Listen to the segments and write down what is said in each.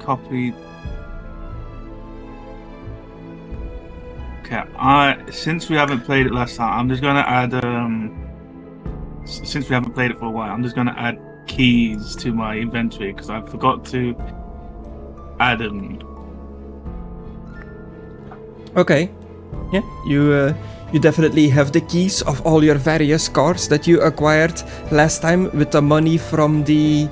copied. Okay, since we haven't played it last time, I'm just gonna add since we haven't played it for a while, I'm just gonna add keys to my inventory because I forgot to add them. Okay. Yeah, you definitely have the keys of all your various cars that you acquired last time with the money from the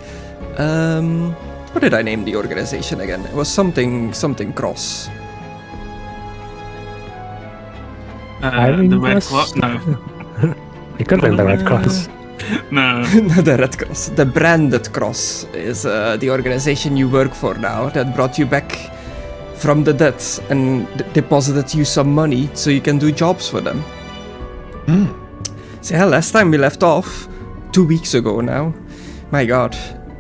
what did I name the organization again? It was something cross. The Red Cross? No. It could have been the Red Cross. No. Not the Red Cross. The Branded Cross is the organization you work for now that brought you back from the dead and deposited you some money so you can do jobs for them. So yeah, last time we left off, 2 weeks ago now. My god.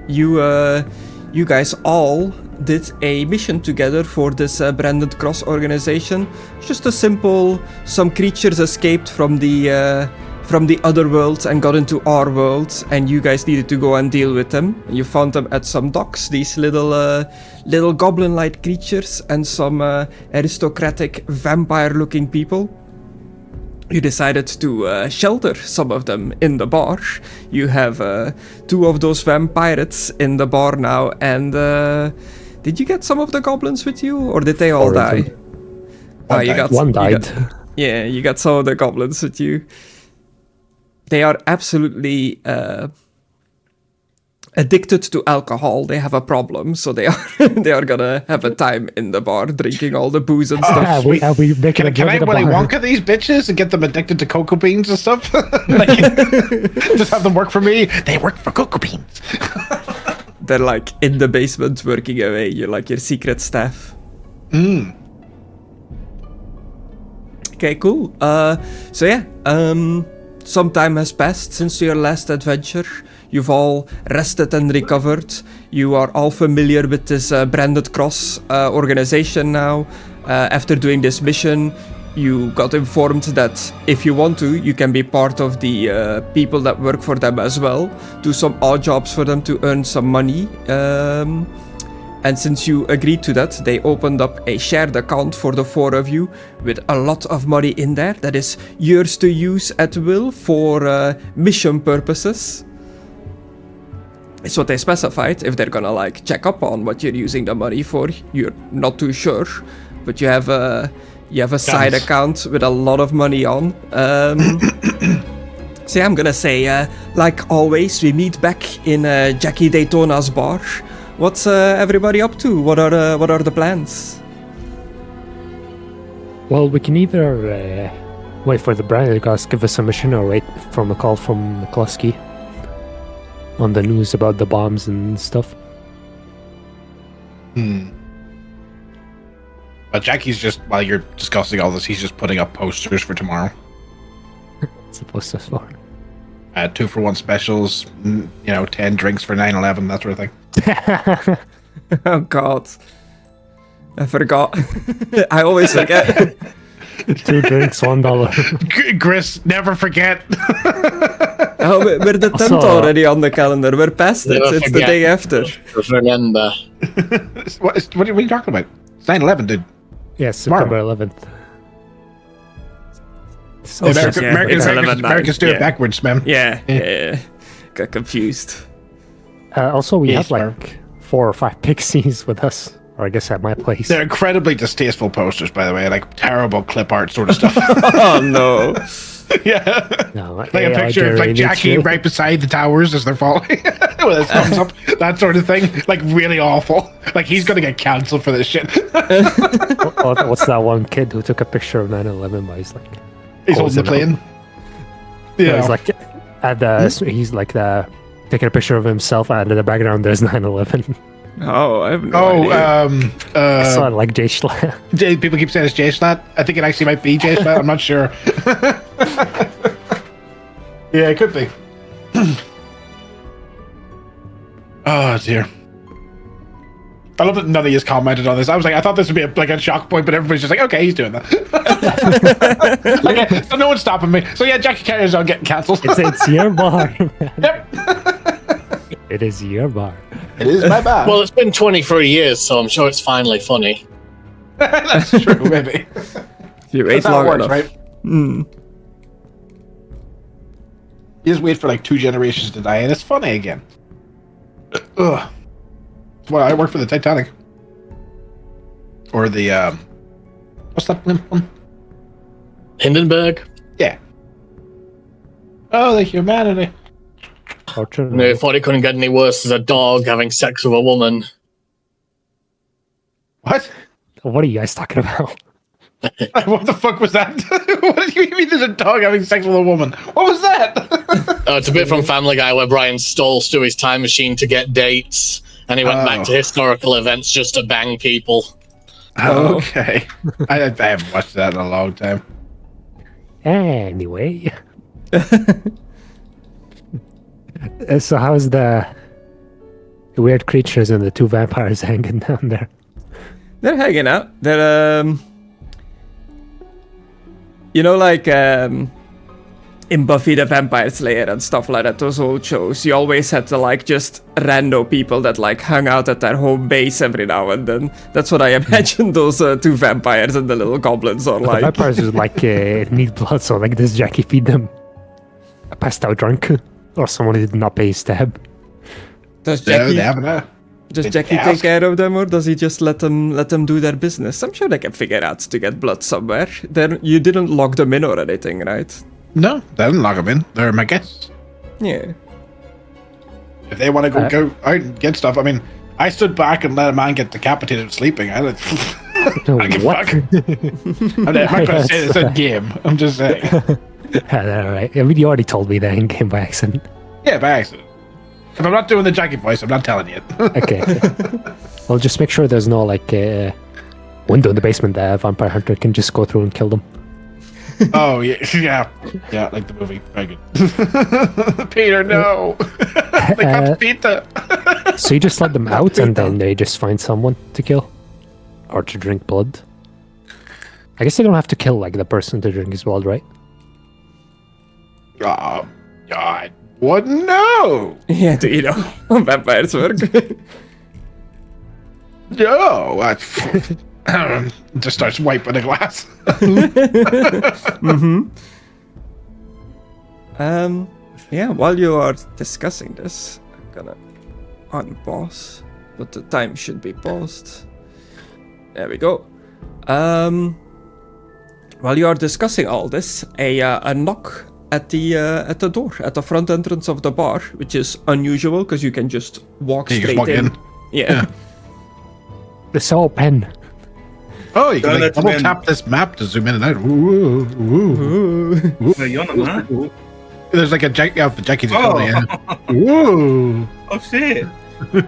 You guys all did a mission together for this Branded Cross organization. Just a simple, some creatures escaped from the other world and got into our world, and you guys needed to go and deal with them. You found them at some docks, these little goblin-like creatures and some aristocratic vampire-looking people. You decided to shelter some of them in the bar. You have 2 of those vampires in the bar now, and did you get some of the goblins with you, or did they all die? One died. You got some of the goblins with you. They are absolutely addicted to alcohol. They have a problem, so they are gonna have a time in the bar drinking all the booze and stuff. Are we making Can I Willy Wonka these bitches and get them addicted to cocoa beans and stuff? Like, just have them work for me. They work for cocoa beans. They're like in the basement working away. You're like your secret staff. Okay, cool. So yeah, some time has passed since your last adventure. You've all rested and recovered. You are all familiar with this Branded Cross organization now. After doing this mission, you got informed that if you want to, you can be part of the people that work for them as well. Do some odd jobs for them to earn some money. And since you agreed to that, they opened up a shared account for the 4 of you with a lot of money in there that is yours to use at will for mission purposes. It's what they specified. If they're gonna like check up on what you're using the money for, you're not too sure, but you have a side account with a lot of money on. So yeah, I'm gonna say, like always, we meet back in Jackie Daytona's bar. What's everybody up to? What are the plans? Well, we can either wait for the Branded Cross, give us a mission, or wait for a call from McCluskey on the news about the bombs and stuff. But Jackie's just, while you're discussing all this, he's just putting up posters for tomorrow. What's the posters for? 2-for-1 specials, 10 drinks for 9/11, that sort of thing. Oh god. I forgot. I always forget. 2 drinks, $1. Griss, never forget. Oh, we're the 10th already on the calendar. We're past it. It's the day after. Remember. What are you talking about? It's 9/11, dude. Yes, September 11th. Oh, Americans do it backwards, man. Yeah. Got confused. Also, we have like 4 or 5 pixies with us, or I guess at my place. They're incredibly distasteful posters, by the way, like terrible clip art sort of stuff. Oh no. Yeah. No, like a picture of like Jackie right beside the towers as they're falling with his thumbs up, that sort of thing. Like really awful. Like he's gonna get cancelled for this shit. What's that one kid who took a picture of 9/11 but he's holding the plane? Yeah. He's like he's like taking a picture of himself, and in the background there's 9/11. Oh, I have no idea. I saw it like J Schlatt. People keep saying it's J Schlatt. I think it actually might be J Schlatt. I'm not sure. Yeah, it could be. Oh dear. I love that none of you commented on this. I was like, I thought this would be a shock point, but everybody's just like, okay, he's doing that. Okay, so no one's stopping me. So yeah, Jackie carries on getting cancelled. It's your bar, man. Yep. It is your bar. It is my bad. Well, it's been 23 years, so I'm sure it's finally funny. That's true, maybe. You wait That's how long it works, enough. right? Hmm. You just wait for like 2 generations to die, and it's funny again. Ugh. That's why I work for the Titanic. Or the, what's that blimp one? Hindenburg? Yeah. Oh, the humanity. Torture. No, thought it couldn't get any worse as a dog having sex with a woman. What? What are you guys talking about? What the fuck was that? What do you mean there's a dog having sex with a woman? What was that? It's a bit from Family Guy where Brian stole Stewie's time machine to get dates, and he went back to historical events just to bang people. Okay. I haven't watched that in a long time. Anyway. So how's the weird creatures and the 2 vampires hanging down there? They're hanging out. They're you know, like in Buffy the Vampire Slayer and stuff like that, those old shows, you always had to like just rando people that like hung out at their home base every now and then. That's what I imagine those 2 vampires and the little goblins are like. The vampires is like need blood, so like does Jackie feed them a passed out drunk? Or someone who did not pay his tab? Does Jackie, Did Jackie they take ask? care of them, or does he just let them do their business? I'm sure they can figure out to get blood somewhere. You didn't lock them in or anything, right? No, they didn't lock them in. They're my guests. Yeah. If they want to go out and get stuff, I mean, I stood back and let a man get decapitated sleeping. I like, I give What? fuck. I'm not going to say it's a game. I'm just saying. Alright. I mean, you already told me that in game by accident. Yeah, by accident. If I'm not doing the Jackie voice, I'm not telling you. Okay. Well, just make sure there's no like window in the basement that a vampire hunter can just go through and kill them. Oh, yeah, like the movie. Very good. Peter, no. They got pizza. So you just let them out and then they just find someone to kill? Or to drink blood? I guess they don't have to kill like the person to drink his blood, right? I wouldn't know. Yeah, do you know how vampires work? No. Just starts wiping the glass. Yeah, while you are discussing this, I'm gonna unpause, but the time should be paused. There we go. While you are discussing all this, a knock at the door, at the front entrance of the bar, which is unusual because you can just walk You straight just walk in. Yeah. It's all pen. Oh, you can Don't like, let them double in. tap this map to zoom in and out. Ooh, ooh. Well, you're not, man. There's like a Jackie out for Jackie's Oh. Ooh. Oh, shit.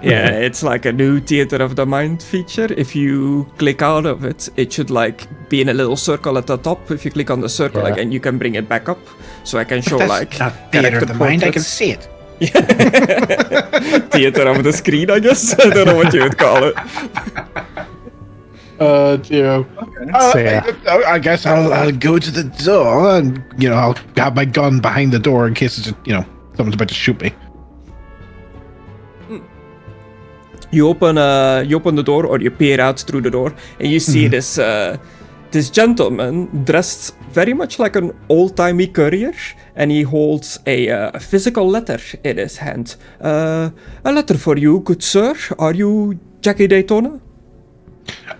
Yeah, it's like a new Theater of the Mind feature. If you click out of it, it should like be in a little circle at the top. If you click on the circle Yeah. again, you can bring it back up. So I can show That's like not theater character of the mind. I can portraits. see it. Theater of the screen, I guess. I don't know what you would call it. Dear. So, yeah. I guess I'll go to the door and, I'll have my gun behind the door in case it's, someone's about to shoot me. You open the door, or you peer out through the door, and you see this gentleman dressed very much like an old-timey courier, and he holds a physical letter in his hand. A letter for you, good sir. Are you Jackie Daytona?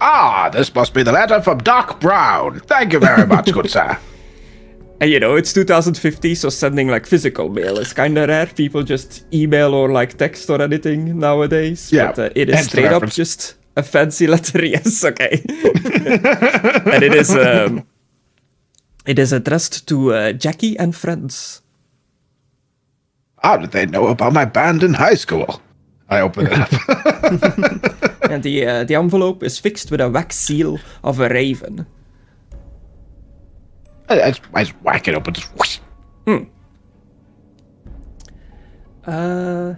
Ah, this must be the letter from Doc Brown. Thank you very much, good sir. And it's 2050, so sending like physical mail is kind of rare. People just email or like text or anything nowadays. Yeah, But it is hence the straight up reference. just a fancy letter. Yes, okay. And it is addressed to Jackie and friends. How did they know about my band in high school? I open it up. And the envelope is fixed with a wax seal of a raven. I just whack it open. Just whoosh. I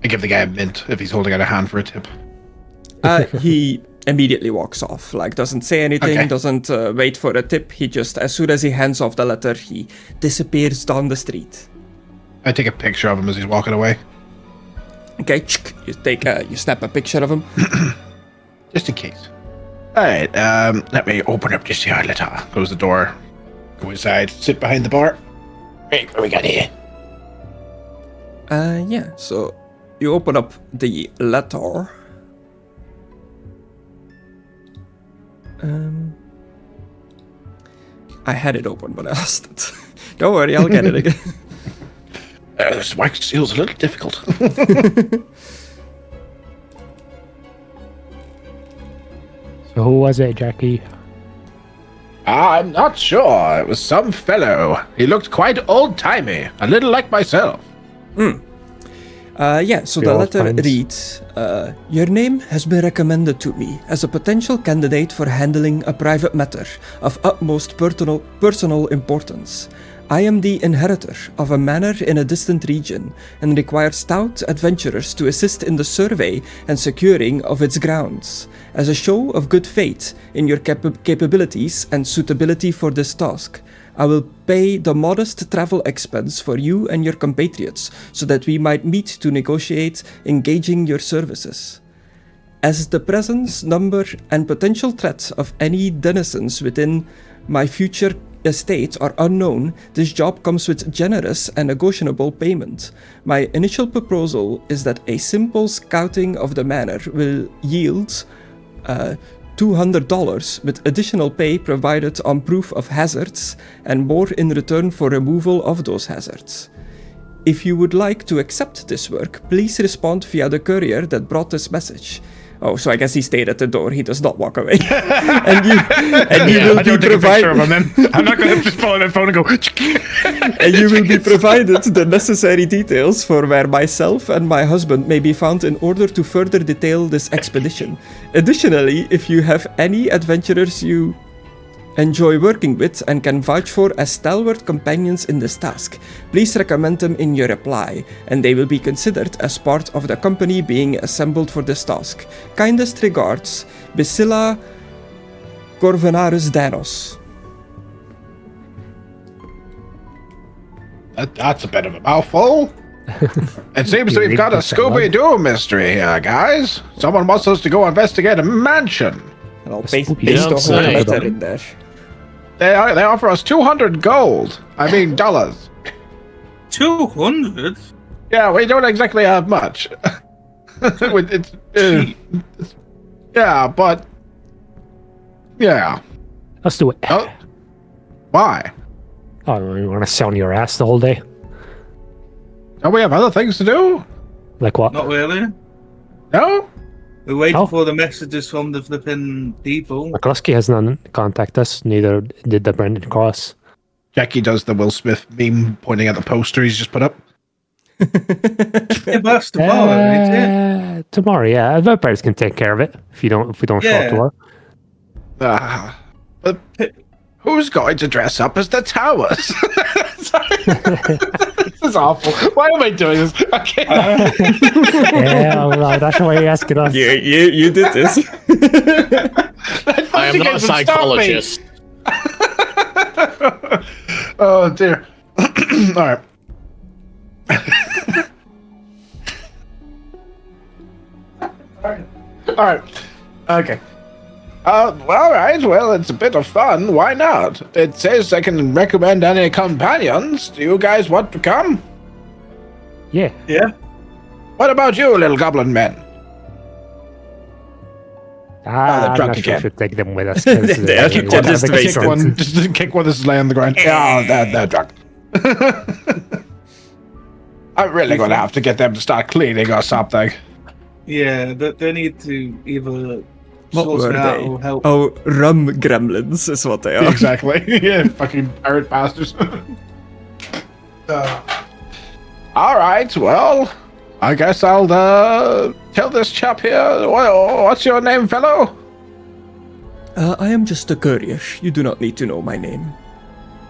give the guy a mint if he's holding out a hand for a tip. He immediately walks off, like doesn't say anything, Okay. doesn't wait for a tip. He just, as soon as he hands off the letter, he disappears down the street. I take a picture of him as he's walking away. Okay, you snap a picture of him. Just in case. Alright, let me open up this here letter. Close the door. Go inside, sit behind the bar. Hey, what we got here? Yeah, so you open up the letter. I had it open, but I lost it. Don't worry, I'll get it again. This wax seal's a little difficult. So who was it, Jackie? I'm not sure. It was some fellow. He looked quite old-timey, a little like myself. Yeah, so the letter reads, your name has been recommended to me as a potential candidate for handling a private matter of utmost personal importance. I am the inheritor of a manor in a distant region and require stout adventurers to assist in the survey and securing of its grounds. As a show of good faith in your capabilities and suitability for this task, I will pay the modest travel expense for you and your compatriots so that we might meet to negotiate engaging your services. As the presence, number, and potential threat of any denizens within my future estate are unknown, this job comes with generous and negotiable payment. My initial proposal is that a simple scouting of the manor will yield $200 with additional pay provided on proof of hazards and more in return for removal of those hazards. If you would like to accept this work, please respond via the courier that brought this message. Oh, so I guess he stayed at the door. He does not walk away. and you will be provided. I'm not going to just pull out my phone and go. And you will be provided the necessary details for where myself and my husband may be found in order to further detail this expedition. Additionally, if you have any adventurers you enjoy working with and can vouch for as stalwart companions in this task, please recommend them in your reply, and they will be considered as part of the company being assembled for this task. Kindest regards, Basila Corvinarus Danos. That's a bit of a mouthful. It seems that we've got a Scooby-Doo mystery here, guys. Someone wants us to go investigate a mansion. And I'll paste You don't the whole say. letter in there. They offer us 200 gold. I mean, dollars. 200? Yeah, we don't exactly have much. Yeah, but... Yeah. Let's do it. Oh, why? Oh, you want to sit on your ass the whole day? Don't we have other things to do? Like what? Not really. No? We're waiting Oh. for the messages from the flipping people. McCluskey has none contact us, neither did the Brendan Cross. Jackie does the Will Smith meme pointing at the poster he's just put up. Yeah, but that's tomorrow, isn't it? Tomorrow, yeah. Vampires can take care of it if we don't show up Yeah. tomorrow. But who's going to dress up as the towers? This is awful. Why am I doing this? Okay. Yeah, well, that's why you're asking us. You did this. I am not a psychologist. Oh dear. All right. All right. Okay. All right. Well, it's a bit of fun. Why not? It says I can recommend any companions. Do you guys want to come? Yeah. Yeah. What about you, little goblin men? they're I'm drunk not sure again. we should take them with us. They are Kick just have a wasted. kick one. Just kick one. This is laying on the ground. Yeah, they're drunk. I'm really going to have to get them to start cleaning or something. Yeah, they need to either What sort were it out they? or help. Oh, rum gremlins is what they are. Exactly. Yeah, fucking pirate bastards. All right. Well, I guess I'll tell this chap here. What's your name, fellow? I am just a courier. You do not need to know my name.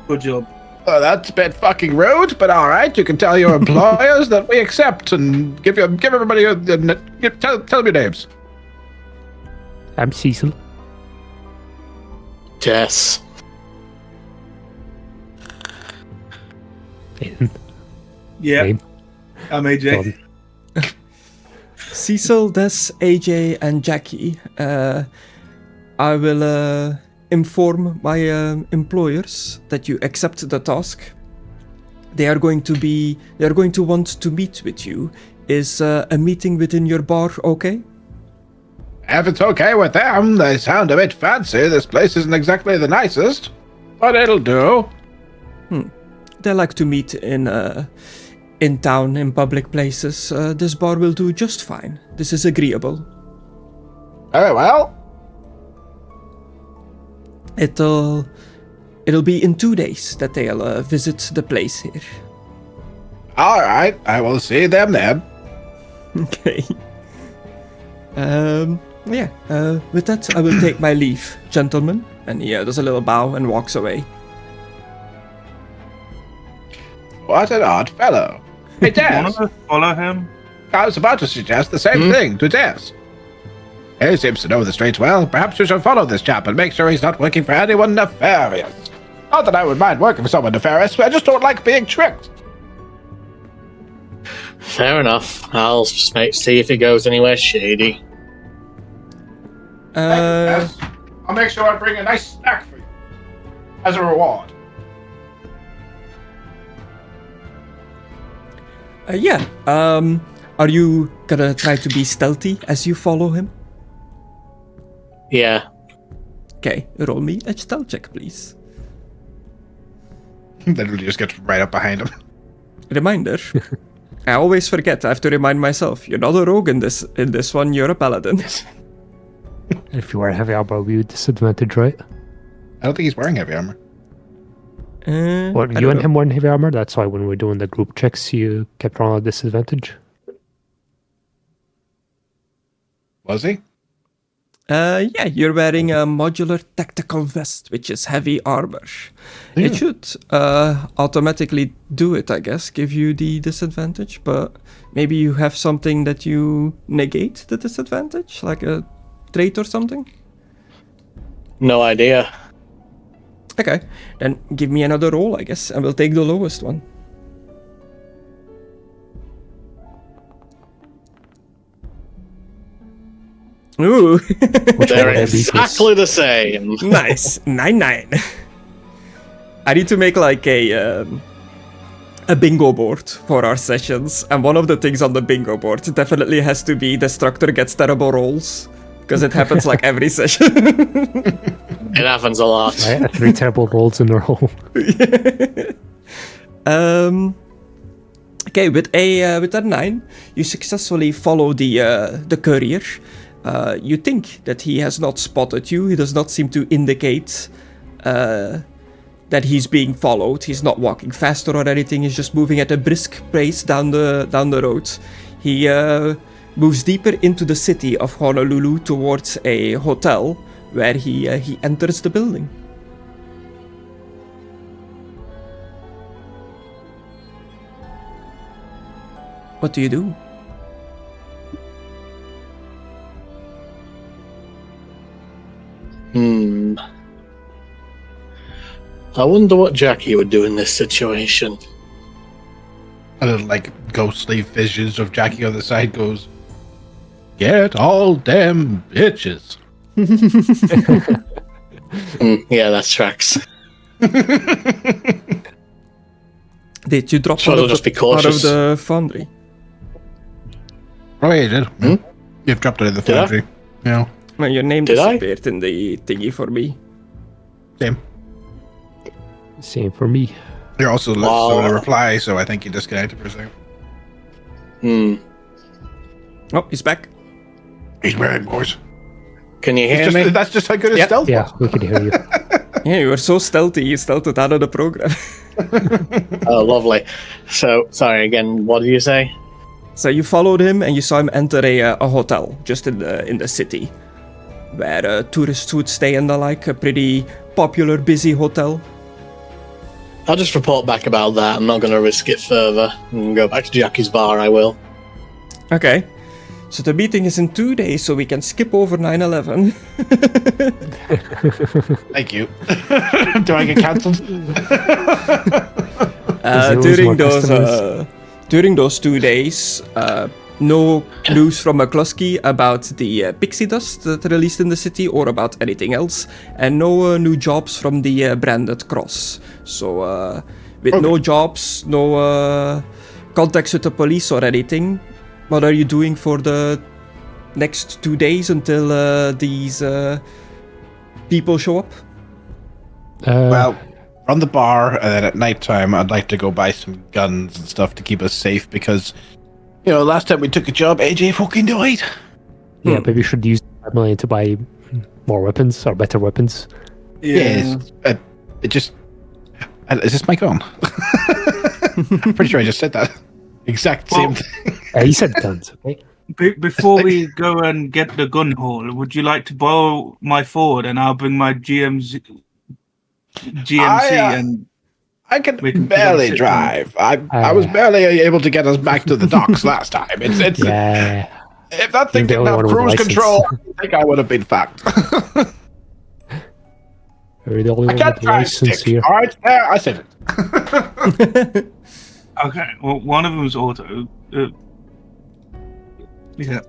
Good job. That's a bit fucking rude, but all right. You can tell your employers that we accept and give everybody tell them your names. I'm Cecil. Yes. Aidan. Yeah, Name. I'm AJ. Cecil, Des, AJ, and Jackie, I will inform my employers that you accept the task. They are going to want to meet with you. Is a meeting within your bar okay? If it's okay with them, they sound a bit fancy. This place isn't exactly the nicest, but it'll do. They like to meet in town, in public places. This bar will do just fine. This is agreeable. Very well. It'll be in 2 days that they'll visit the place here. All right, I will see them then. Okay. With that, I will take my leave, gentlemen. And he does a little bow and walks away. What an odd fellow. Hey, Des. Want to follow him? I was about to suggest the same thing to Des. He seems to know the streets well. Perhaps we should follow this chap and make sure he's not working for anyone nefarious. Not that I would mind working for someone nefarious, but I just don't like being tricked. Fair enough. I'll just see if he goes anywhere shady. Yes. I'll make sure I bring a nice snack for you as a reward. Are you gonna try to be stealthy as you follow him? Yeah. Okay, roll me a stealth check, please. Literally just gets right up behind him. Reminder. I always forget. I have to remind myself. You're not a rogue in this one. You're a paladin. If you wear heavy armor, we would disadvantage, right? I don't think he's wearing heavy armor. Well, you and him wearing heavy armor. That's why when we're doing the group checks, you kept rolling a disadvantage. Was he? Yeah, you're wearing a modular tactical vest, which is heavy armor. Yeah. It should automatically do it, I guess, give you the disadvantage, but maybe you have something that you negate the disadvantage, like a trait or something? No idea. Okay, then give me another roll, I guess, and we'll take the lowest one. Ooh. They're exactly the same. Nice. 9-9. I need to make like a bingo board for our sessions, and one of the things on the bingo board definitely has to be Destructore gets terrible rolls, because it happens like every session. It happens a lot. I had 3 terrible rolls in a row. Okay, with that 9, you successfully follow the courier. You think that he has not spotted you. He does not seem to indicate that he's being followed. He's not walking faster or anything. He's just moving at a brisk pace down the road. He moves deeper into the city of Honolulu towards a hotel where he enters the building. What do you do? I wonder what Jackie would do in this situation. A little like ghostly visions of Jackie on the side goes, "Get all damn bitches." Yeah, that tracks. Did you drop Sure, out they'll of just be cautious. the foundry? Oh, yeah, you did. You've dropped it in the Did I? foundry. Yeah, Well, your name Did I? disappeared in the thingy for me. same. Same for me. You're also Wow. listening to a reply, so I think you disconnected for a second. Oh, he's back. He's wearing boys. Can you hear me? That's just how good his stealth Yeah, was. we can hear you. Yeah, you were so stealthy, you stealthed out of the program. Oh, lovely. So, sorry again. What did you say? So you followed him and you saw him enter a hotel just in the city, where tourists would stay and the like. A pretty popular, busy hotel. I'll just report back about that. I'm not going to risk it further. And go back to Jackie's bar. I will. Okay. So the meeting is in 2 days, so we can skip over 9/11. Thank you. Do I get cancelled? There was more During those 2 days, No news from Mckadow about the pixie dust that released in the city or about anything else, and no new jobs from the branded cross. So with no jobs, no contacts with the police or anything, what are you doing for the next 2 days until these people show up? Well, run the bar, and then at nighttime, I'd like to go buy some guns and stuff to keep us safe because, you know, last time we took a job, AJ fucking died. Yeah, but we should use 5 million to buy more weapons or better weapons. Yes. It just... Is this mic on? I'm pretty sure I just said that. Exact same thing. You said guns, okay? Before we go and get the gun haul, would you like to borrow my Ford and I'll bring my GMC and I can we can barely drive. I was barely able to get us back to the docks last time. It's Yeah. if that thing You're the didn't only have one with cruise license. control, I think I would have been fucked. We're the only I one can't with drive license stick. here. All right, there, I said it. okay. Well, one of them's auto. Yeah.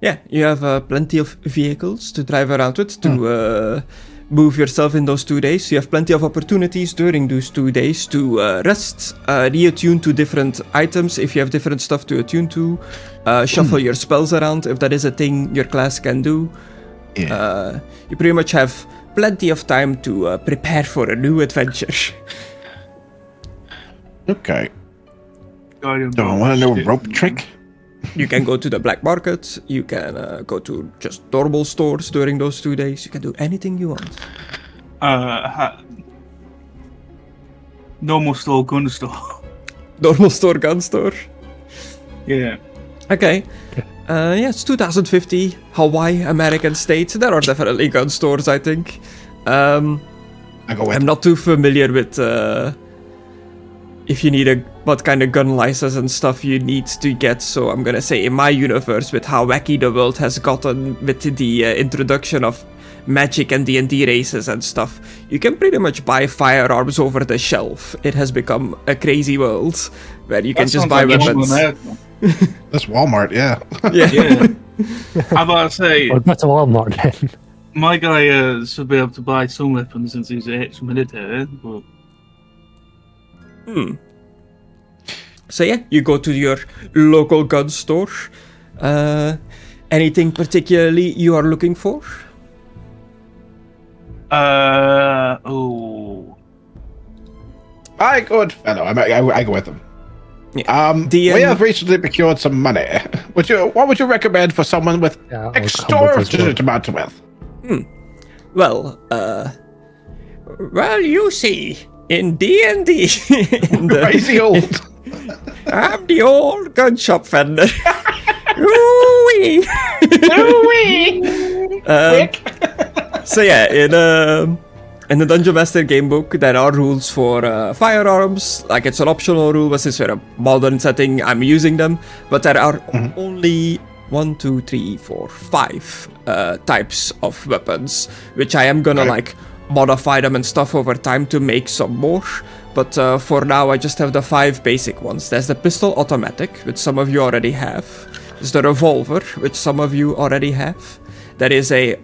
Yeah, you have plenty of vehicles to drive around with to move yourself in those 2 days. You have plenty of opportunities during those 2 days to rest, reattune to different items if you have different stuff to attune to, shuffle your spells around if that is a thing your class can do. Yeah. You pretty much have plenty of time to prepare for a new adventure. Okay. Guardian Do I bolt. want to know a rope trick? You can go to the black market, you can go to just normal stores during those 2 days, you can do anything you want. Normal store, gun store. Normal store, gun store. Yeah. Okay. Yeah, it's 2050, Hawaii, American state. There are definitely gun stores, I think. I go with. I'm not too familiar with if you need what kind of gun license and stuff you need to get. So I'm gonna say in my universe, with how wacky the world has gotten with the introduction of magic and D&D races and stuff, you can pretty much buy firearms over the shelf. It has become a crazy world where you can That just sounds buy like weapons. America. That's Walmart, yeah. Yeah. Yeah. How about I say, Or that's a Walmart then. my guy should be able to buy some weapons since he's ex-military, but So yeah, you go to your local gun store. Anything particularly you are looking for? My good fellow, I go with them. Yeah. We have recently procured some money. What would you recommend for someone with Yeah, I'll come with as extortionate amount of wealth? Well, you see, in D&D, Crazy old. I'm the old gun shop vendor. Ooh-wee. So yeah, in the Dungeon Master gamebook, there are rules for firearms. Like, it's an optional rule, but since we're a modern setting, I'm using them. But there are only 1, 2, 3, 4, 5 types of weapons, which I am gonna like modify them and stuff over time to make some more. But for now, I just have the 5 basic ones. There's the pistol automatic, which some of you already have. There's the revolver, which some of you already have. There is a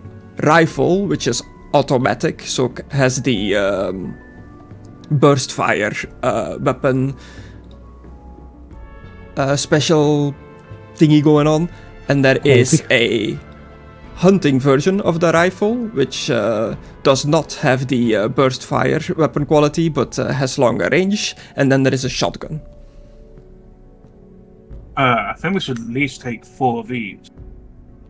rifle, which is automatic, so has the burst fire weapon special thingy going on. And there is a hunting version of the rifle, which does not have the burst fire weapon quality, but has longer range. And then there is a shotgun. I think we should at least take 4 of these.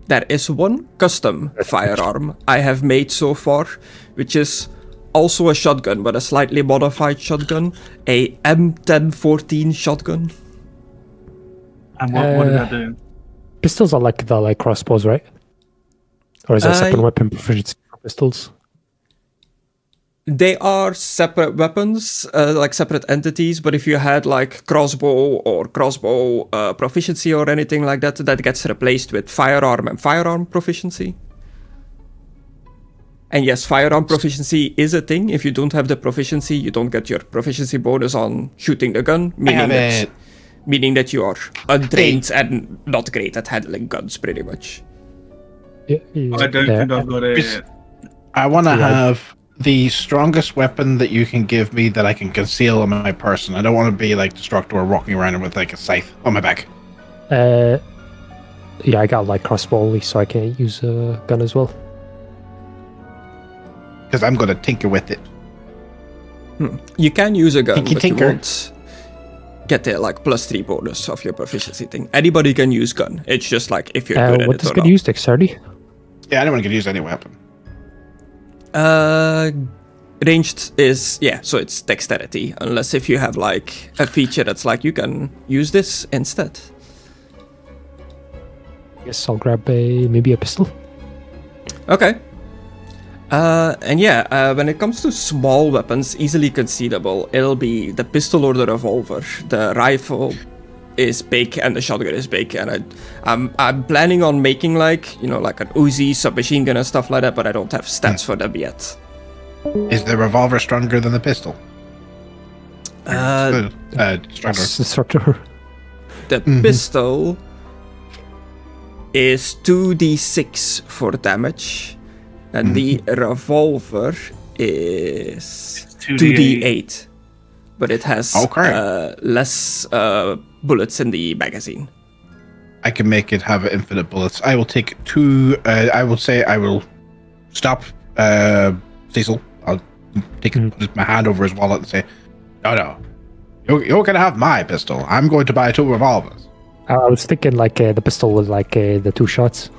There is one custom firearm I have made so far, which is also a shotgun, but a slightly modified shotgun, a M1014 shotgun. And what did I do? Pistols are like the crossbows, right? Or is there a separate weapon proficiency for pistols? They are separate weapons, like separate entities, but if you had like crossbow or crossbow proficiency or anything like that, that gets replaced with firearm and firearm proficiency. And yes, firearm proficiency is a thing. If you don't have the proficiency, you don't get your proficiency bonus on shooting the gun. I have it. meaning that you are untrained and not great at handling guns, pretty much. Yeah, I don't think I've got it. I want to Yeah. have the strongest weapon that you can give me that I can conceal on my person. I don't want to be like Destructore walking around with like a scythe on my back. Yeah, I got like crossbow only, so I can't use a gun as well. Because I'm going to tinker with it. You can use a gun, Tinky but tinker. you won't get the like +3 bonus of your proficiency thing. Anybody can use gun. It's just like if you're good at What it does or gun not. use? Dexterity? Yeah, anyone can use any weapon. Ranged is, yeah, so it's dexterity, unless if you have like a feature that's like you can use this instead. Guess I'll grab maybe a pistol. Okay. And yeah, when it comes to small weapons, easily concealable, it'll be the pistol or the revolver. The rifle is big and the shotgun is big, and I'm planning on making like, you know, like an Uzi, submachine gun and stuff like that, but I don't have stats for them yet. Is the revolver stronger than the pistol? Stronger. Destructor. The pistol is 2d6 for damage, and the revolver is 2d8, but it has less bullets in the magazine. I can make it have infinite bullets. I will take 2. I will say I will stop Cecil. I'll put my hand over his wallet and say, no. You're going to have my pistol. I'm going to buy 2 revolvers. I was thinking like the pistol with like the 2 shots.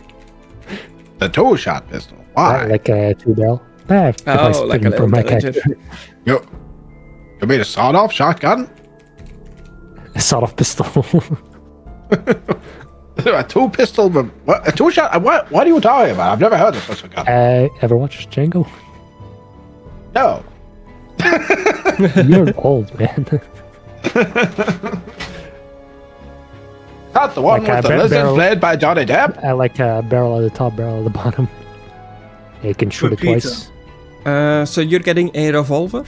The 2-shot pistol. Why? Like 2 barrel. Like a for my little character. You made a sawed-off shotgun? A sawed-off pistol. A 2-pistol, but what? A 2-shot? What are you talking about? I've never heard of such a gun. Ever watched Django? No. You're old, man. Not the one Like with a the lizard barrel. played by Johnny Depp? I like a barrel at the top, barrel at the bottom. Yeah, you can shoot it Repeater. twice. So you're getting a revolver,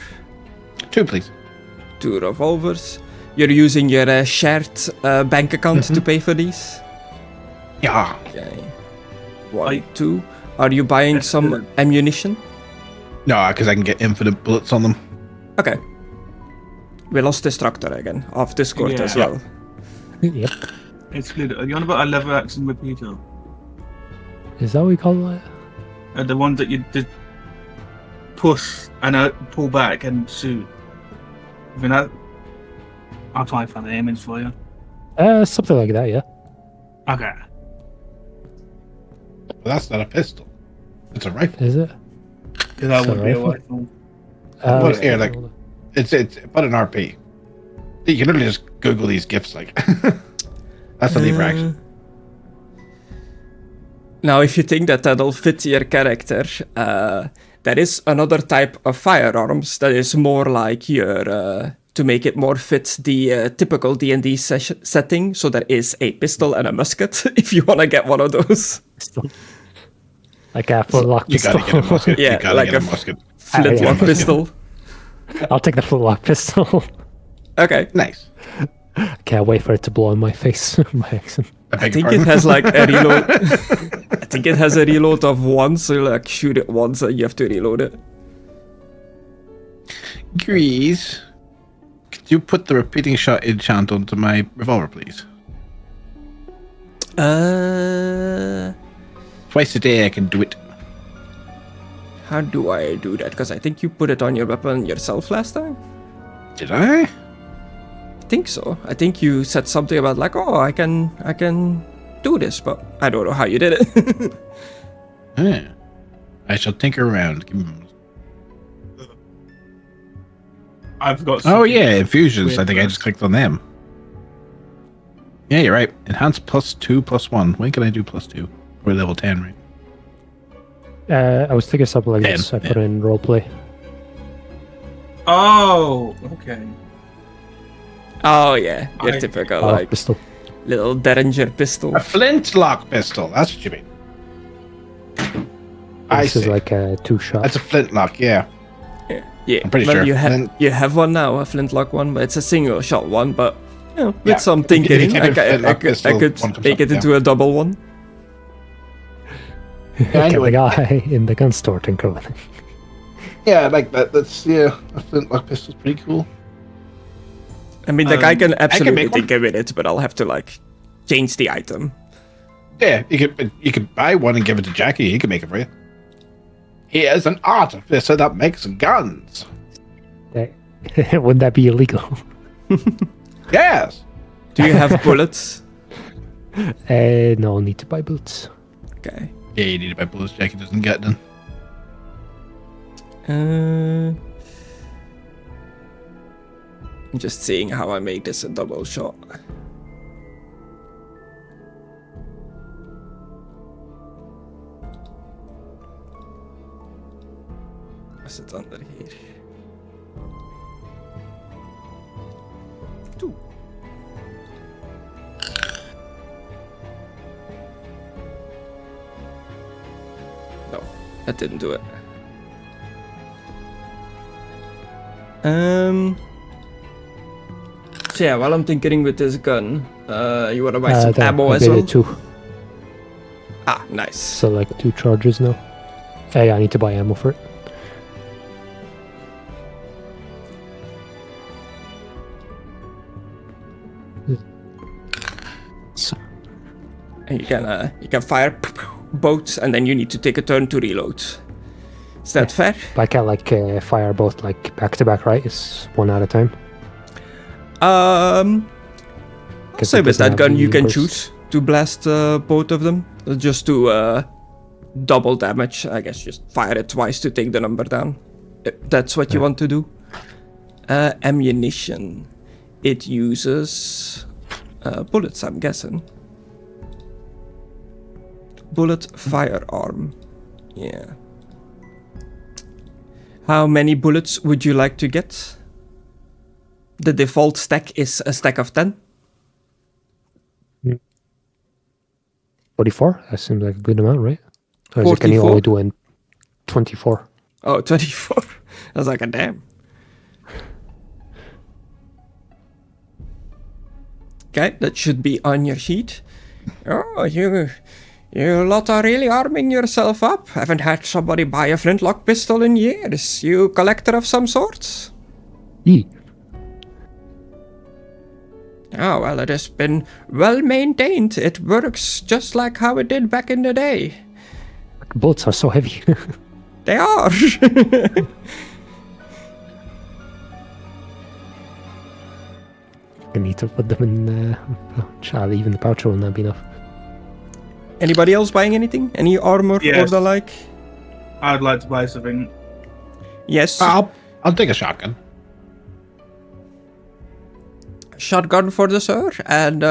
2, please. 2 revolvers. You're using your shared bank account to pay for these. Yeah. Okay. 1, 2. Are you buying some ammunition? No, because I can get infinite bullets on them. Okay. We lost Destructore again, off Discord Yeah. as well. Yep. Excluded. Are you on about a lever action repeater? Is that what we call it? The one that you did push and pull back and shoot. I mean, I'll try and find the image for you. Something like that, yeah. Okay. But that's not a pistol. It's a rifle. Is it? Because that It's a would be a rifle? rifle. Well, here, like, it's but an RP. You can literally just Google these gifs, like. That's a lever action. Now, if you think that that'll fit your character, there is another type of firearms that is more like your, to make it more fit the typical D&D setting. So there is a pistol and a musket, if you want to get one of those. Pistol. Like a flintlock You pistol. gotta get a musket. Yeah, You gotta like get a a musket. Flintlock yeah. pistol. I'll take the flintlock pistol. Okay. Nice. Can't wait for it to blow in my face. My accent. I think it has like a reload. I think it has a reload of 1, so you like shoot it once and you have to reload it. Grease. Could you put the repeating shot enchant onto my revolver, please? Twice a day I can do it. How do I do that? Because I think you put it on your weapon yourself last time. Did I? I think so. I think you said something about like, oh, I can do this, but I don't know how you did it. Yeah. I shall tinker around. Give me a moment. I've got. Oh yeah, infusions. weird I think I just clicked on them. Yeah, you're right. Enhance +2, +1. When can I do +2? We're level 10, right? I was thinking something like 10, this. I put in roleplay. Oh, okay. Oh yeah, your I- typical Oh, like pistol. little Derringer pistol. A flintlock pistol. That's what you mean. I This is see. like a 2-shot. That's a flintlock. Yeah. Yeah, I'm pretty well, sure. you have Flint- you have one now, a flintlock one, but it's a single shot one. But Yeah, with some tinkering, I could make it into a double one. Yeah, Get the guy in the gun store tinker with it. Yeah, like that. That's a flintlock pistol's pretty cool. I mean, the guy can absolutely make one. tinker with it, but I'll have to like change the item. Yeah, you could buy one and give it to Jackie. He can make it for you. He is an artificer that makes guns. Wouldn't that be illegal? Yes. Do you have bullets? No, need to buy boots. Okay. Yeah, you need to buy bullets. Jackie doesn't get them. I'm just seeing how I make this a double shot. What's it under here? 2. No, that didn't do it. So yeah, while I'm tinkering with this gun, you wanna buy some ammo as well? 2. Ah, nice. So like 2 charges now. Yeah, I need to buy ammo for it. And you can fire both, and then you need to take a turn to reload. Is that fair? But I can't like fire both like back to back, right? It's one at a time. So with that gun, you can burst. choose to blast both of them, just to double damage. I guess just fire it twice to take the number down. If that's what you want to do. Ammunition. It uses bullets, I'm guessing. Bullet firearm. Yeah. How many bullets would you like to get? The default stack is a stack of 10. 44? That seems like a good amount, right? Or can you only do in 24? Oh, 24. I was like, a damn. Okay, that should be on your sheet. Oh, you lot are really arming yourself up. Haven't had somebody buy a flintlock pistol in years. You collector of some sort? Oh, well, it has been well maintained. It works just like how it did back in the day. Bullets are so heavy. They are. I need to put them in even the pouch will not be enough. Anybody else buying anything? Any armor or Yes. the like? I'd like to buy something. Yes. I'll take a shotgun. Shotgun for the sir, and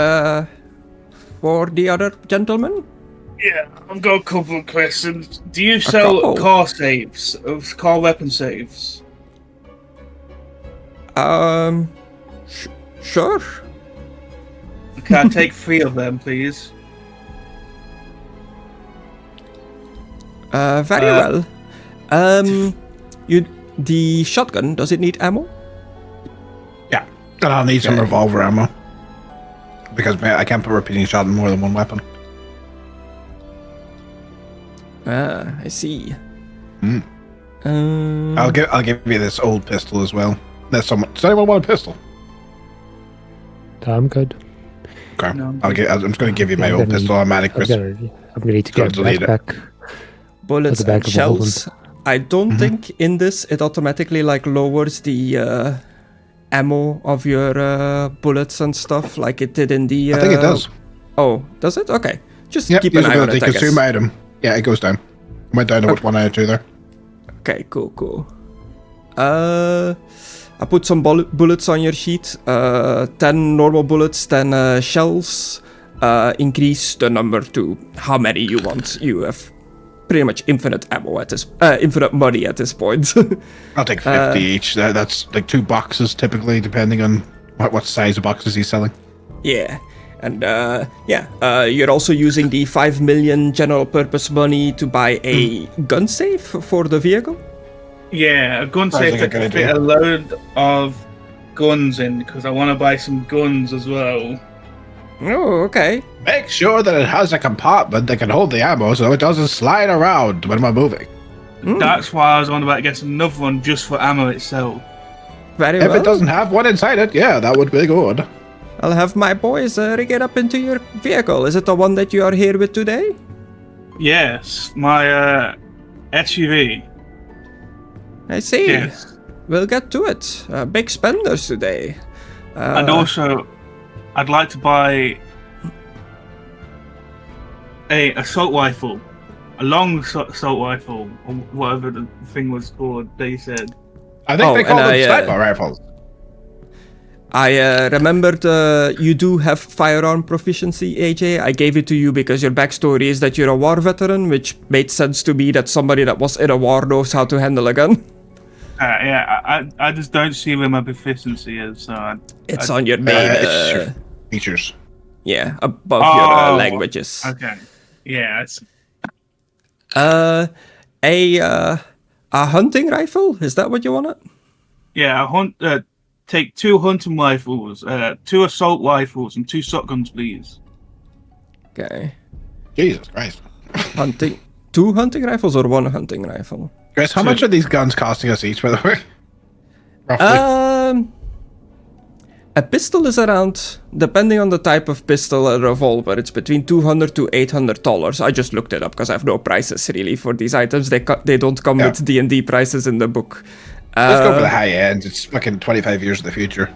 for the other gentleman? Yeah, I've got a couple of questions. Do you sell couple? car saves, car weapon saves? Sure. Can I take 3 of them, please? Very well. The shotgun, does it need ammo? Yeah, and I'll need some revolver ammo because I can't put repeating shot in more than one weapon. I see. I'll give you this old pistol as well. Does anyone want a pistol? I'm good. Okay, No. I'm just going to give you my I'm old gonna pistol, automatic. I'm gonna need to get a delete it. backpack. Bullets At the back and of the whole shells. I don't think in this it automatically like lowers the ammo of your bullets and stuff like it did in the. I think it does. Oh, does it? Okay, just Yep, keep an eye on it. I consume guess. item. Yeah, it goes down. Went down to Okay. 1 out of 2 there. Okay, cool. I put some bullets on your sheet. 10 normal bullets, 10 shells. Increase the number to how many you want. You have pretty much infinite ammo at this, infinite money at this point. I'll take 50 each. That's like 2 boxes typically, depending on what size of boxes he's selling. Yeah. And you're also using the 5 million general purpose money to buy a gun safe for the vehicle. Yeah, a gun Sounds safe like a that good can fit idea. a load of guns in because I want to buy some guns as well. Oh, okay. Make sure that it has a compartment that can hold the ammo so it doesn't slide around when we're moving. That's why I was on about getting another one just for ammo itself. Very If well. it doesn't have one inside it, yeah, that would be good. I'll have my boys rig it up into your vehicle. Is it the one that you are here with today? Yes, my SUV. I see. Yes. We'll get to it. Big spenders today. And also, I'd like to buy a assault rifle. A long assault rifle, or whatever the thing was called, they said. I think they call them and sniper rifles. I remembered you do have firearm proficiency, AJ. I gave it to you because your backstory is that you're a war veteran, which made sense to me that somebody that was in a war knows how to handle a gun. I just don't see where my proficiency is, so It's on your main... Features. Yeah, above your languages. Okay. Yeah, it's... A hunting rifle? Is that what you wanted? Yeah, take 2 hunting rifles, 2 assault rifles, and 2 shotguns, please. Okay. Jesus Christ. Hunting... 2 hunting rifles or 1 hunting rifle? Chris, how much are these guns costing us each, by the way? Roughly. A pistol is around, depending on the type of pistol, a revolver, it's between $200 to $800. I just looked it up because I have no prices really for these items. They don't come with D&D prices in the book. Let's go for the high end. It's fucking 25 years in the future.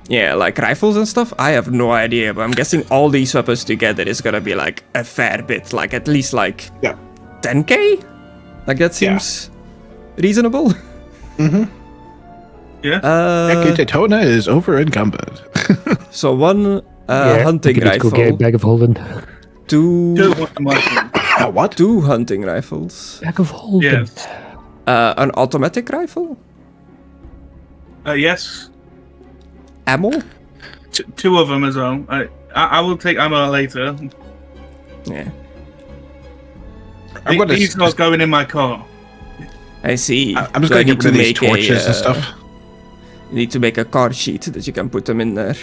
Yeah, like rifles and stuff, I have no idea, but I'm guessing all these weapons together is gonna be like a fair bit, like at least like 10k? Like that seems reasonable. Mm-hmm. Yeah. Daytona is over encumbered. So 1 hunting rifle. Go get a bag of holding. 2 What? 2 hunting rifles. Bag of holding. Yes. An automatic rifle? Yes. Ammo? 2 of them as well. I will take ammo later. Yeah. These are going in my car. I see. I'm just going to get rid of these torches and stuff. You need to make a car sheet that you can put them in there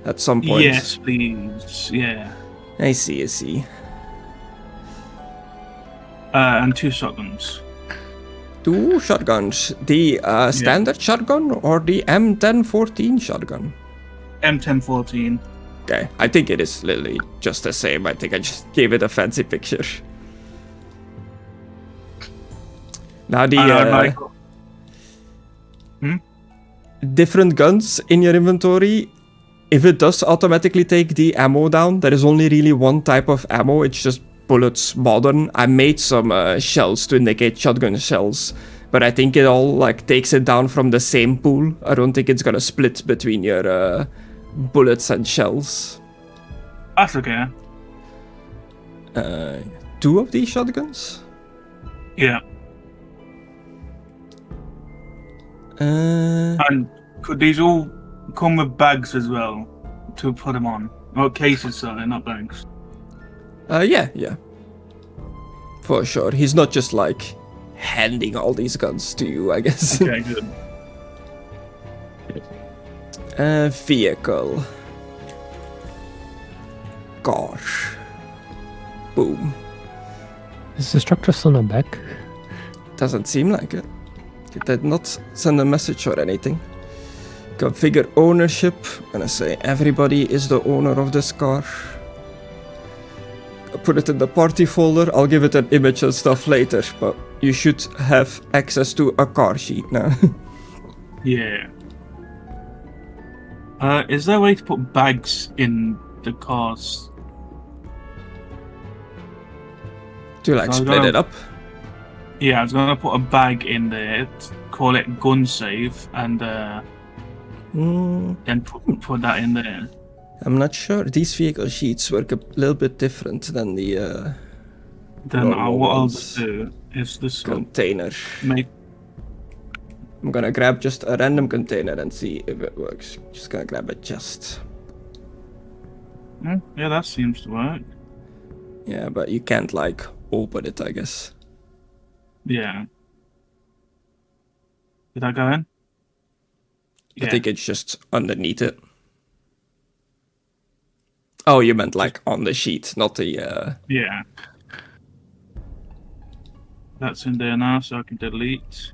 at some point. Yes, please. Yeah. I see. And 2 shotguns. 2 shotguns. The standard shotgun or the M1014 shotgun? M1014. Okay, I think it is literally just the same. I think I just gave it a fancy picture. Now the different guns in your inventory, if it does automatically take the ammo down, there is only really one type of ammo. It's just bullets modern. I made some shells to indicate shotgun shells, but I think it all like takes it down from the same pool. I don't think it's gonna split between your bullets and shells. That's okay. 2 of these shotguns? Yeah. And could these all come with bags as well to put them on? Or cases, sorry, not bags. Yeah. For sure. He's not just like handing all these guns to you, I guess. Okay, good. Vehicle. Gosh. Boom. Is the Destructore still not back? Doesn't seem like it. It did not send a message or anything. Configure ownership. I'm gonna say everybody is the owner of this car. I'll put it in the party folder. I'll give it an image and stuff later, but you should have access to a car sheet now. Yeah. Is there a way to put bags in the cars? To like So split it up? Yeah, I was gonna put a bag in there, call it gun save, and then put that in there. I'm not sure. These vehicle sheets work a little bit different than the Then normal what I'll ones. just do is this one. Container. I'm gonna grab just a random container and see if it works. Just gonna grab a chest. Yeah, that seems to work. Yeah, but you can't like open it, I guess. Yeah. Did I go in? I think it's just underneath it. Oh, you meant like on the sheet, not the... Yeah. That's in there now, so I can delete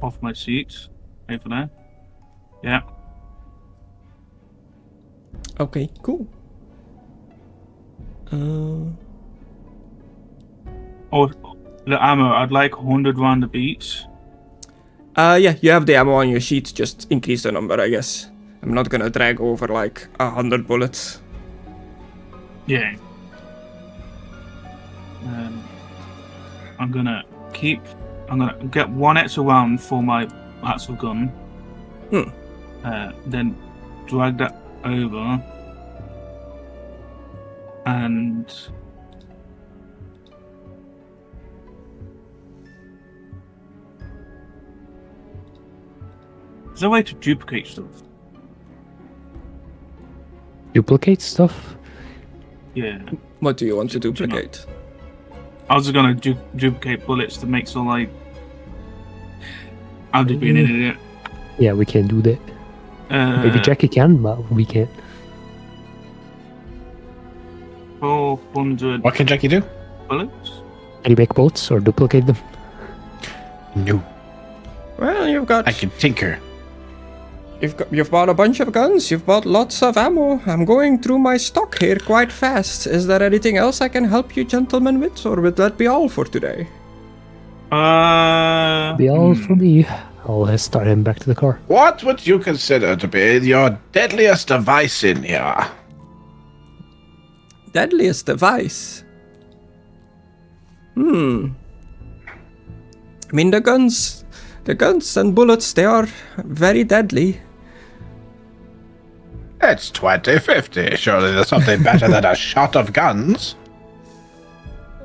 off my sheet. Wait for that. Yeah. Okay, cool. Oh, the ammo, I'd like 100 round of each. Yeah, you have the ammo on your sheet, just increase the number, I guess. I'm not gonna drag over like 100 bullets. Yeah. I'm gonna get one extra round for my actual gun. Then drag that over. And is there a way to duplicate stuff? Duplicate stuff? Yeah. What do you want to duplicate? I was gonna duplicate bullets to make so like I'm just being an idiot. Yeah, we can't do that. Maybe Jackie can, but we can't. 400 What can Jackie do? bullets? Can you make bolts or duplicate them? No. Well, you've got... I can tinker. You've bought a bunch of guns, you've bought lots of ammo. I'm going through my stock here quite fast. Is there anything else I can help you gentlemen with, or would that be all for today? Be all for me. I'll start him back to the car. What would you consider to be your deadliest device in here? Deadliest device? I mean, the guns and bullets, they are very deadly. It's 2050. Surely there's something better than a shot of guns.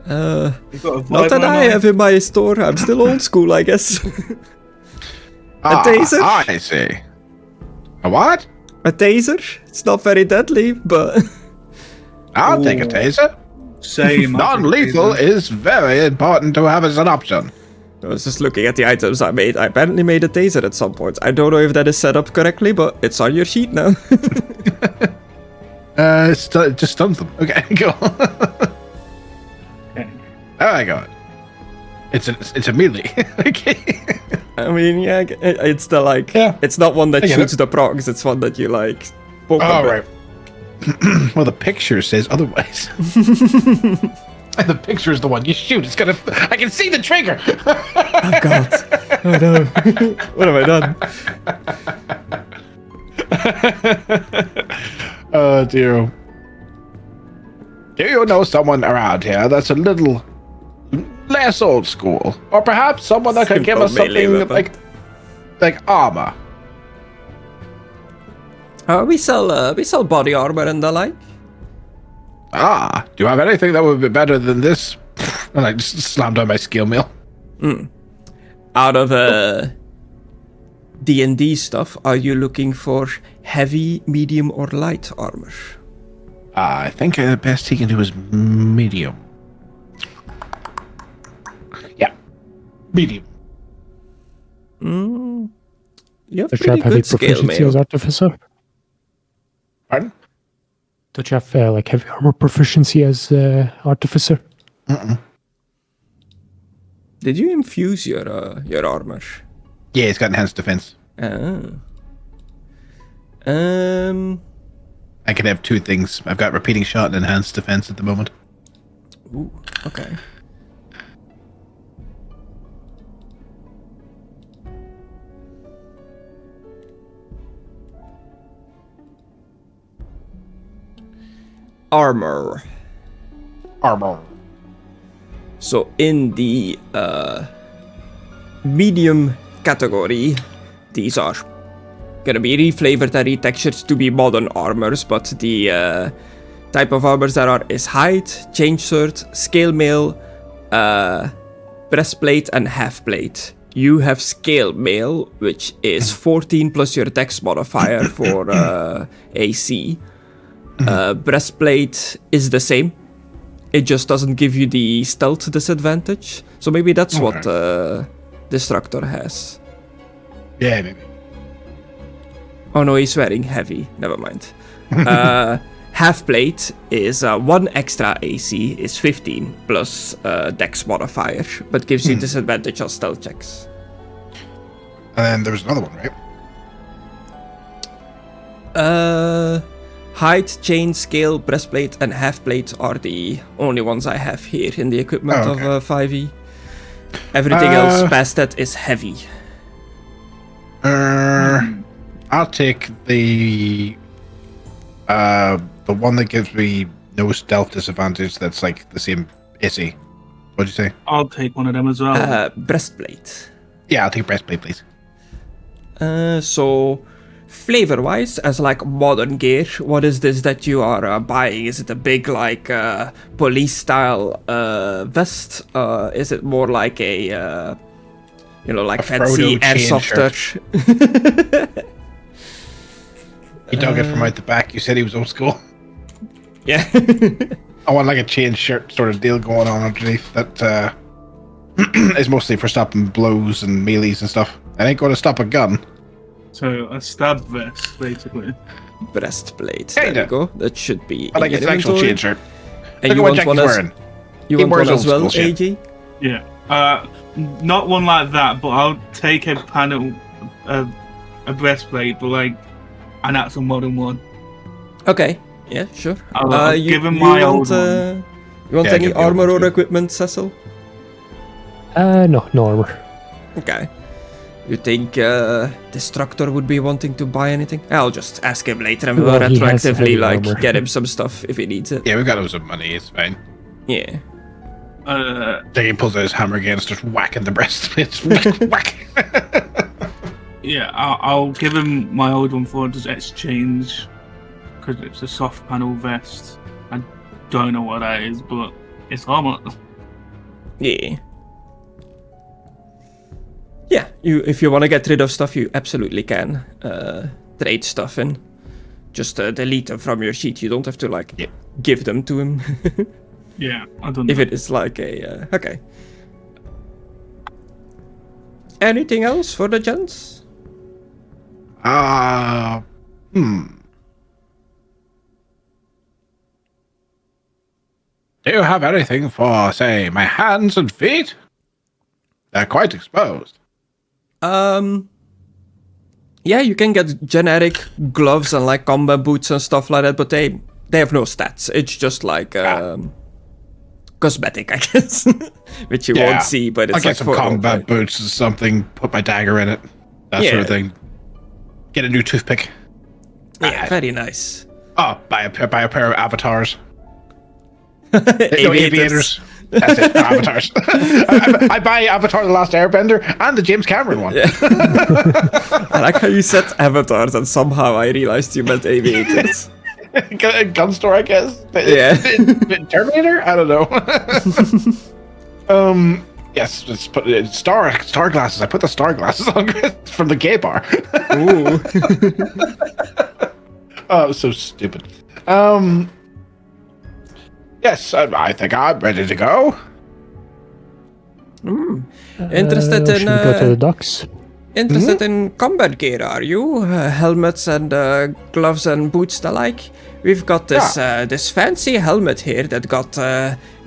Not that I have in my store. I'm still old school, I guess. A taser? I see. A what? A taser? It's not very deadly, but... I'll take a taser. Same. Non-lethal is very important to have as an option. I was just looking at the items I made. I apparently made a taser at some point. I don't know if that is set up correctly, but it's on your sheet now. It just stuns them. Okay, go. Okay. There I got it. It's a melee. Okay. I mean, yeah, it's the like... Yeah. It's not one that I get shoots it. the progs. It's one that you like... poke Oh, a bit. right. Well, the picture says otherwise. And the picture is the one you shoot. It's gonna... I can see the trigger! Oh, God. Oh, no. What have I done? Oh, dear. Do you know someone around here that's a little less old school? Or perhaps someone that could give us Simple melee something weapon. like armor? We sell body armor and the like. Ah, do you have anything that would be better than this? And I just slammed on my skill mail. Out of D&D stuff, are you looking for heavy, medium, or light armor? I think the best he can do is medium. Yeah, medium. You have Does you pretty have heavy good scale proficiency mail. as Artificer? Pardon? Don't you have like heavy armor proficiency as Artificer? Did you infuse your armor? Yeah, he's got enhanced defense. I can have two things. I've got repeating shot and enhanced defense at the moment. Ooh, okay. Armor. So in the medium category, these are gonna be reflavored and retextured to be modern armors, but the type of armors that are is hide, change sword, scale mail, breastplate, and half plate. You have scale mail, which is 14 plus your dex modifier for AC. Breastplate is the same. It just doesn't give you the stealth disadvantage. So maybe that's what Destructore has. Yeah, maybe. Oh no, he's wearing heavy. Never mind. Half plate is 1 extra AC is 15 plus Dex modifier, but gives you disadvantage on stealth checks. And then there was another one, right? Height, chain, scale, breastplate, and half plate are the only ones I have here in the equipment of 5e. Everything else past that is heavy. I'll take the one that gives me no stealth disadvantage. That's like the same AC. What'd you say? I'll take one of them as well. Breastplate. Yeah, I'll take breastplate, please. So, flavor-wise, as like modern gear, what is this that you are buying? Is it a big like police-style vest? Is it more like a like fancy airsofter? He dug it from out the back. You said he was old school. Yeah. I want like a chain shirt sort of deal going on underneath that is mostly for stopping blows and melees and stuff. I ain't going to stop a gun. So a stab vest, basically. Breastplate. There you go. That should be. I like his actual chain shirt. And Look you at what want one Jackie's as wearing. you He want wears one as old well, school shit. AG? Yeah. Not one like that, but I'll take a panel, a breastplate, but like an actual modern one. Okay. Yeah, sure. I'll give him my old one. You want Yeah, any give me old armor one or too. equipment, Cecil? No armor. Okay. You think Destructore would be wanting to buy anything? I'll just ask him later and we'll Well, he has retroactively heavy like armor. get him some stuff if he needs it. Yeah, we've got him some money. It's fine. Yeah. Jackie pulls out his hammer again and starts whacking the breastplate. Whack, whack. Yeah, I'll give him my old one for just exchange, because it's a soft panel vest. I don't know what that is, but it's armor. Yeah. Yeah, if you want to get rid of stuff, you absolutely can trade stuff in. Just delete them from your sheet. You don't have to like give them to him. Yeah, I don't know. If it is like a okay. Anything else for the gents? Do you have anything for, say, my hands and feet? They're quite exposed. Yeah, you can get generic gloves and like combat boots and stuff like that, but they have no stats. It's just like cosmetic, I guess, which you won't see. But it's I'll get like some for combat boots or something. Put my dagger in it. That sort of thing. Get a new toothpick. Yeah, very nice. Oh, buy a pair of avatars. Aviators. That's it. Avatars. I buy Avatar: The Last Airbender and the James Cameron one. Yeah. I like how you said avatars, and somehow I realized you meant aviators. Gun store, I guess. Yeah. Terminator? I don't know. Yes, let's put star glasses. I put the star glasses on from the gay bar. Ooh. Oh, it was so stupid. Yes, I think I'm ready to go. Interested Should we go to the in docks? interested in combat gear, are you? Helmets and gloves and boots alike. We've got this this fancy helmet here that got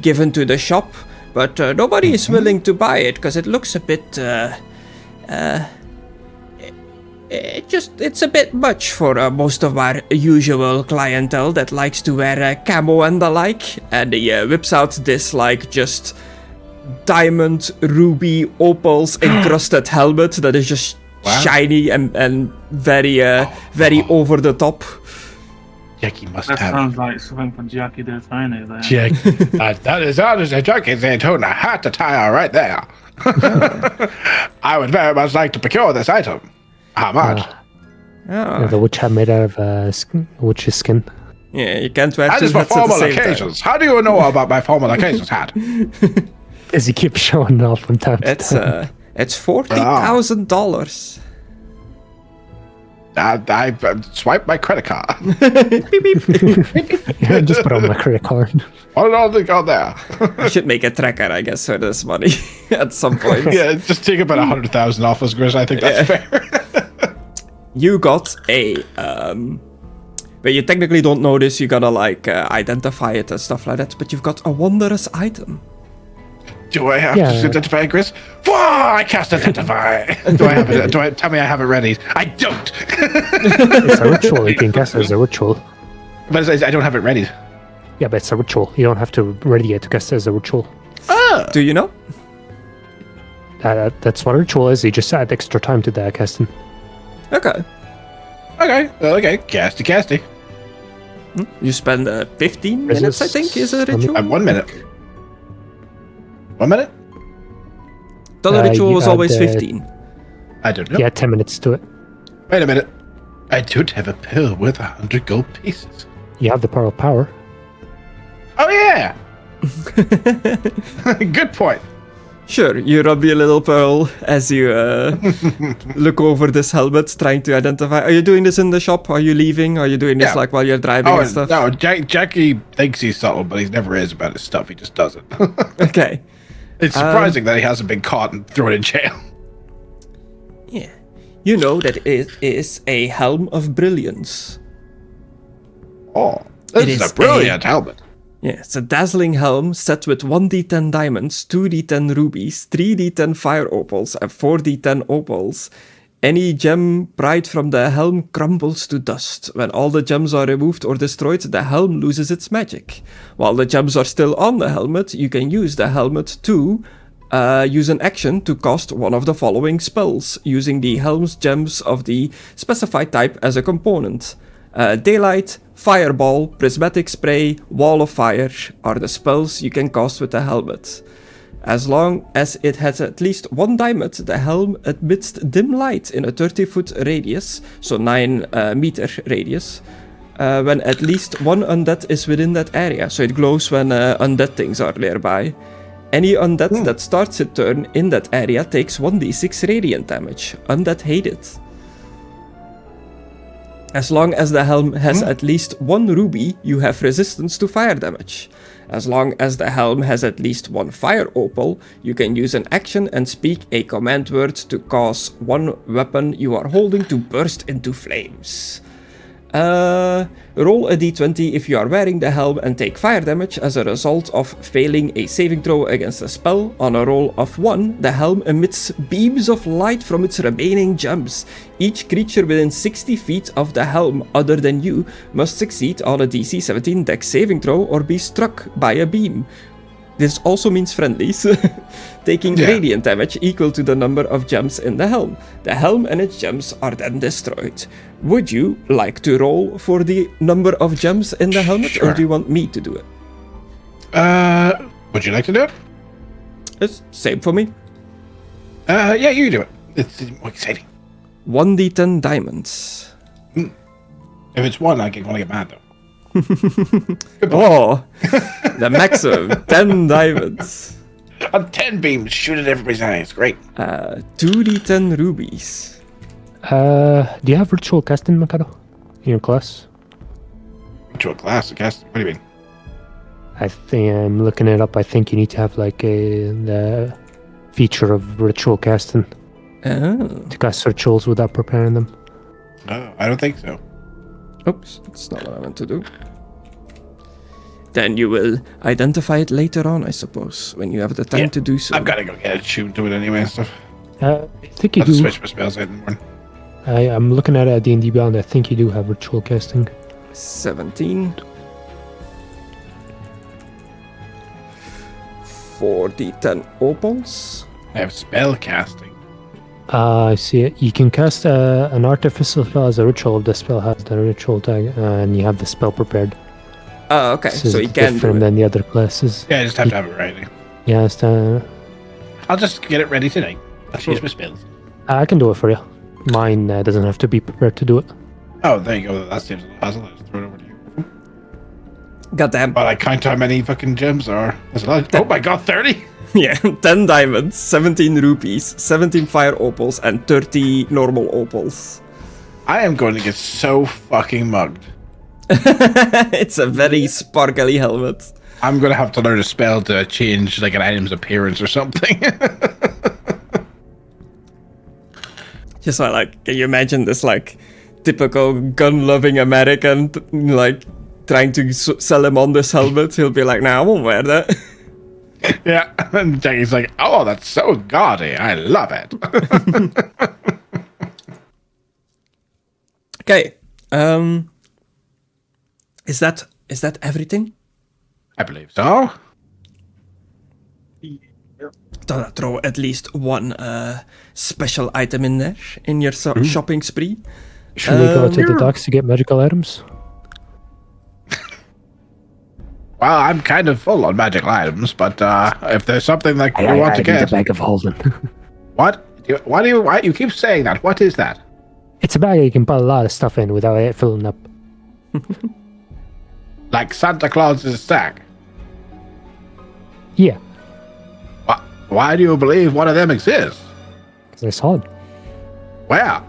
given to the shop, but nobody is willing to buy it because it looks a bit it's a bit much for most of our usual clientele that likes to wear camo and the like. And he whips out this like just diamond, ruby, opals encrusted helmet that is just shiny and very very over the top. Jackie must That have. sounds like something from Jackie the Tiny there. Jackie, that is a Jackie's Daytona hat attire right there. I would very much like to procure this item. How much? The witch hat made out of witch's skin. Yeah, you can't wear That two is for hats at the formal same time. occasions. How do you know about my formal occasions hat? As he keeps showing it off from time to time. It's $40,000. I swipe my credit card. Yeah, just put on my credit card. What did all they got there? I should make a tracker, I guess, for this money at some point. Yeah, just take about 100,000 off us, Grizz. I think that's fair. you got a but you technically don't know this, you gotta like identify it and stuff like that, but you've got a wondrous item. Do I have to identify Griss? Whoa, I cast identify. Do I have it? Tell me I have it ready? I don't. It's a ritual. You can cast it as a ritual. But I don't have it ready. Yeah, but it's a ritual. You don't have to ready it to cast it as a ritual. Do you know? That's what a ritual is. You just add extra time to the casting. Okay. Okay. Casty. You spend 15 minutes, I think, is a ritual? 1 minute. 1 minute? The ritual was always 15. I don't know. Yeah, 10 minutes to it. Wait a minute. I don't have a pill worth 100 gold pieces. You have the Pearl of Power. Oh, yeah. Good point. Sure, you rub your little pearl as you look over this helmet, trying to identify. Are you doing this in the shop? Are you leaving? Are you doing this like while you're driving and stuff? No, Jackie thinks he's subtle, but he never is about his stuff. He just doesn't. Okay. It's surprising that he hasn't been caught and thrown in jail. Yeah. You know that it is a helm of brilliance. Oh, this is a brilliant helmet. Yeah, it's a dazzling helm set with 1d10 diamonds, 2d10 rubies, 3d10 fire opals, and 4d10 opals. Any gem pried from the helm crumbles to dust. When all the gems are removed or destroyed, the helm loses its magic. While the gems are still on the helmet, you can use the helmet to use an action to cast one of the following spells, using the helm's gems of the specified type as a component. Daylight, Fireball, Prismatic Spray, Wall of Fire are the spells you can cast with the helmet. As long as it has at least one diamond, the helm emits dim light in a 30-foot radius, so 9-meter radius, when at least one undead is within that area, so it glows when undead things are nearby. Any undead that starts its turn in that area takes 1d6 radiant damage. Undead hate it. As long as the helm has at least one ruby, you have resistance to fire damage. As long as the helm has at least one fire opal, you can use an action and speak a command word to cause one weapon you are holding to burst into flames. Roll a d20 if you are wearing the helm and take fire damage as a result of failing a saving throw against a spell. On a roll of 1, the helm emits beams of light from its remaining gems. Each creature within 60 feet of the helm other than you must succeed on a DC 17 dex saving throw or be struck by a beam. This also means friendlies, taking radiant damage equal to the number of gems in the helm. The helm and its gems are then destroyed. Would you like to roll for the number of gems in the helmet, or do you want me to do it? Would you like to do it? It's same for me. Yeah, you do it. It's more exciting. 1d10 diamonds. If it's 1, I can only get mad, though. Oh, the maximum 10 diamonds. On 10 beams, shoot at everybody's eyes. Great. 2d10 rubies. Do you have ritual casting, Mckadow, in your class? Ritual class, cast. What do you mean? I think I'm looking it up. I think you need to have like the feature of ritual casting to cast rituals without preparing them. No, I don't think so. Oops, that's not what I meant to do. Then you will identify it later on, I suppose, when you have the time to do so. I've got to go get a tune to it anyway and stuff. I think you I'll do. switch my spells out in the morning. I'm looking at D&D Beyond. I think you do have ritual casting. 17. 4d10 opals. I have spell casting. I see it. You can cast an Artificer spell as a ritual if the spell has the ritual tag, and you have the spell prepared. Oh, okay. So you it's can do different it. than the other classes. Yeah, I just have to have it ready. Yeah, I'll just get it ready tonight. I'll use my spells. I can do it for you. Mine doesn't have to be prepared to do it. Oh, there you go. That saves a hassle. I just throw it over to you. Goddamn. But I count how many fucking gems there are. There's a lot. Oh my god, 30? Yeah, 10 diamonds, 17 rupees, 17 fire opals, and 30 normal opals. I am going to get so fucking mugged. It's a very sparkly helmet. I'm going to have to learn a spell to change like an item's appearance or something. Just like, can you imagine this like typical gun-loving American like trying to sell him on this helmet? He'll be like, "Nah, I won't wear that." Yeah, and Jackie's like, "Oh, that's so gaudy. I love it." Okay. Is that everything? I believe so. Throw at least one special item in there in your shopping spree. Should we go to the docks to get magical items? Well, I'm kind of full on magical items, but if there's something that you want to I need get, a bag of holding. what? Why you keep saying that? What is that? It's a bag you can put a lot of stuff in without it filling up. Like Santa Claus's sack? Yeah, Why do you believe one of them exists? because I saw it. Where?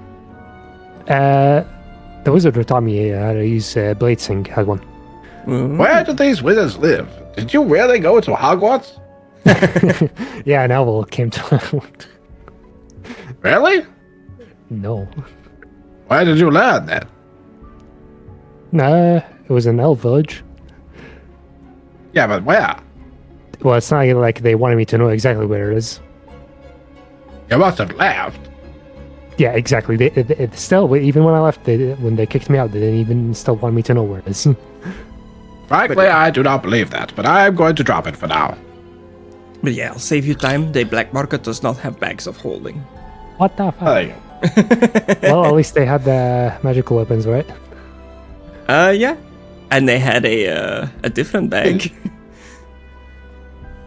The wizard who taught me how to use blade sync had one. Where do these wizards live? Did you really go to Hogwarts? Yeah, an owl came to. Really? No. Where did you learn that? Nah, it was an elf village. Yeah, but where? Well, it's not like they wanted me to know exactly where it is. You must have left. Yeah, exactly. They still, even when I left, when they kicked me out, they didn't even still want me to know where it is. Frankly, I do not believe that, but I am going to drop it for now. But yeah, I'll save you time. The black market does not have bags of holding. What the fuck? There you go. Well, at least they had the magical weapons, right? Yeah. And they had a different bag.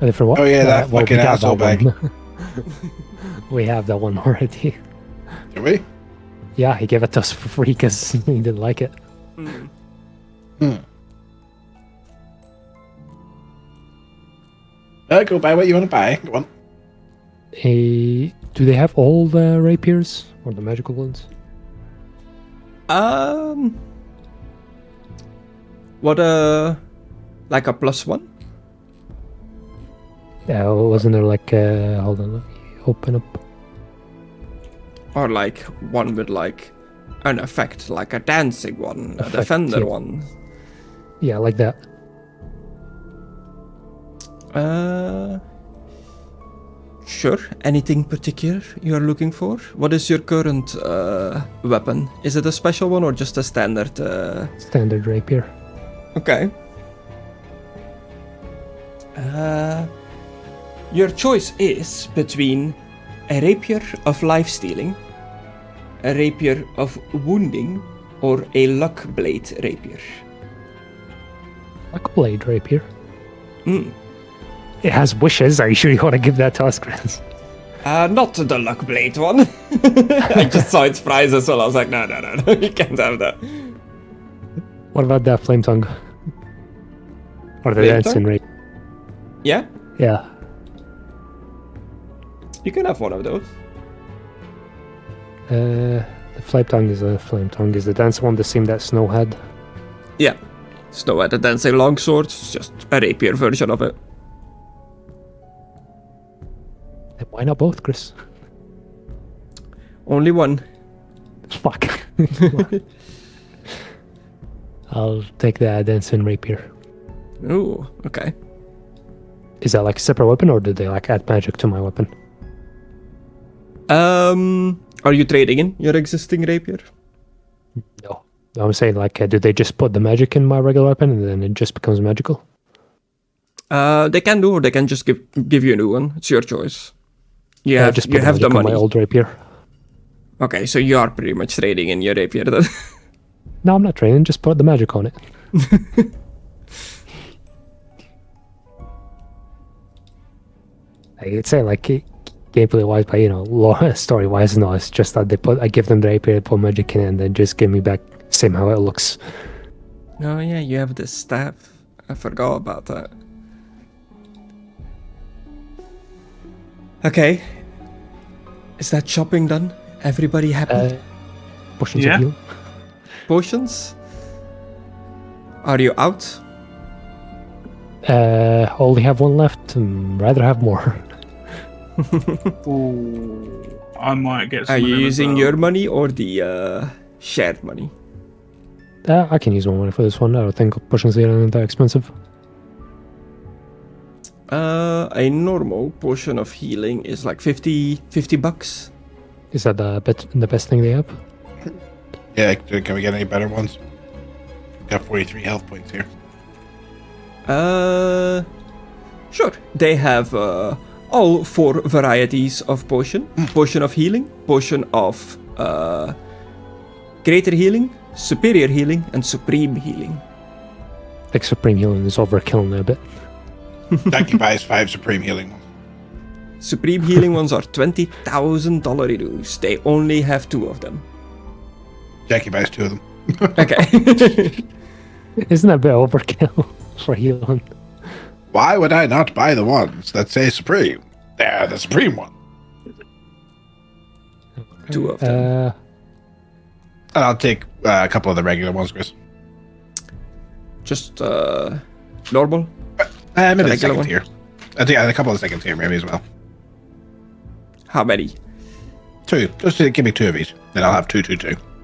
A different what? Oh, yeah, that well, fucking we got asshole that bag. one. We have that one already. Do we? Yeah, he gave it to us for free because he didn't like it. Go buy what you want to buy. Go on. Do they have all the rapiers or the magical ones? What like a +1? Yeah, wasn't there like hold on, let me open up. Or like one with like an effect, like a dancing one, a Effect, defender yeah. one. Yeah, like that. Sure. Anything particular you're looking for? What is your current weapon? Is it a special one or just a standard? Standard rapier. Okay. Your choice is between a rapier of life stealing, a rapier of wounding, or a luck blade rapier. Like blade rapier. Hmm. It has wishes. Are you sure you want to give that to us, Chris? Not the luck blade one. I just saw its prize as well. I was like, no, you can't have that. What about that flame tongue? Or the Flame dancing tongue? rapier? Yeah, Yeah. you can have one of those. The flame tongue is a flame tongue. Is the dance one the same that Snow had? Yeah. Snow had a dancing longsword, it's just a rapier version of it. Then why not both, Chris? Only one. Fuck. I'll take the dancing rapier. Ooh, okay. Is that like a separate weapon, or did they like add magic to my weapon? Are you trading in your existing rapier? No. I'm saying like, do they just put the magic in my regular weapon and then it just becomes magical? They can do, or they can just give you a new one. It's your choice. Yeah, just you put have the magic on money. my old rapier. Okay, so you are pretty much trading in your rapier then. No, I'm not trading. Just put the magic on it. I'd say like gameplay wise, but story wise, no. It's just that I give them the rapier, put magic in it, and then just give me back same how it looks. Oh yeah, you have this staff. I forgot about that. Okay. Is that shopping done? Everybody happy? Potions Yeah. of heal. Potions? Are you out? Only have one left. Rather have more. Ooh, I might get some Are of you them as using well. your money or the shared money? I can use my money for this one. I don't think potions are that expensive. A normal potion of healing is like 50 bucks. Is that the best thing they have? Yeah, can we get any better ones? Got 43 health points here. Sure. They have all 4 varieties of potion. Potion of healing, potion of greater healing, superior healing, and supreme healing. Like Supreme Healing is overkilling it a bit. Jackie buys 5 supreme healing ones. Supreme healing ones are $20,000 dues. They only have 2 of them. Jackie buys 2 of them. Okay. Isn't that a bit overkill for healing? Why would I not buy the ones that say supreme? They're the supreme one. 2 of them. I'll take a couple of the regular ones, Chris. Just normal. Maybe the regular second one? tier. I think a couple of the second tier maybe as well. How many? 2. Just give me 2 of each. Then I'll have 2. I think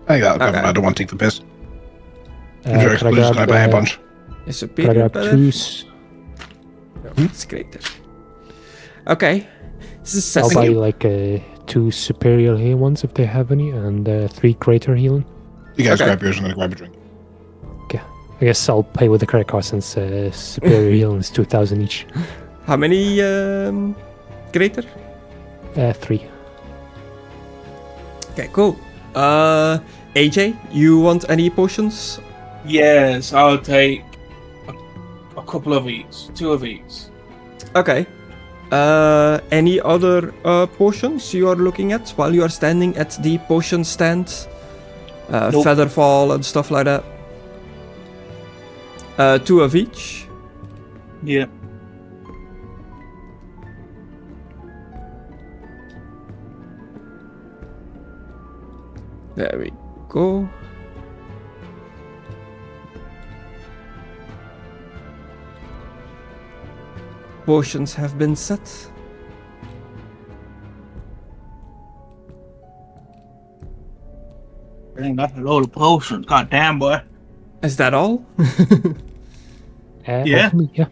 that'll cover. Okay. I don't want to take the piss. Could If you're I exclusive, grab, I buy a bunch. Is Could I superior grab better? 2? No, it's greater. Okay. This is I'll Cecil. buy like 2 superior healing ones if they have any, and 3 greater healing. You guys Okay. grab yours. I'm going to grab a drink. Okay. I guess I'll pay with the credit card since superior healing is 2,000 each. How many greater? 3. Okay, cool. AJ, you want any potions? Yes, I'll take a couple of each, 2 of each. Okay. Any other potions you are looking at while you are standing at the potion stand? Nope. Featherfall and stuff like that. 2 of each. Yeah. There we go. Potions have been set. Dang, that's a load of potions. God damn, boy. Is that all? Yeah. Hopefully, yeah.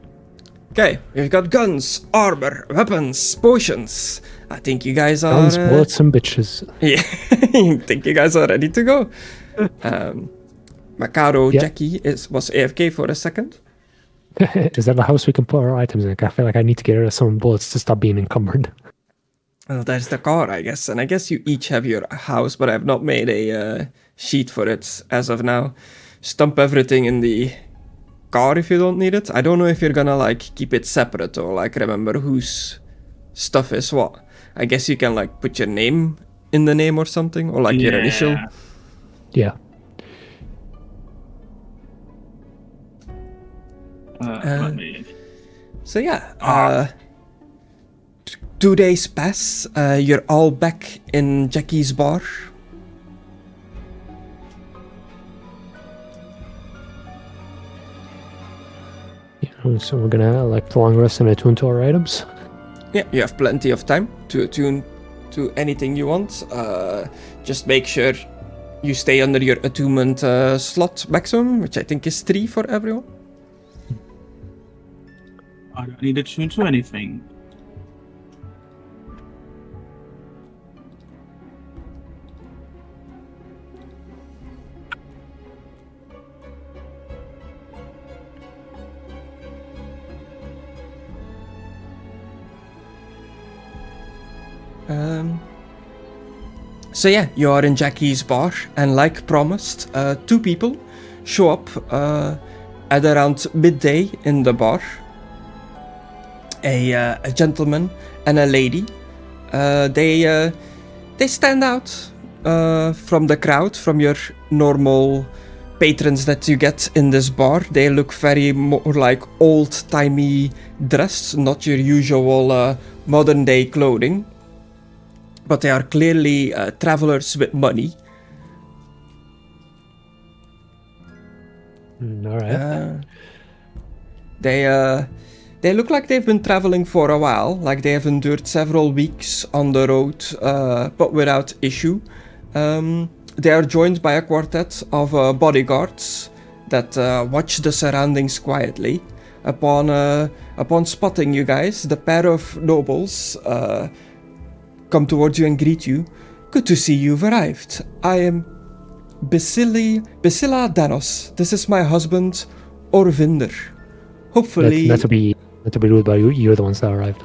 Okay, we've got guns, armor, weapons, potions. I think you guys are. Guns, bullets, and bitches. Yeah, I think you guys are ready to go. Mckadow Yeah. Jackie was AFK for a second. Is that a house we can put our items in? I feel like I need to get rid of some bullets to stop being encumbered. Well, there's the car, I guess, and I guess you each have your house, but I've not made a sheet for it as of now. Stump everything in the car if you don't need it. I don't know if you're gonna like keep it separate or like remember whose stuff is what. I guess you can like put your name in the name or something, or like your initial. Yeah. Let me. So yeah, 2 days pass. You're all back in Jackie's bar. Yeah, so we're gonna like long rest and attune to our items. Yeah, you have plenty of time to attune to anything you want. Just make sure you stay under your attunement slot maximum, which I think is 3 for everyone. I don't need to tune to anything. So yeah, you are in Jackie's bar, and like promised, 2 people show up at around midday in the bar. A gentleman and a lady. They stand out from the crowd, from your normal patrons that you get in this bar. They look very more like old-timey dressed, not your usual modern-day clothing. But they are clearly travelers with money. All right. They They look like they've been traveling for a while, like they have endured several weeks on the road, but without issue. They are joined by a quartet of bodyguards that watch the surroundings quietly. Upon spotting you guys, the pair of nobles come towards you and greet you. Good to see you've arrived. I am Basila Danos. This is my husband, Orvinder. Hopefully... Not to be rude, but you're the ones that arrived.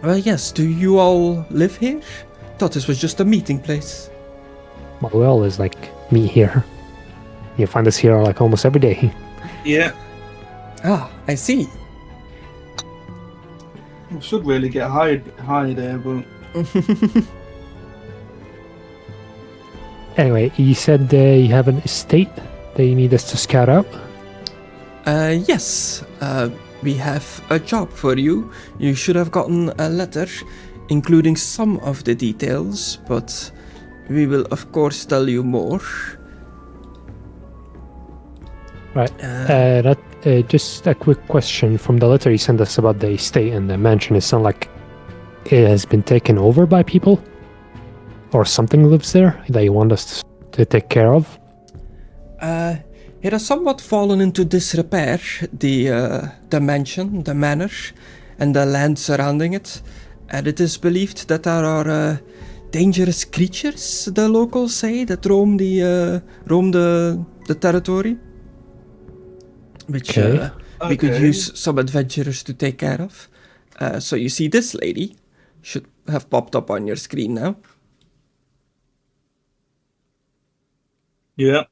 Well, yes. Do you all live here? Thought this was just a meeting place. Well, we always meet here. You find us here almost every day. Yeah. Ah, I see. We should really get high there, but... Anyway, you said you have an estate that you need us to scout out? Yes. We have a job for you. You should have gotten a letter including some of the details, but we will of course tell you more. Right. Just a quick question. From the letter you sent us about the estate and the mansion, it sounds like it has been taken over by people? Or something lives there that you want us to take care of? It has somewhat fallen into disrepair, the mansion, the manor, and the land surrounding it. And it is believed that there are dangerous creatures, the locals say, that roam the territory. Which we could use some adventurers to take care of. So you see this lady should have popped up on your screen now. Yeah.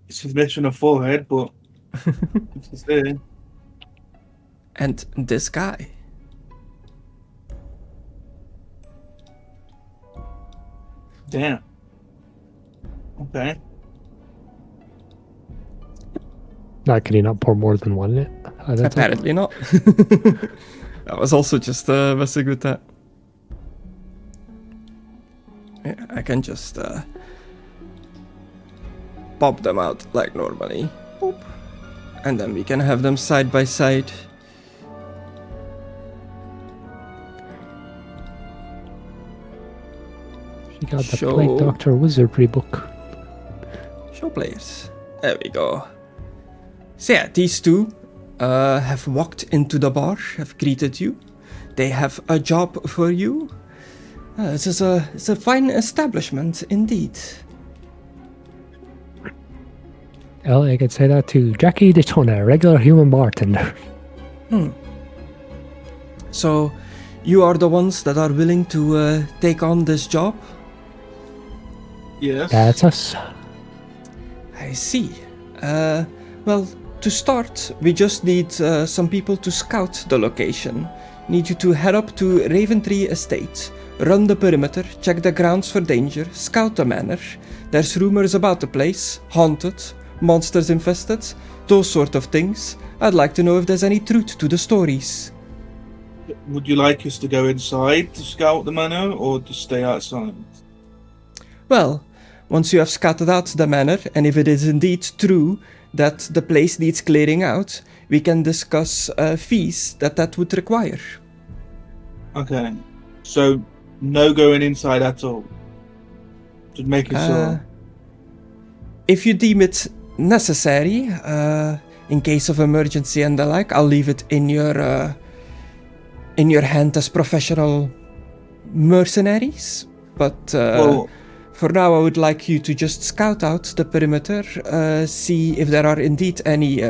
She's missing a forehead, but she's there. And this guy. Damn. Okay. Could he not pour more than one in it? Apparently not. I was also just messing with that. Yeah, I can just pop them out like normally. Boop. And then we can have them side by side. She got the Plague Doctor Wizardry book. Show players. There we go. So yeah, these two have walked into the bar, have greeted you. They have a job for you. It's a fine establishment indeed. Well, I could say that to Jackie Daytona, a regular human bartender. So, you are the ones that are willing to take on this job? Yes. That's us. I see. Well, to start, we just need some people to scout the location. Need you to head up to Raventree Estate, run the perimeter, check the grounds for danger, scout the manor. There's rumors about the place, haunted, monsters infested, those sort of things. I'd like to know if there's any truth to the stories. Would you like us to go inside to scout the manor, or to stay outside? Well, once you have scouted out the manor, and if it is indeed true that the place needs clearing out, we can discuss fees that would require. Okay. So, no going inside at all? Just making sure. If you deem it necessary, in case of emergency and the like, I'll leave it in your hand as professional mercenaries. But for now, I would like you to just scout out the perimeter, see if there are indeed any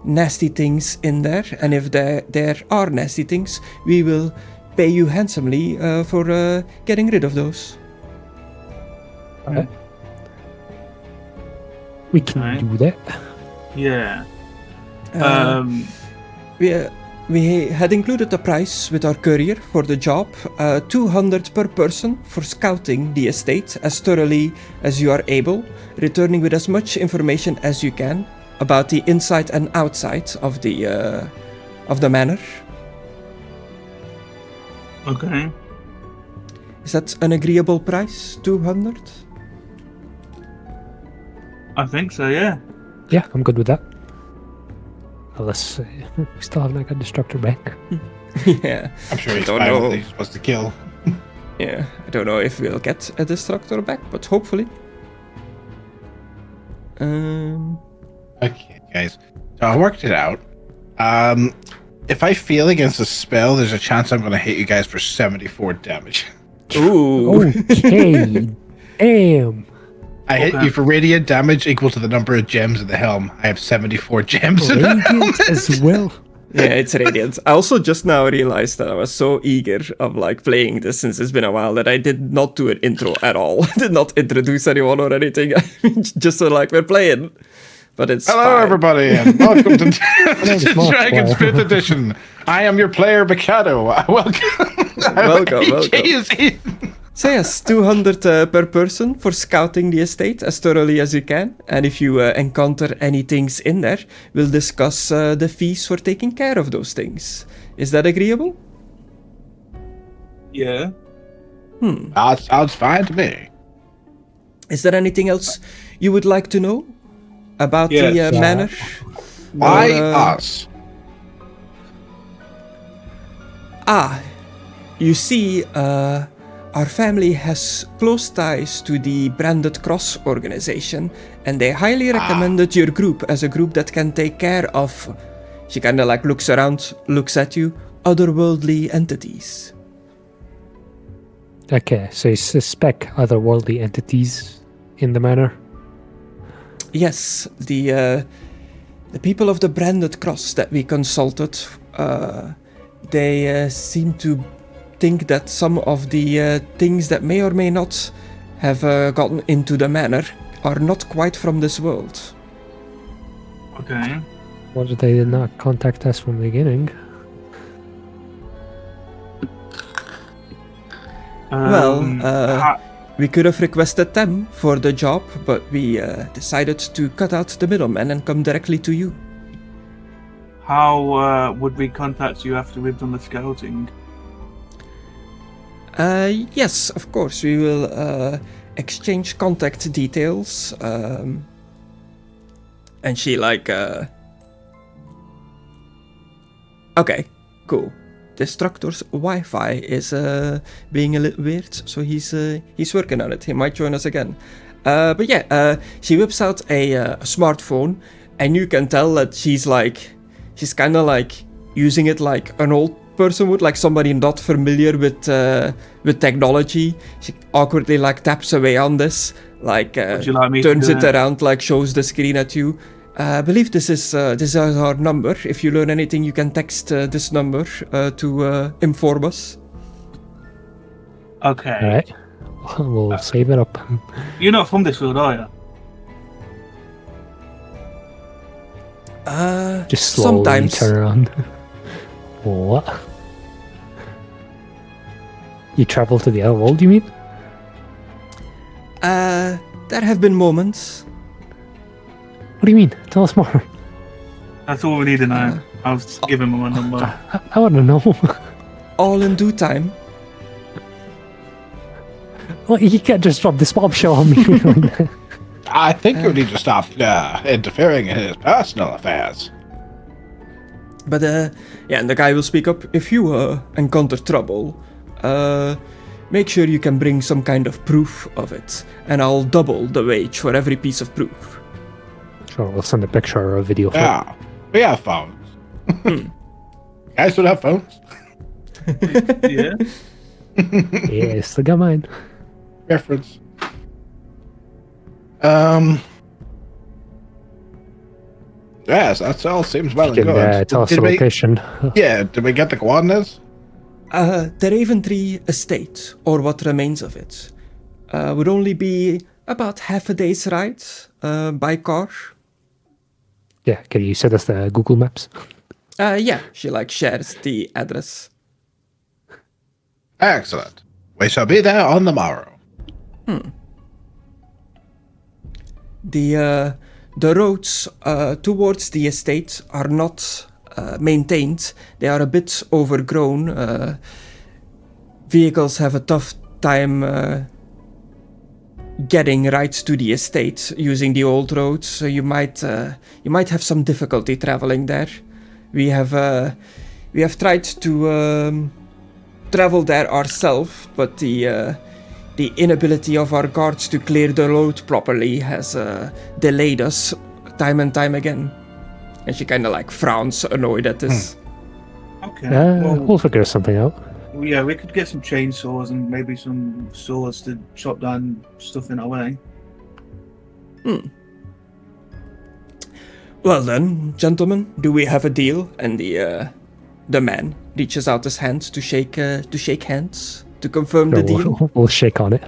nasty things in there, and if there are nasty things, we will pay you handsomely for getting rid of those. Okay. We can do that. Yeah. We had included a price with our courier for the job, 200 per person for scouting the estate as thoroughly as you are able, returning with as much information as you can about the inside and outside of the manor. Okay. Is that an agreeable price? 200? I think so, yeah. Yeah, I'm good with that. Unless we still have like a Destructore back. Yeah. I'm sure he's don't fine know. with what he's supposed to kill. Yeah, I don't know if we'll get a Destructore back, but hopefully. Okay, guys. So I worked it out. If I fail against a spell, there's a chance I'm going to hit you guys for 74 damage. Ooh. Okay. Damn. I hit you for radiant damage equal to the number of gems in the helm. I have 74 gems in the helm. Radiant as well. Yeah, it's radiant. I also just now realized that I was so eager of like playing this since it's been a while that I did not do an intro at all. I did not introduce anyone or anything. Just so like we're playing. But it's Hello, fine. everybody, and welcome to name's Mark, Dragon's player. 5th edition. I am your player, Mckadow. Welcome. So yes, 200 per person for scouting the estate as thoroughly as you can. And if you encounter any things in there, we'll discuss the fees for taking care of those things. Is that agreeable? Yeah. That sounds fine to me. Is there anything else you would like to know about the Yes. manor? Why Or, us? You see, our family has close ties to the Branded Cross organization, and they highly recommended your group as a group that can take care of, she kinda like looks around, looks at you, otherworldly entities. Okay, so you suspect otherworldly entities in the manor? Yes, the people of the Branded Cross that we consulted, they seem to think that some of the things that may or may not have gotten into the manor are not quite from this world. Okay. Why did they not contact us from the beginning? We could have requested them for the job, but we decided to cut out the middleman and come directly to you. How would we contact you after we've done the scouting? Yes, of course, we will exchange contact details. And she like, okay, cool. Destructore's Wi-Fi is being a little weird, so he's working on it. He might join us again. But yeah, she whips out a smartphone, and you can tell that she's kind of like using it like an old person would, like somebody not familiar with technology. She awkwardly like taps away on this, like Would you like me to turns do it that? around, like shows the screen at you. I believe this is our number. If you learn anything, you can text this number to inform us. Okay. Alright. We'll save it up. You're not from this world, are you? Just slowly sometimes. turn around. What? You travel to the other world, you mean? There have been moments. What do you mean? Tell us more. That's all we need to know. I'll just give him my number. I want to know. All in due time. Well, you can't just drop this bombshell on me. like that. I think you need to stop interfering in his personal affairs. But yeah, and the guy will speak up. If you encounter trouble, make sure you can bring some kind of proof of it, and I'll double the wage for every piece of proof. Sure, we'll send a picture or a video. Yeah, we have phones. Guys don't have phones. Yeah. Yeah, still got mine. Reference. Yes, that all seems well You and can good. tell us the location. Yeah, did we get the coordinates? The Raventree estate, or what remains of it, would only be about half a day's ride by car. Yeah, can you send us the Google Maps? Yeah, she like shares the address. Excellent. We shall be there on the morrow. The roads towards the estate are not maintained. They are a bit overgrown. Vehicles have a tough time getting right to the estate using the old roads, so you might have some difficulty traveling there. We have tried to travel there ourselves, but the inability of our guards to clear the road properly has delayed us time and time again. And she kind of like frowns, annoyed at this. Okay. We'll figure something out. Yeah, we could get some chainsaws and maybe some swords to chop down stuff in our way. Well then, gentlemen, do we have a deal? And the man reaches out his hand to shake hands to confirm the deal. We'll shake on it.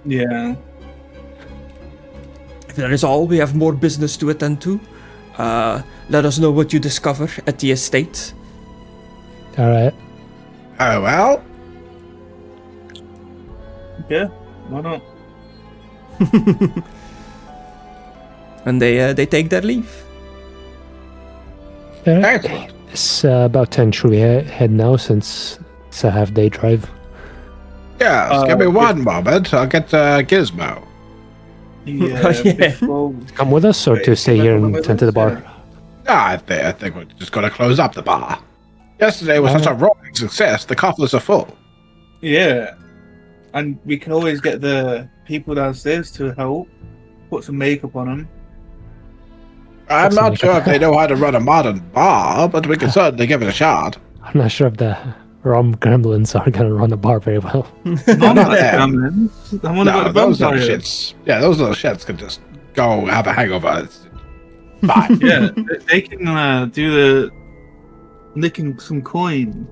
Yeah. If that is all, we have more business to attend to. Let us know what you discover at the estate. All right. Oh, well. Yeah, why not? And they take their leave. All right. Excellent. It's about 10. Should we head now since it's a half-day drive? Yes, give me one moment. I'll get Gizmo. Yeah. Yeah. Before... Come with us, or to stay here and tend to the bar? I think we're just going to close up the bar. Yesterday was such a roaring success, the coffers are full. Yeah. And we can always get the people downstairs to help. Put some makeup on them. I'm not sure if they know how to run a modern bar, but we can certainly give it a shot. I'm not sure if the rum gremlins are going to run the bar very well. I'm not them. I'm on about the those little vampire. shits. Yeah, those little shits can just go have a hangover. It's fine. Yeah, they can do the nicking some coin.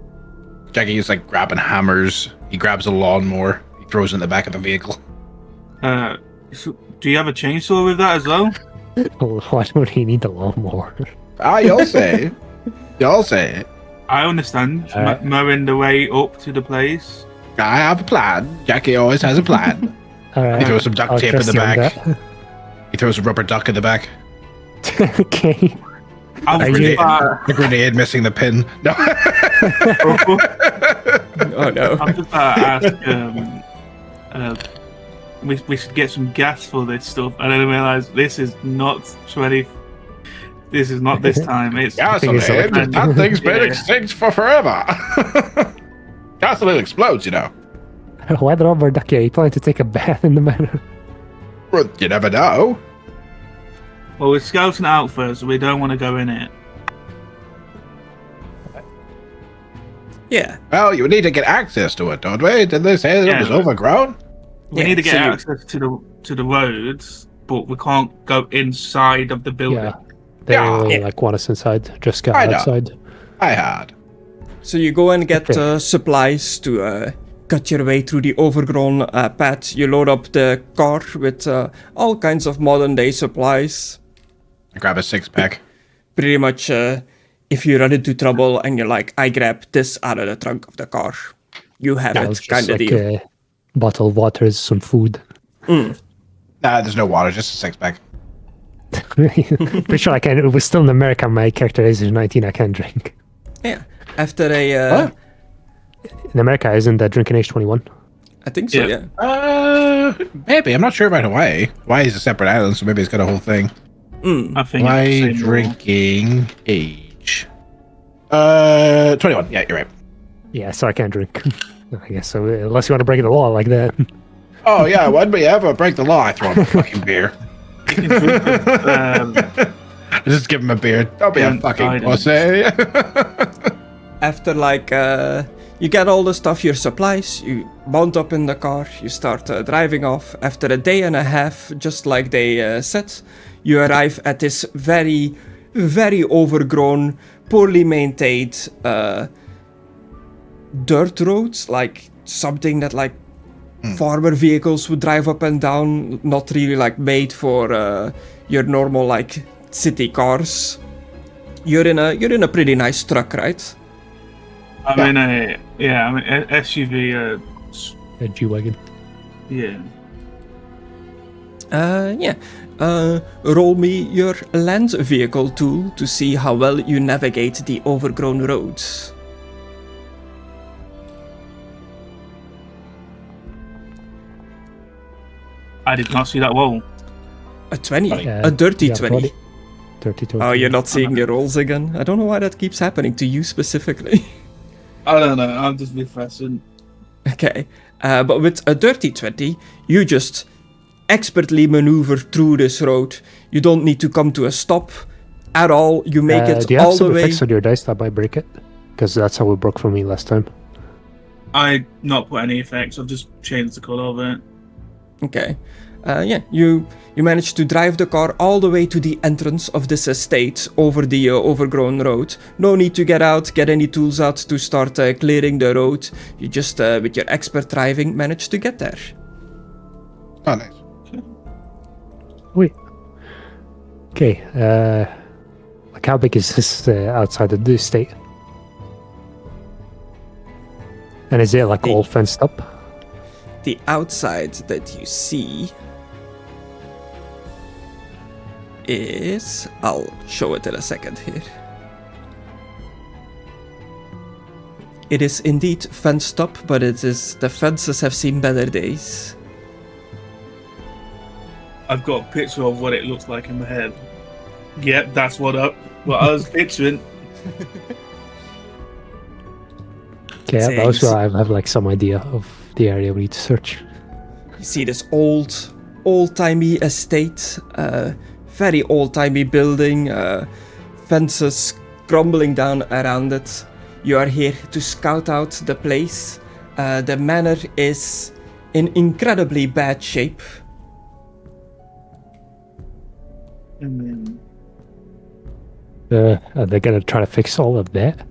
Jackie is like grabbing hammers. He grabs a lawnmower. He throws it in the back of the vehicle. So, do you have a chainsaw with that as well? Why would he need a lawnmower? You'll say. You'll say. I understand. Alright. Mowing the way up to the place. I have a plan. Jackie always has a plan. All right. He throws some duct I'll tape in trust the you on back. He throws a rubber duck in the back. that. Okay. I'll Are bring you- it back. A grenade missing the pin. No. Oh no. I'm just ask. We should get some gas for this stuff, and then I realize this is not 20. This is not this time. It's Gasoline. it's That thing's been Yeah. extinct for forever. Gasoline explodes, you know. Why the rubber ducky? Are you planning to take a bath in the manor? Well, you never know. Well, we're scouting it out first, so we don't want to go in it. Yeah. Well, you need to get access to it, don't we? Didn't they say that it was Yeah. overgrown? We Yeah, need to get so you- access to the roads, but we can't go inside of the building. Yeah. They Yeah. really want us inside. Just go I know. outside. I had. So you go and get Okay. supplies to cut your way through the overgrown path. You load up the car with all kinds of modern day supplies. I grab a 6-pack. Pretty much, if you run into trouble and you're like, I grab this out of the trunk of the car, you have Yeah, it, it's just kind of like deal. a bottle of water, some food. Nah, there's no water, just a 6-pack. Pretty sure I can. It was still in America. My character age is 19. I can't drink. Yeah. After a, What? In America, isn't that drinking age 21? I think so, Yeah. yeah. Maybe. I'm not sure about Hawaii. Hawaii's a separate island, so maybe it's got a whole thing. I think Hawaii it's the same rule. drinking age. 21. Yeah, you're right. Yeah, so I can't drink. I guess so. Unless you want to break the law like that. Oh, yeah, when we ever break the law, I throw him a fucking beer. You can drink it, Just give him a beer. Don't be a Don't fucking hide it. pussy. After like you get all the stuff, your supplies, you mount up in the car, you start driving off. After a day and a half, just like they said, you arrive at this very, very overgrown, poorly maintained dirt roads, like something that like farmer vehicles would drive up and down, not really like made for your normal like city cars. You're in a pretty nice truck, right? I'm in a SUV. A G-Wagon. Yeah. Roll me your land vehicle tool to see how well you navigate the overgrown roads. I did not see that wall. A 20? Yeah, A dirty yeah, 20? 30 to Oh, you're not seeing your rolls again? I don't know why that keeps happening to you specifically. I don't know. I'm just refreshing. Okay, but with a dirty 20, you just expertly maneuver through this road. You don't need to come to a stop at all. You make it do you have all the some way. effects on your dice that might break it? Because that's how it broke for me last time. I not put any effects. I've just changed the color of it. Okay. Yeah, you managed to drive the car all the way to the entrance of this estate over the overgrown road. No need to get out, get any tools out to start clearing the road. You just, with your expert driving, managed to get there. Oh, nice. Wait. Okay. Like how big is this outside of the estate? And is it like all fenced up? The outside that you see is... I'll show it in a second here. It is indeed fenced up, but the fences have seen better days. I've got a picture of what it looks like in my head. Yep, that's what I was picturing. Okay, Saying also I have like some idea of the area we need to search. You see this old-timey estate, very old-timey building, fences crumbling down around it. You are here to scout out the place. The manor is in incredibly bad shape. Are they gonna try to fix all of that?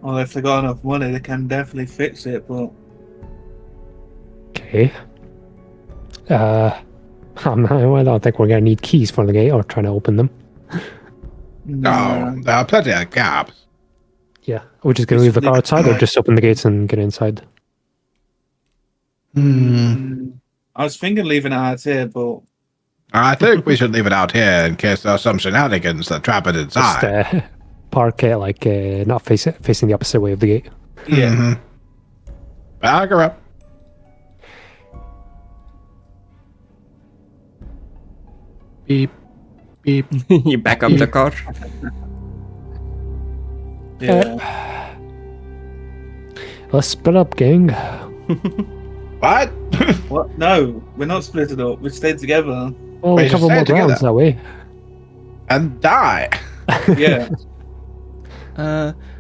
Well, if they got enough money, they can definitely fix it, but... Okay. I don't think we're gonna need keys for the gate or trying to open them. No, there are plenty of gaps. Yeah. We're just gonna leave the car outside or just open the gates and get inside? I was thinking leaving it out here, but... I think we should leave it out here in case there's some shenanigans that trap it inside. Just park it like not facing the opposite way of the gate. Yeah. Mm-hmm. Back her up. Beep, beep. You back up the car. Yeah. Let's split up, gang. What? What? No, we're not splitting up. We stayed together. Well, Wait, we cover just more stay grounds together. that way. And die. Yeah.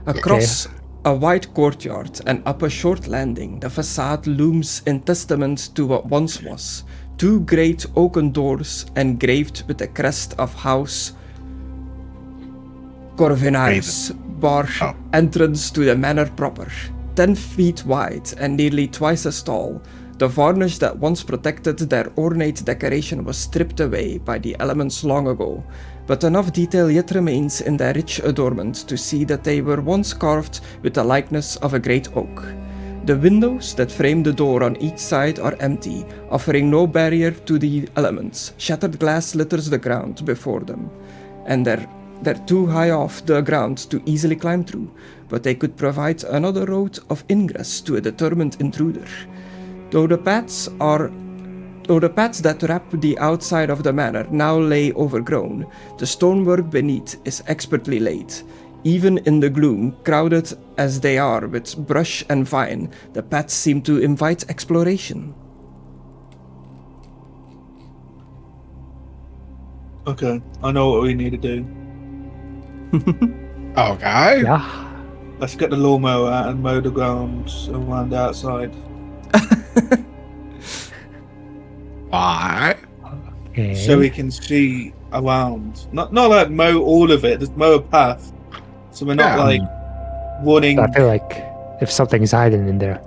Across a wide courtyard and up a short landing, the facade looms in testament to what once was. Two great oaken doors engraved with the crest of House Corvinarius bar entrance to the manor proper. 10 feet wide and nearly twice as tall, the varnish that once protected their ornate decoration was stripped away by the elements long ago, but enough detail yet remains in their rich adornment to see that they were once carved with the likeness of a great oak. The windows that frame the door on each side are empty, offering no barrier to the elements. Shattered glass litters the ground before them, and they're too high off the ground to easily climb through, but they could provide another road of ingress to a determined intruder. Though the paths that wrap the outside of the manor now lay overgrown, the stonework beneath is expertly laid. Even in the gloom, crowded as they are with brush and vine, the paths seem to invite exploration. Okay, I know what we need to do. Okay. Yeah. Let's get the lawnmower out and mow the grounds around the outside. Why? Okay. So we can see around. Not like mow all of it, just mow a path. So we're not Yeah. like running. I feel like if something's hiding in there,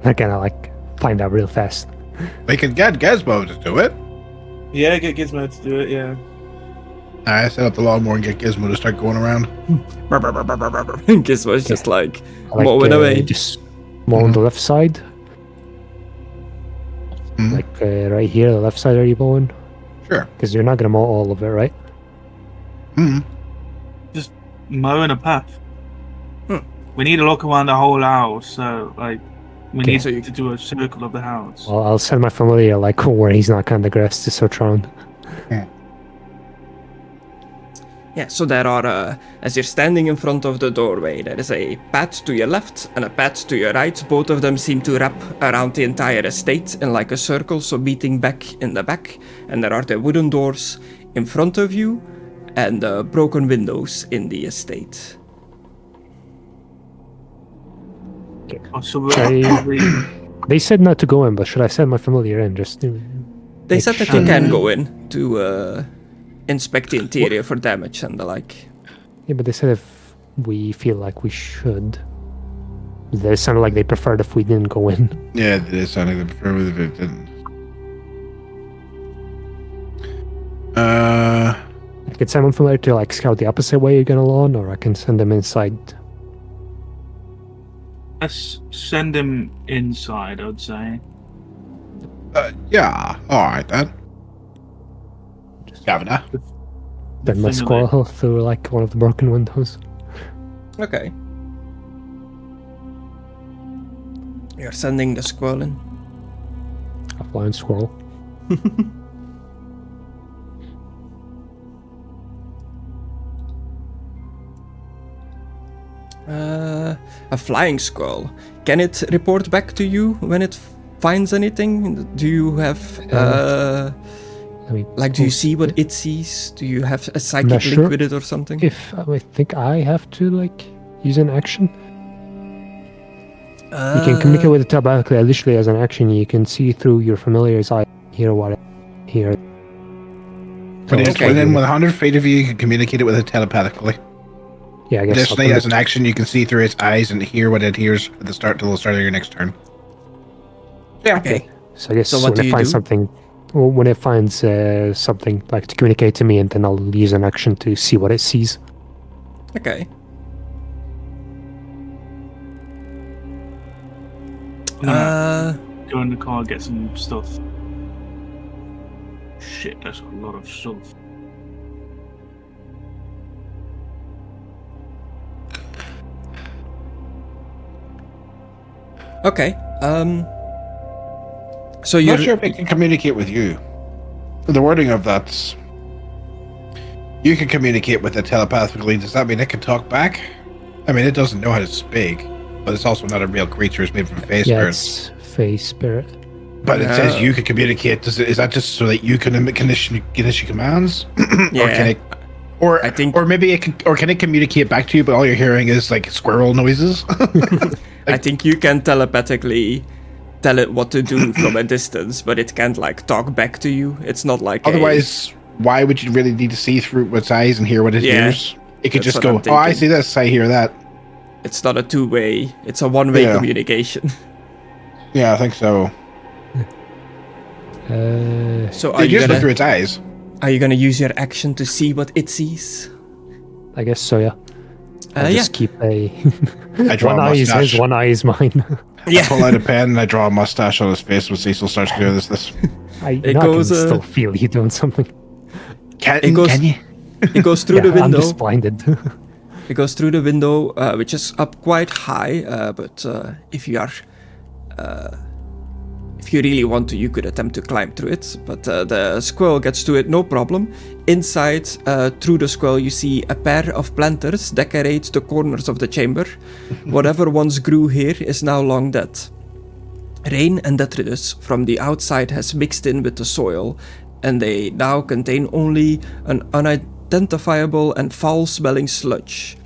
they're gonna like find out real fast. We can get Gizmo to do it. Yeah, get Gizmo to do it, yeah. I set up the lawnmower and get Gizmo to start going around. Gizmo's just like Like, mowing away. Just mow on the left side. Mhm. Like right here, the left side. Are you mowing? Sure. Because you're not gonna mow all of it, right? Hmm. Mowing a path. Hmm. We need to look around the whole house, so like We Okay. need So you- to do a circle of the house. Well, I'll send my familiar like where he's not on the grass to search around. Yeah, so there are, as you're standing in front of the doorway, there is a path to your left and a path to your right. Both of them seem to wrap around the entire estate in like a circle, so meeting back in the back. And there are the wooden doors in front of you and broken windows in the estate. Oh, so They said not to go in, but should I send my familiar in just to... They make said that sure? you can go in to inspect the interior for damage and the like. Yeah, but they said if we feel like we should. They sounded like they preferred if we didn't go in. Yeah, it is sounding like prefer if it didn't. I could send my familiar to like scout the opposite way again alone, or I can send them inside. let's send him inside, I'd say. Yeah, alright then. Governor. Then my squirrel through like one of the broken windows. Okay. You're sending the squirrel in. A flying squirrel. A flying squirrel. Can it report back to you when it finds anything? Do you have I mean, like, do you see what it sees? Do you have a not psychic link sure. with it or something? If I think I have to like use an action, you can communicate with it telepathically. Literally, as an action, you can see through your familiar's eye, hear what it hear. When it's Okay. within 100 feet of you, you can communicate it with it telepathically. Yeah, I guess. Additionally, as an action, you can see through its eyes and hear what it hears at the start till the start of your next turn. Yeah. Okay. So I guess So what do when it you finds do? something, well, when it finds something like to communicate to me, and then I'll use an action to see what it sees. Okay. I'm gonna go in the car, get some stuff. Shit, that's a lot of stuff. Okay. So I'm you're not sure if it can communicate with you. The wording of that's you can communicate with it telepathically. Does that mean it can talk back? I mean, it doesn't know how to speak, but it's also not a real creature. It's made from face Yeah, spirits. it's Fey spirit. But it says Oh. you can communicate. Is that just so that you can issue commands? Yeah. Or can it? Or I think- or maybe it can. Or can it communicate back to you? But all you're hearing is like squirrel noises. I think you can telepathically tell it what to do from a distance, but it can't like talk back to you. It's not like Otherwise, why would you really need to see through its eyes and hear what it Yeah, hears? It could that's just what go, I'm "Oh, I thinking. see this. I hear that." it's not a two-way. It's a one-way Yeah. communication. Yeah, I think so. So It just look through its eyes. are you gonna use your action to see what it sees? I guess so. Yeah. I'll Yeah. just keep a. I draw one a eye is mustache. his, one eye is mine. Yeah. I pull out a pen and I draw a mustache on his face when Cecil starts doing this. I It know goes, I can still uh, feel you doing something. It goes- Can you? It goes through the Yeah, I'm window. just blinded. It goes through the window, which is up quite high. But if you are, if you really want to, you could attempt to climb through it. But the squirrel gets to it, no problem. Inside, through the squirrel, you see a pair of planters decorate the corners of the chamber. Whatever once grew here is now long dead. Rain and detritus from the outside has mixed in with the soil, and they now contain only an unidentifiable and foul-smelling sludge.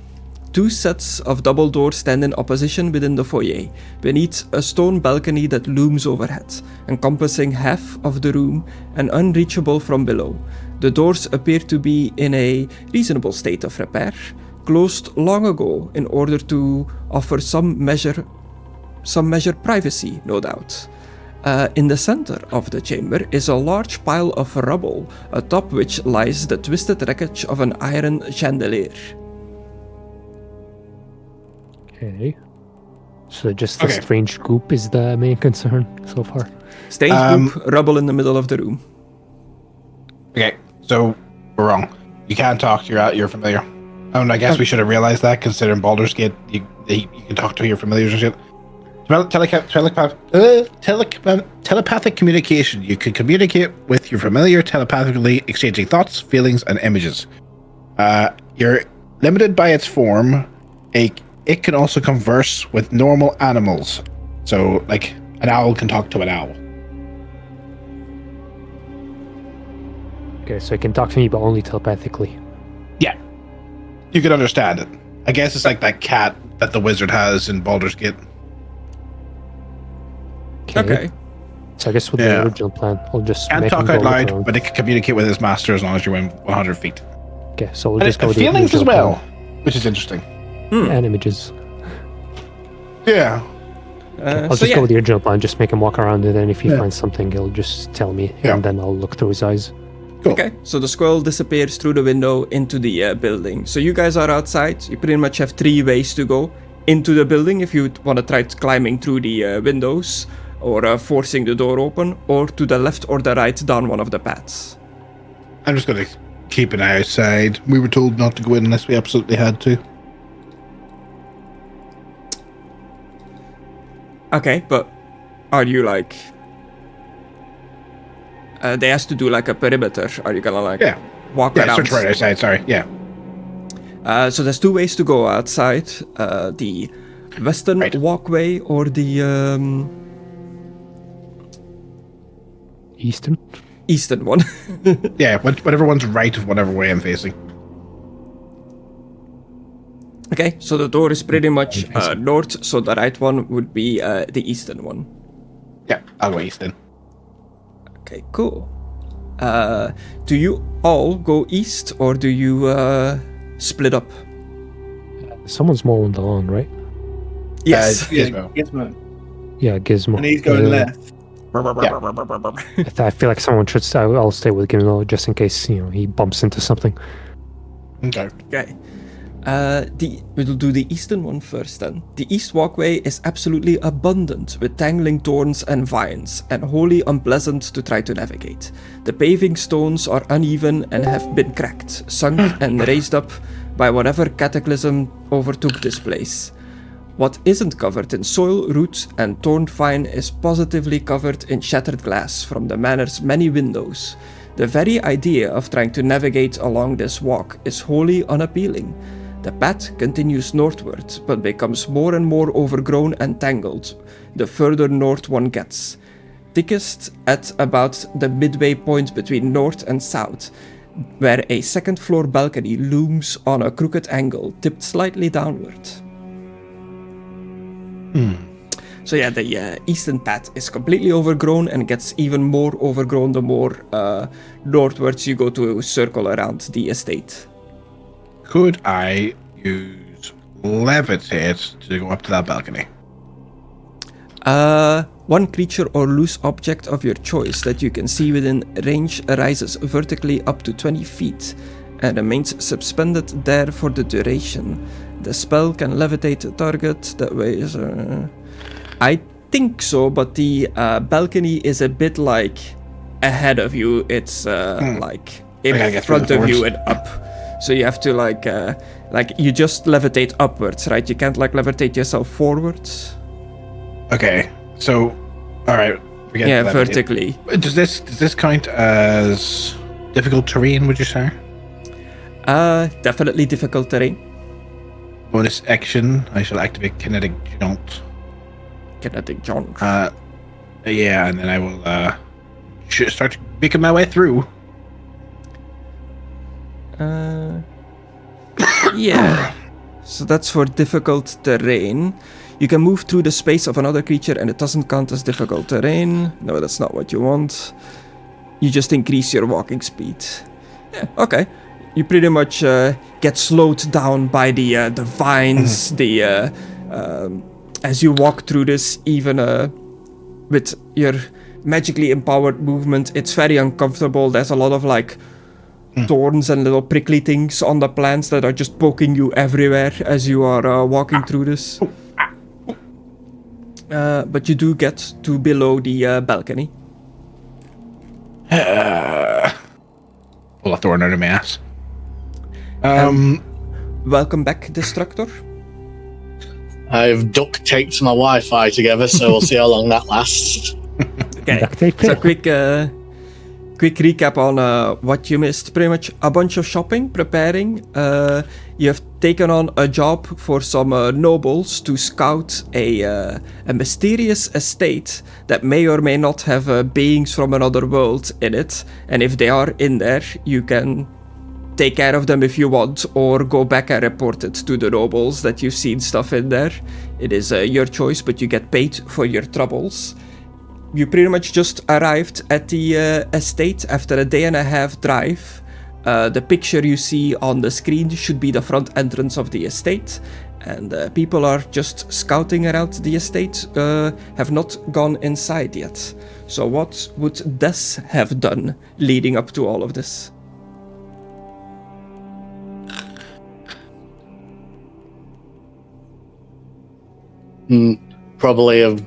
Two sets of double doors stand in opposition within the foyer, beneath a stone balcony that looms overhead, encompassing half of the room and unreachable from below. The doors appear to be in a reasonable state of repair, closed long ago in order to offer some measure privacy, no doubt. In the center of the chamber is a large pile of rubble, atop which lies the twisted wreckage of an iron chandelier. Okay. So just the Okay. strange goop is the main concern so far. Strange group, rubble in the middle of the room. Okay, so we're wrong. You can't talk to your familiar. I guess we should have realized that, considering Baldur's Gate, you can talk to your familiars and shit. Telepathic communication. You can communicate with your familiar telepathically, exchanging thoughts, feelings, and images. You're limited by its form. It can also converse with normal animals. So, like, an owl can talk to an owl. Okay, so it can talk to me, but only telepathically. Yeah. You can understand it. I guess it's like that cat that the wizard has in Baldur's Gate. Okay. So I guess with the original plan, I'll just Can't make talk him go out look loud, around. but it can communicate with his master as long as you're in 100 feet. Okay, so we'll And just go with the feelings as original well, plan. which is interesting. And images. Yeah. I'll just go with the original plan, just make him walk around, and then if he finds something, he'll just tell me, and then I'll look through his eyes. Cool. Okay, so the squirrel disappears through the window into the building. So you guys are outside. You pretty much have 3 ways to go into the building if you want to try climbing through the windows, or forcing the door open, or to the left or the right down one of the paths. I'm just going to keep an eye outside. We were told not to go in unless we absolutely had to. Okay, but are you like... they has to do like a perimeter. Are you gonna like walk around? Search right outside, sorry. Yeah. So there's 2 ways to go outside. The western walkway or the eastern one. Yeah, whatever one's right of whatever way I'm facing. Okay, so the door is pretty much north, so the right one would be the eastern one. Yeah, I'll go east then. Okay, cool. Do you all go east, or do you split up? Someone's mowing the lawn, right? Yes. Gizmo. Gizmo. Yeah, Gizmo. And he's going left. I feel like someone should stay. I'll stay with Gizmo just in case, he bumps into something. Okay. Okay. We'll do the eastern one first then. The east walkway is absolutely abundant with tangling thorns and vines, and wholly unpleasant to try to navigate. The paving stones are uneven and have been cracked, sunk and raised up by whatever cataclysm overtook this place. What isn't covered in soil, roots, and torn vine is positively covered in shattered glass from the manor's many windows. The very idea of trying to navigate along this walk is wholly unappealing. The path continues northward, but becomes more and more overgrown and tangled the further north one gets. Thickest at about the midway point between north and south, where a second floor balcony looms on a crooked angle, tipped slightly downward. So yeah, the eastern path is completely overgrown and gets even more overgrown the more northwards you go to circle around the estate. Could I use levitate to go up to that balcony? One creature or loose object of your choice that you can see within range rises vertically up to 20 feet and remains suspended there for the duration. The spell can levitate the target that weighs... I think so, but the balcony is a bit like ahead of you. It's like in front of you and up. So you have to like you just levitate upwards, right? You can't like levitate yourself forwards. Okay, so all right, yeah, vertically. Does this count as difficult terrain? Would you say? Definitely difficult terrain. Bonus action: I shall activate kinetic jaunt. Kinetic jaunt. Yeah, and then I will start making my way through. Yeah. So that's for difficult terrain. You can move through the space of another creature and it doesn't count as difficult terrain. No, that's not what you want. You just increase your walking speed. Yeah, okay. You pretty much get slowed down by the vines, as you walk through this, even with your magically empowered movement, it's very uncomfortable. There's a lot of like thorns and little prickly things on the plants that are just poking you everywhere as you are walking through this. But you do get to below the balcony. Pull a thorn out of my ass. Welcome back, Destructore. I've duct taped my Wi-Fi together, so we'll see how long that lasts. Okay, Duct tape so it. quick recap on what you missed. Pretty much a bunch of shopping, preparing. You have taken on a job for some nobles to scout a mysterious estate that may or may not have beings from another world in it. And if they are in there, you can take care of them if you want, or go back and report it to the nobles that you've seen stuff in there. It is your choice, but you get paid for your troubles. You pretty much just arrived at the estate after a day and a half drive. The picture you see on the screen should be the front entrance of the estate, and people are just scouting around the estate, have not gone inside yet. So what would Des have done leading up to all of this? Probably have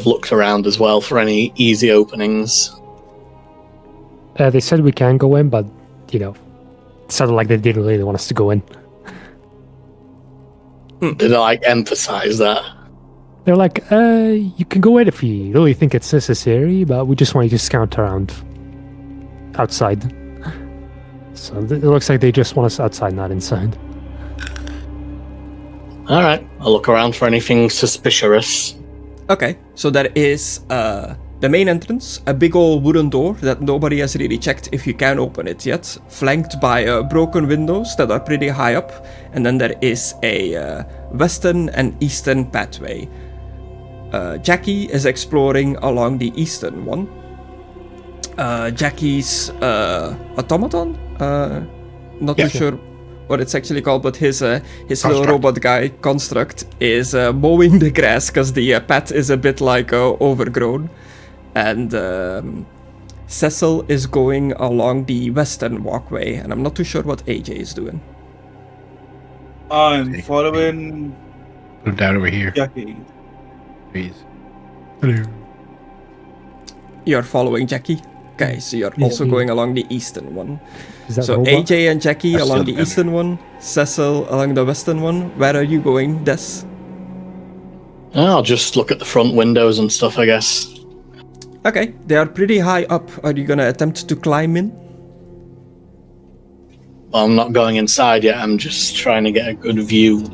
looked around as well for any easy openings. They said we can go in, but, it sounded like they didn't really want us to go in. Did I emphasize that? They're like, you can go in if you really think it's necessary, but we just want you to scout around outside. So it looks like they just want us outside, not inside. All right, I'll look around for anything suspicious. Okay, so there is the main entrance, a big old wooden door that nobody has really checked if you can open it yet, flanked by broken windows that are pretty high up, and then there is a western and eastern pathway. Jackie is exploring along the eastern one. Jackie's automaton, not too sure what it's actually called, but his little robot guy construct is mowing the grass because the path is a bit like overgrown, and Cecil is going along the western walkway, and I'm not too sure what AJ is doing. I'm following Put him down over here. Jackie. Please. Hello. You're following Jackie? Okay, so you're also going along the eastern one. Is that So robot? AJ and Jackie That's along still the eastern one, Cecil along the western one. Where are you going, Des? I'll just look at the front windows and stuff, I guess. Okay, they are pretty high up. Are you gonna attempt to climb in? Well, I'm not going inside yet. I'm just trying to get a good view.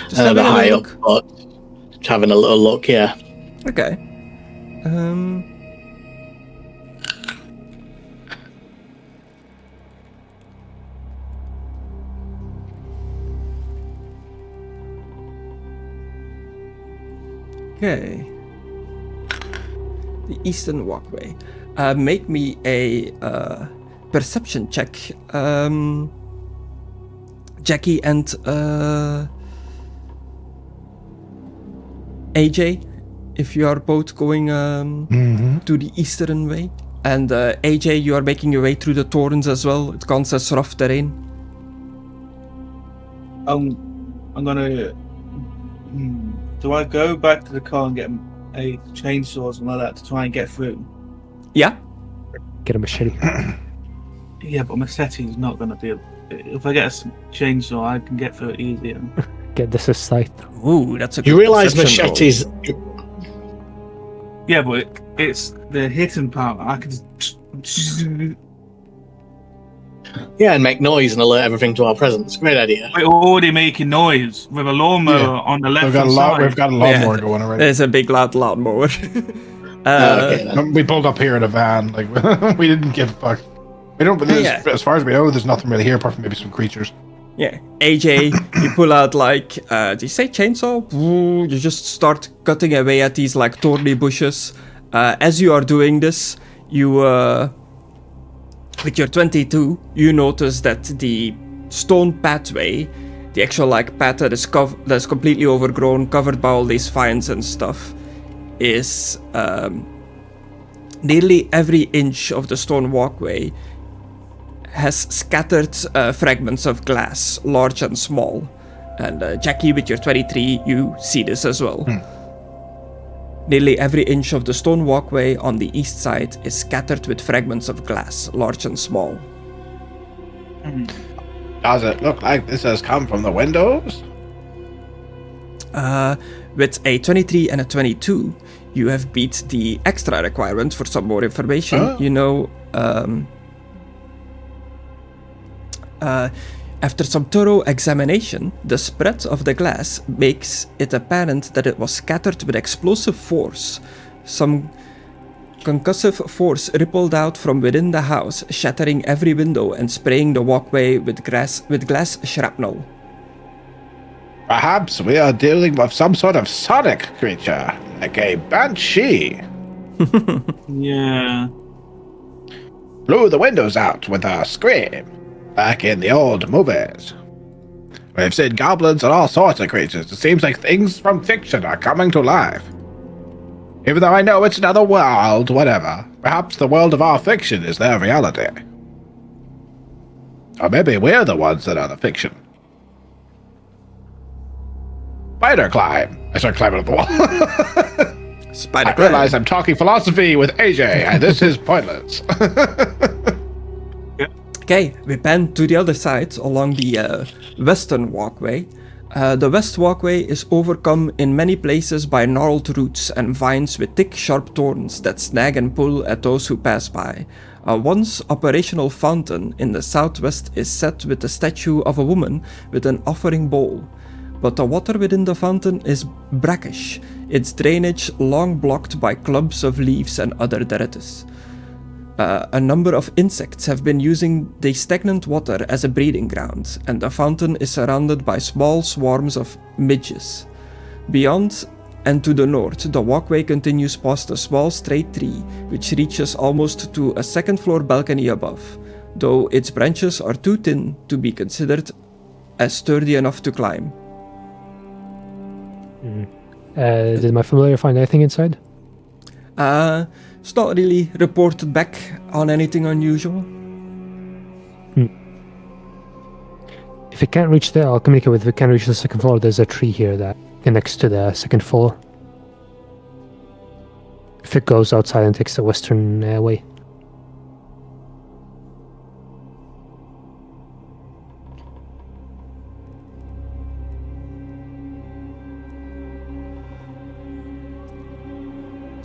Just having a high look. up, but having a little look, yeah. Okay. Okay. The eastern walkway. Make me a perception check. Jackie and AJ, if you are both going to the eastern way. And AJ, you are making your way through the thorns as well. It counts as rough terrain. I'm gonna. Do I go back to the car and get a chainsaw or something like that to try and get through? Yeah. Get a machete. Yeah, but my setting's not gonna be. If I get a chainsaw, I can get through it easier. Get this aside. Ooh, that's a good You realise perception roll. machetes... Yeah, but it's the hitting part. I can. Yeah, and make noise and alert everything to our presence. Great idea. We're already making noise with a lawnmower on the left We've got a side. We've got a lawnmower going already. There's a big loud lawnmower. Okay, then. We pulled up here in a van. Like we didn't give a fuck. We don't. But Yeah. as far as we know, there's nothing really here apart from maybe some creatures. Yeah, AJ, you pull out like, did you say chainsaw? Ooh, you just start cutting away at these like thorny bushes. As you are doing this, you, with your 22, you notice that the stone pathway, the actual like path that is that's completely overgrown, covered by all these vines and stuff, is nearly every inch of the stone walkway has scattered fragments of glass, large and small. And Jackie, with your 23, you see this as well. Nearly every inch of the stone walkway on the east side is scattered with fragments of glass, large and small. Does it look like this has come from the windows? With a 23 and a 22, you have beat the extra requirement for some more information. Oh. You know, after some thorough examination, the spread of the glass makes it apparent that it was scattered with explosive force. Some concussive force rippled out from within the house, shattering every window and spraying the walkway with glass shrapnel. Perhaps we are dealing with some sort of sonic creature, like a banshee. Yeah. Blew the windows out with a scream, back in the old movies. We've seen goblins and all sorts of creatures. It seems like things from fiction are coming to life. Even though I know it's another world, whatever. Perhaps the world of our fiction is their reality. Or maybe we're the ones that are the fiction. Spider climb. I start climbing up the wall. Spider I realize I'm talking philosophy with AJ, and this is pointless. Okay, we pan to the other side along the western walkway. The west walkway is overcome in many places by gnarled roots and vines with thick, sharp thorns that snag and pull at those who pass by. A once operational fountain in the southwest is set with a statue of a woman with an offering bowl. But the water within the fountain is brackish, its drainage long blocked by clumps of leaves and other detritus. A number of insects have been using the stagnant water as a breeding ground, and the fountain is surrounded by small swarms of midges. Beyond and to the north, the walkway continues past a small straight tree, which reaches almost to a second-floor balcony above, though its branches are too thin to be considered as sturdy enough to climb. Did my familiar find anything inside? It's not really reported back on anything unusual. If it can't reach there, I'll communicate with. If it can't reach the second floor, there's a tree here that connects to the second floor. If it goes outside and takes the western way.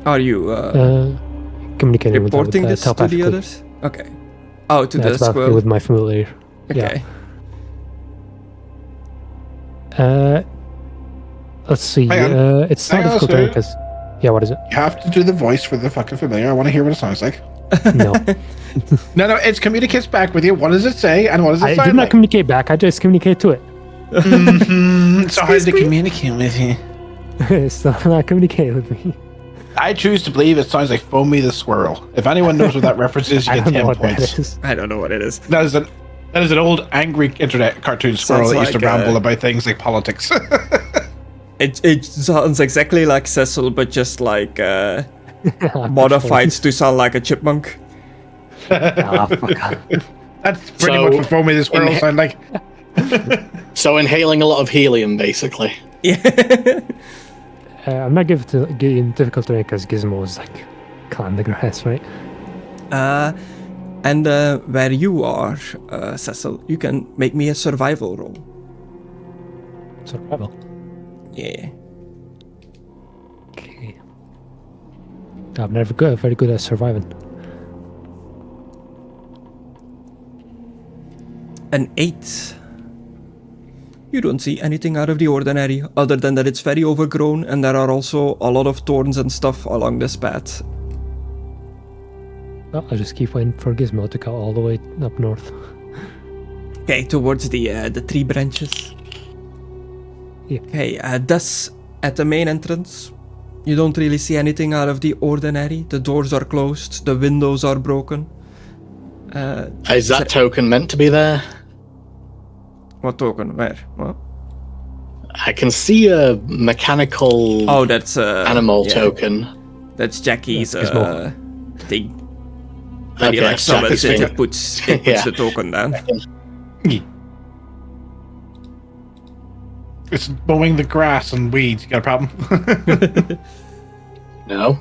Are you communicating reporting with this to the telepathically. others? Okay. Oh, to the Telepathically squirrel. with my familiar. Okay. Let's see. Hang on. It's not Hang on, difficult sir. because. Yeah, what is it? You have to do the voice for the fucking familiar. I want to hear what it sounds like. No, No, it communicates back with you. What does it say, and what does it I sound did not like? communicate back. I just communicate to it. So hard to communicate with you. It's not communicate with me. I choose to believe it sounds like Foamy the Squirrel. If anyone knows what that reference is, you I get don't know 10 what points. that is. I don't know what it is. That is an old angry internet cartoon squirrel Sounds that used to like, ramble about things like politics. It sounds exactly like Cecil, but just like modified to sound like a chipmunk. Ah, fuck off. That's pretty So, much what Foamy the Squirrel in- sound like. So inhaling a lot of helium, basically. Yeah. I'm not getting difficult terrain because Gizmo is like climb the grass, right? And where you are, Cecil, you can make me a survival roll. Survival. Yeah. Okay. I'm never very good at surviving. An 8. You don't see anything out of the ordinary, other than that it's very overgrown and there are also a lot of thorns and stuff along this path. Well, I'll just keep waiting for Gizmo to go all the way up north. Okay, towards the tree branches. Yeah. Okay, thus at the main entrance, you don't really see anything out of the ordinary. The doors are closed, the windows are broken. Is that token meant to be there? What token? Where? What? I can see a mechanical Oh, that's animal yeah. token. That's Jackie's That's Gizmo. thing. When he Okay, like summons Jackie's it, thing. it puts Yeah. the token down. It's mowing the grass and weeds. You got a problem? No.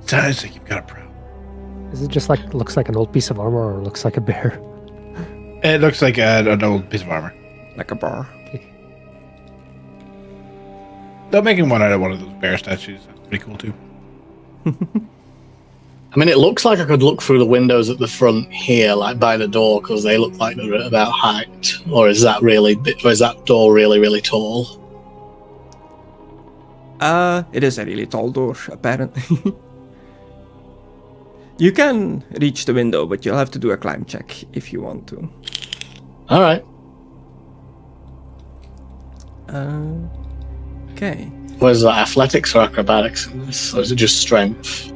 Sounds like you've got a problem. Is it just like looks like an old piece of armor or looks like a bear? It looks like an old piece of armor. Like a bar. They're making one out of one of those bear statues. That's pretty cool too. I mean, it looks like I could look through the windows at the front here, like by the door, because they look like they're at about height. Or is that door really, really tall? It is a really tall door, apparently. You can reach the window, but you'll have to do a climb check if you want to. All right. Okay. Was that athletics or acrobatics in this, or is it just strength?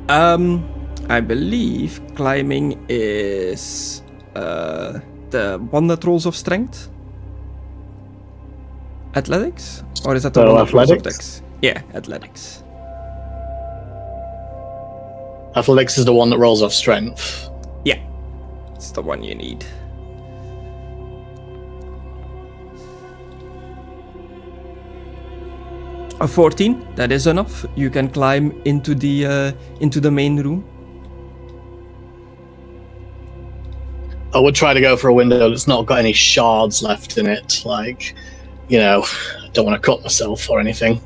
I believe climbing is the one that rolls of strength. Athletics, or is that the one that rolls of dex? Yeah, athletics. Athletics is the one that rolls off strength. Yeah, it's the one you need. A 14, that is enough. You can climb into the main room. I would try to go for a window that's not got any shards left in it. Like, you know, I don't want to cut myself or anything.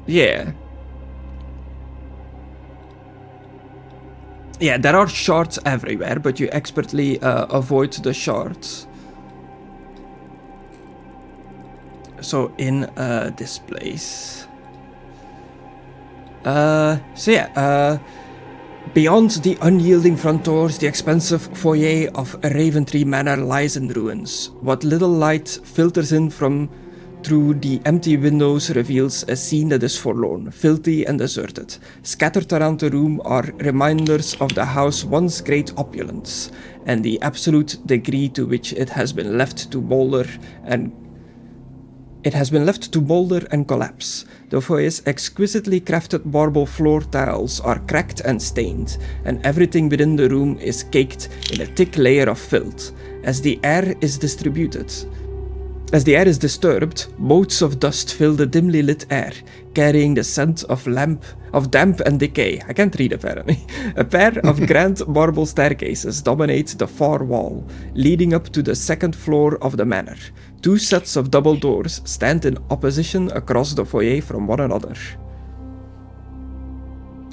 Yeah. Yeah, there are shards everywhere, but you expertly avoid the shards. So in this place. Beyond the unyielding front doors, the expensive foyer of Raventree Manor lies in ruins. What little light filters in from through the empty windows reveals a scene that is forlorn, filthy and deserted. Scattered around the room are reminders of the house's once great opulence, and the absolute degree to which it has been left to boulder and collapse. The foyer's exquisitely crafted marble floor tiles are cracked and stained, and everything within the room is caked in a thick layer of filth. As the air is disturbed, motes of dust fill the dimly lit air, carrying the scent of damp and decay. I can't read apparently. A pair of grand marble staircases dominate the far wall, leading up to the second floor of the manor. Two sets of double doors stand in opposition across the foyer from one another.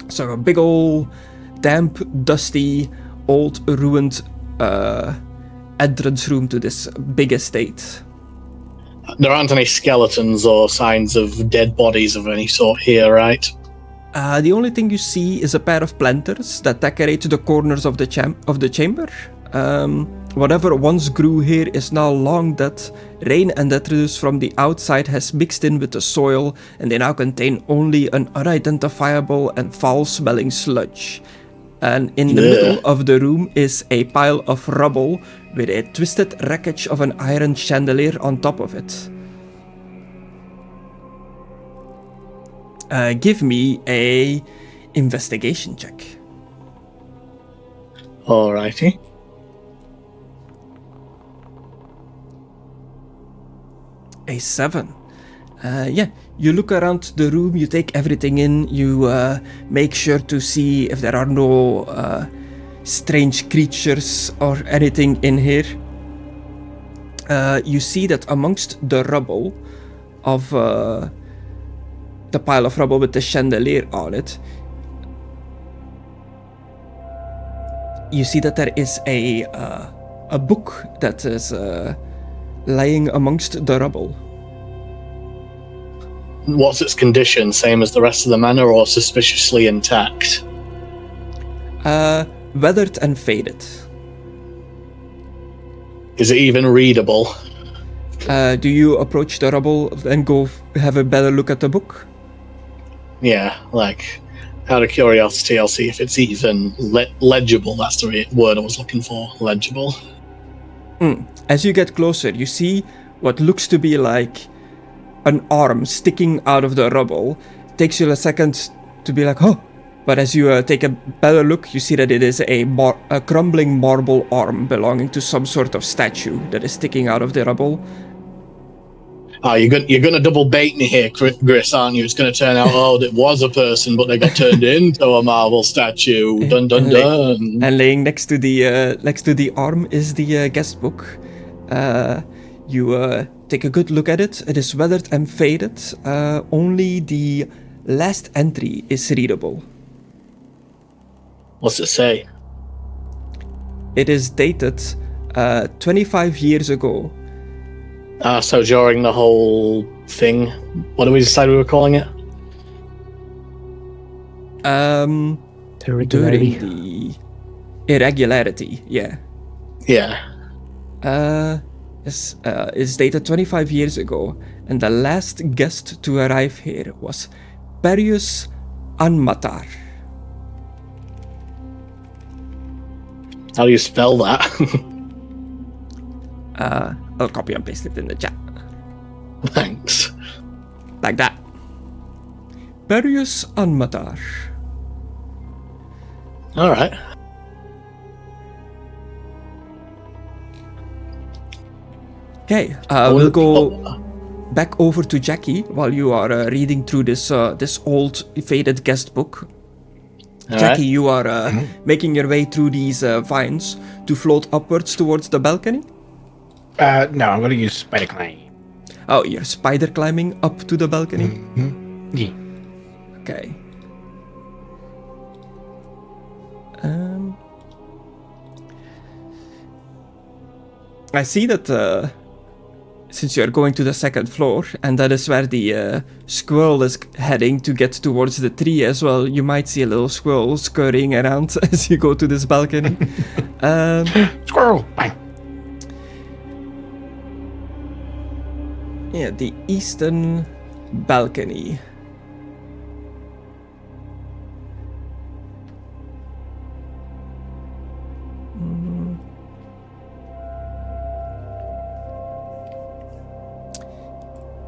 So a big old, damp, dusty, old, ruined entrance room to this big estate. There aren't any skeletons or signs of dead bodies of any sort here, right? The only thing you see is a pair of planters that decorate the corners of the chamber. Whatever once grew here is now long dead. Rain and detritus from the outside has mixed in with the soil, and they now contain only an unidentifiable and foul-smelling sludge. And in the middle of the room is a pile of rubble with a twisted wreckage of an iron chandelier on top of it. Give me a investigation check. Alrighty. A 7. You look around the room, you take everything in, you make sure to see if there are no strange creatures or anything in here. You see that amongst the rubble of the pile of rubble with the chandelier on it, you see that there is a book that is lying amongst the rubble. What's its condition? Same as the rest of the manor, or suspiciously intact? Weathered and faded. Is it even readable? Do you approach the rubble and go have a better look at the book? Yeah, like, out of curiosity, I'll see if it's even legible. That's the word I was looking for. Legible. As you get closer, you see what looks to be like an arm sticking out of the rubble. It takes you a second to be like, oh, but as you take a better look, you see that it is a crumbling marble arm belonging to some sort of statue that is sticking out of the rubble. Oh, you're gonna double bait me here, Griss, aren't you? It's gonna turn out, it was a person, but they got turned into a marble statue. Dun dun dun. And laying next to the arm is the guest book. You take a good look at it. It is weathered and faded. Only the last entry is readable. What's it say? It is dated 25 years ago. So during the whole thing, what did we decide we were calling it? Irregularity. During the irregularity, yeah. Yeah. Is dated 25 years ago, and the last guest to arrive here was Perius Anmatar. How do you spell that? I'll copy and paste it in the chat. Thanks. Like that. Perius Anmatar. Alright. Okay, we'll go back over to Jackie while you are reading through this old faded guest book. All Jackie, right. you are making your way through these vines to float upwards towards the balcony? No, I'm gonna use spider climb. Oh, you're spider climbing up to the balcony? Mm-hmm. Yeah. Okay. I see that since you're going to the second floor, and that is where the squirrel is heading to get towards the tree as well, you might see a little squirrel scurrying around as you go to this balcony. Squirrel! Bang! Yeah, the eastern balcony.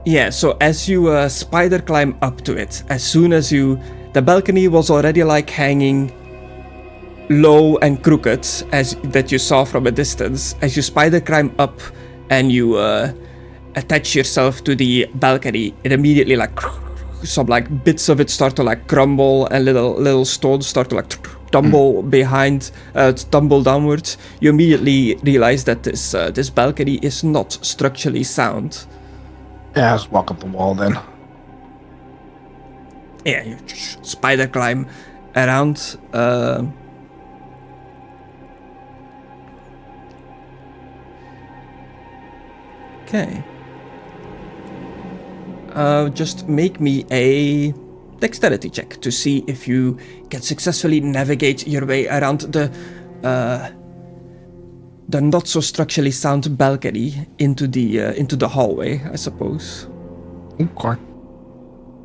Yeah, so as you spider climb up to it, as soon as the balcony was already like hanging low and crooked, as that you saw from a distance. As you spider climb up and you attach yourself to the balcony, it immediately like some like bits of it start to like crumble and little stones start to like tumble behind, tumble downwards. You immediately realize that this balcony is not structurally sound. Yeah, I'll just walk up the wall then. Yeah, you spider climb around. Okay. Just make me a dexterity check to see if you can successfully navigate your way around the not so structurally sound balcony into the hallway, I suppose. Okay.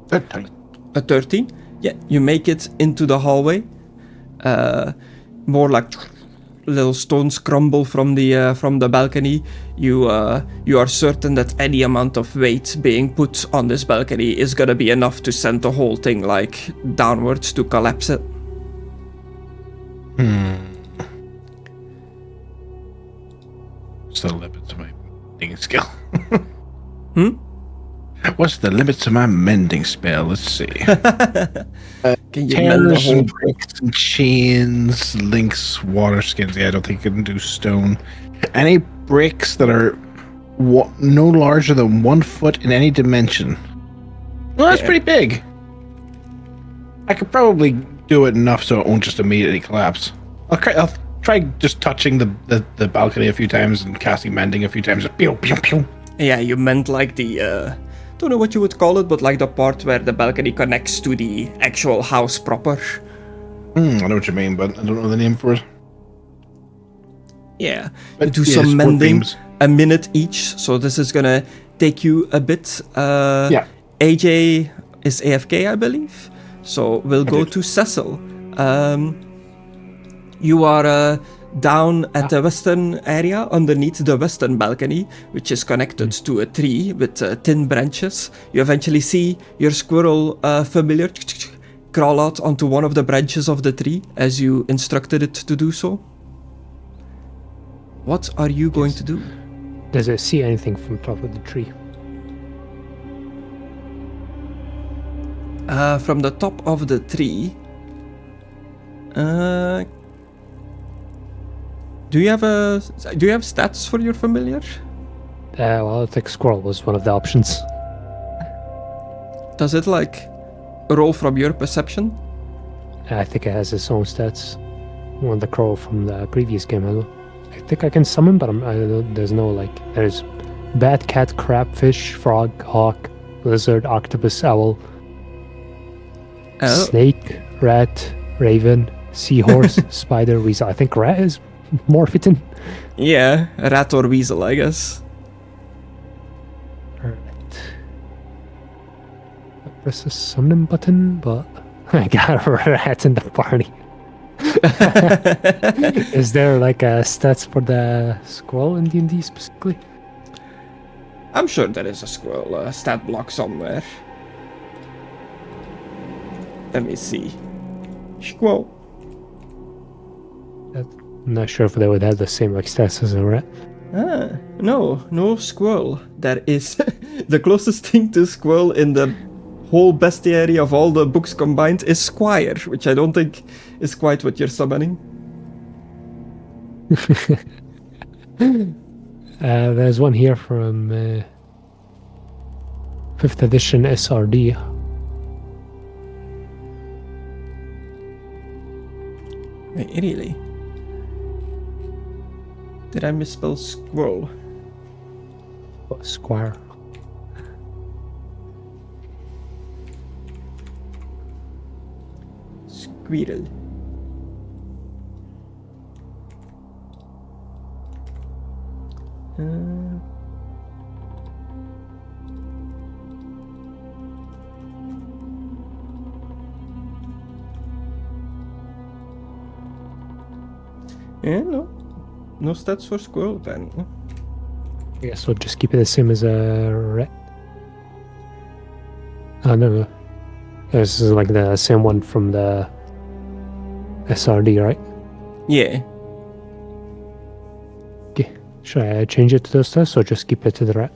13. A 13? Yeah, you make it into the hallway. More like little stones crumble from the balcony. You are certain that any amount of weight being put on this balcony is gonna be enough to send the whole thing like downwards to collapse it. What's the limit to my mending skill? What's the limit to my mending spell? Let's see. Can you mend the Tears whole? and bricks and chains, links, water skins. Yeah, I don't think I can do stone. Any bricks that are no larger than 1 foot in any dimension. Well, that's pretty big. I could probably do it enough so it won't just immediately collapse. I'll try just touching the balcony a few times and casting mending a few times. Just pew, pew, pew. Yeah, you meant like the don't know what you would call it, but like the part where the balcony connects to the actual house proper. I know what you mean, but I don't know the name for it. Yeah, But you do yeah, some sport mending, beams. a minute each, so this is gonna take you a bit. Yeah. AJ is AFK, I believe, so we'll go to Cecil. You are down at the western area, underneath the western balcony, which is connected to a tree with thin branches. You eventually see your squirrel familiar crawl out onto one of the branches of the tree as you instructed it to do so. What are you going to do? Does it see anything from top of the tree? From the top of the tree. Do you have stats for your familiar? Well, I think squirrel was one of the options. Does it roll from your perception? I think it has its own stats. One of the crow from the previous game as well. I think I can summon, but I don't know, there's no there's bat, cat, crab, fish, frog, hawk, lizard, octopus, owl, snake, rat, raven, seahorse, spider, weasel. I think rat is more fitting. Yeah, rat or weasel, I guess. Alright. I press the summon button, but I got a rat in the party. Is there a stats for the squirrel in D&D specifically? I'm sure there is a squirrel stat block somewhere. Let me see. Squirrel. I'm not sure if they would have the same stats as a rat. No squirrel. That is the closest thing to squirrel in the whole bestiary of all the books combined is squire, which I don't think is quite what you're summoning. There's one here from 5th edition SRD. Wait, really? Did I misspell squirrel? Squire. Squirrel. Yeah, no stats for squirrel apparently. I guess we'll just keep it the same as a rat. Oh, no. This is the same one from the SRD, right? Yeah. Okay. Should I change it to those stats or just keep it to the rat?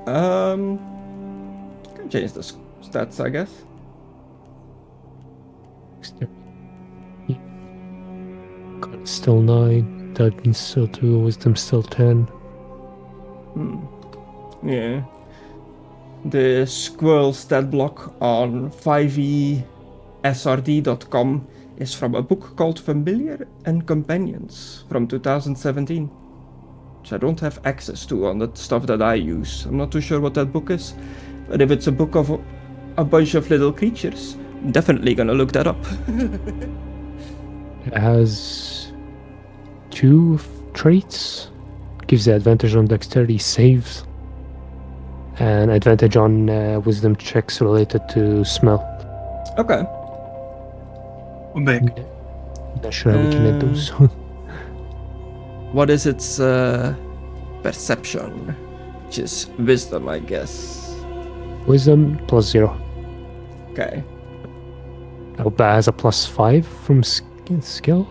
Can change the stats, I guess. God, still 9, Intelligence still 2, Wisdom still 10. Yeah. The squirrel stat block on 5esrd.com is from a book called Familiar and Companions from 2017, which I don't have access to on the stuff that I use. I'm not too sure what that book is, but if it's a book of a bunch of little creatures, I'm definitely gonna look that up. It has 2 traits. Gives the advantage on dexterity saves. And advantage on wisdom checks related to smell. Okay. Big. Not sure how we can add those. What is its perception? Which is wisdom, I guess. Wisdom +0. Okay. I hope that has a +5 from skill.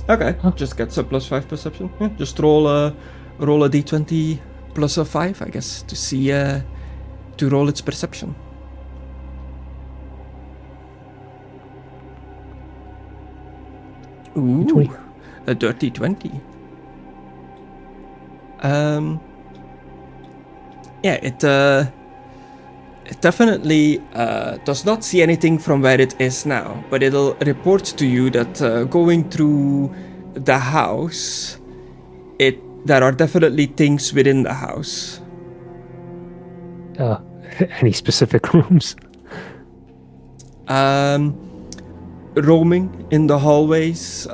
Okay, just gets a +5 perception. Yeah, just roll a d20 plus a 5, I guess, to see to roll its perception. Ooh, 20. A dirty 20. Yeah, it definitely does not see anything from where it is now, but it'll report to you that going through the house, there are definitely things within the house. Any specific rooms? Roaming in the hallways.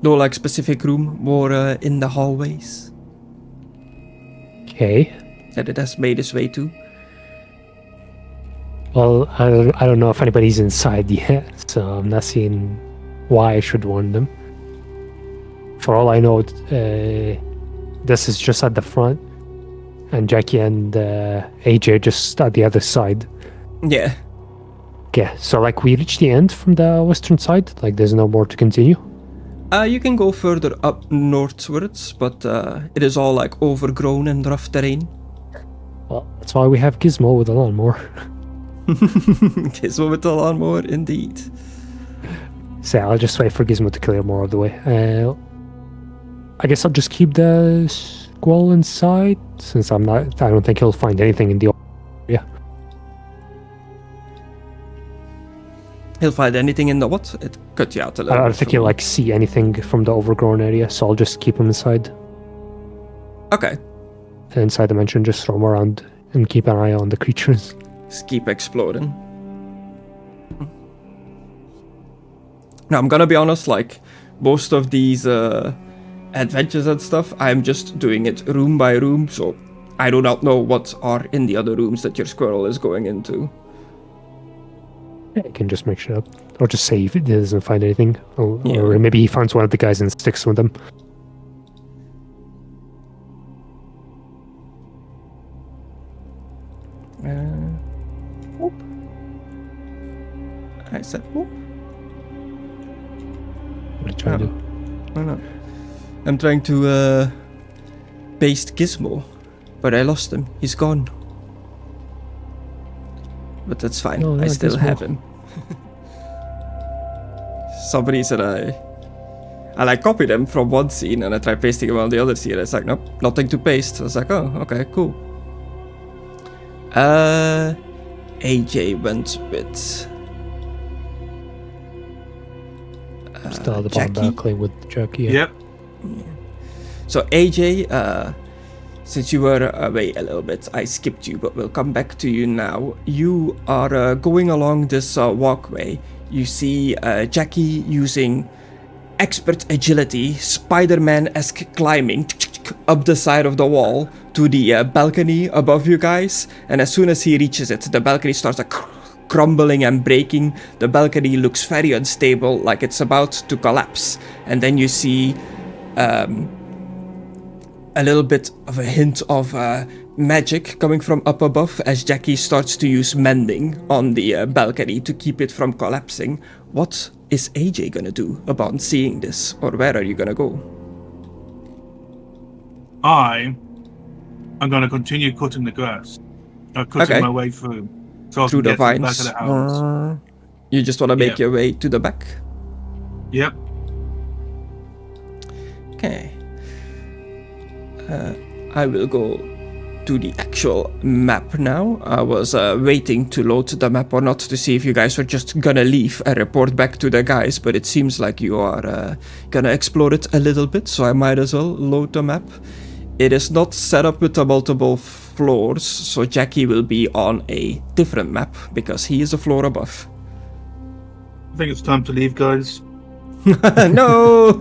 No, specific room, more in the hallways. Okay. That it has made its way to. Well, I don't know if anybody's inside yet, so I'm not seeing why I should warn them. For all I know, this is just at the front, and Jackie and AJ just at the other side. Yeah. Okay, so we reach the end from the western side? There's no more to continue? You can go further up northwards, but it is all overgrown and rough terrain. Well, that's why we have Gizmo with the lawnmower. Gizmo with the lawnmower, indeed. So yeah, I'll just wait for Gizmo to clear more of the way. I guess I'll just keep the squall inside, since I don't think he'll find anything in the area. He'll find anything in the what? It cut you out a little I bit. don't think he'll see anything from the overgrown area, so I'll just keep him inside. Okay. Inside the mansion, just roam around and keep an eye on the creatures. Just keep exploring. Now, I'm gonna be honest, like, most of these adventures and stuff, I'm just doing it room by room, so I do not know what are in the other rooms that your squirrel is going into. Yeah, you can just make sure, or just say if he doesn't find anything, or Yeah. maybe he finds one of the guys and sticks with them. Whoop. I said whoop. What are you trying to do? Why not? I'm trying to paste Gizmo, but I lost him. He's gone. But that's fine. No, I still Gizmo. have him. Somebody said I copied him from one scene and I tried pasting him on the other scene. It's like, nope, nothing to paste. I was like, oh, okay, cool. AJ went with Still at the Jackie. bottom balcony with Jackie. Yeah. Yep. So AJ, since you were away a little bit, I skipped you, but we'll come back to you now. You are going along this walkway. You see Jackie using expert agility, Spider-Man-esque climbing up the side of the wall to the balcony above you guys. And as soon as he reaches it, the balcony starts like crumbling and breaking. The balcony looks very unstable, like it's about to collapse. And then you see a little bit of a hint of magic coming from up above as Jackie starts to use mending on the balcony to keep it from collapsing. What is AJ gonna do about seeing this, or where are you gonna go? I am going to continue cutting the grass. Cutting Okay. my way through. So I Through can the get to the back vines? of the house. You just wanna make Yeah. your way to the back? Yep. Okay. I will go to the actual map now. I was waiting to load the map or not to see if you guys were just gonna leave and report back to the guys, but it seems like you are gonna explore it a little bit, so I might as well load the map. It is not set up with the multiple floors, so Jackie will be on a different map because he is a floor above. I think it's time to leave, guys. No!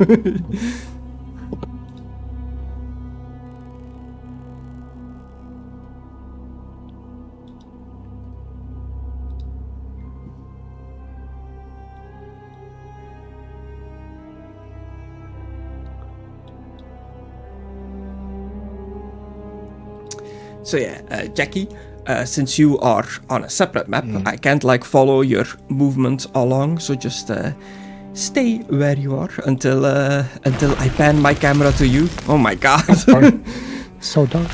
So yeah, Jackie, since you are on a separate map, I can't like follow your movement along, so just stay where you are until I pan my camera to you. Oh my god. So dark.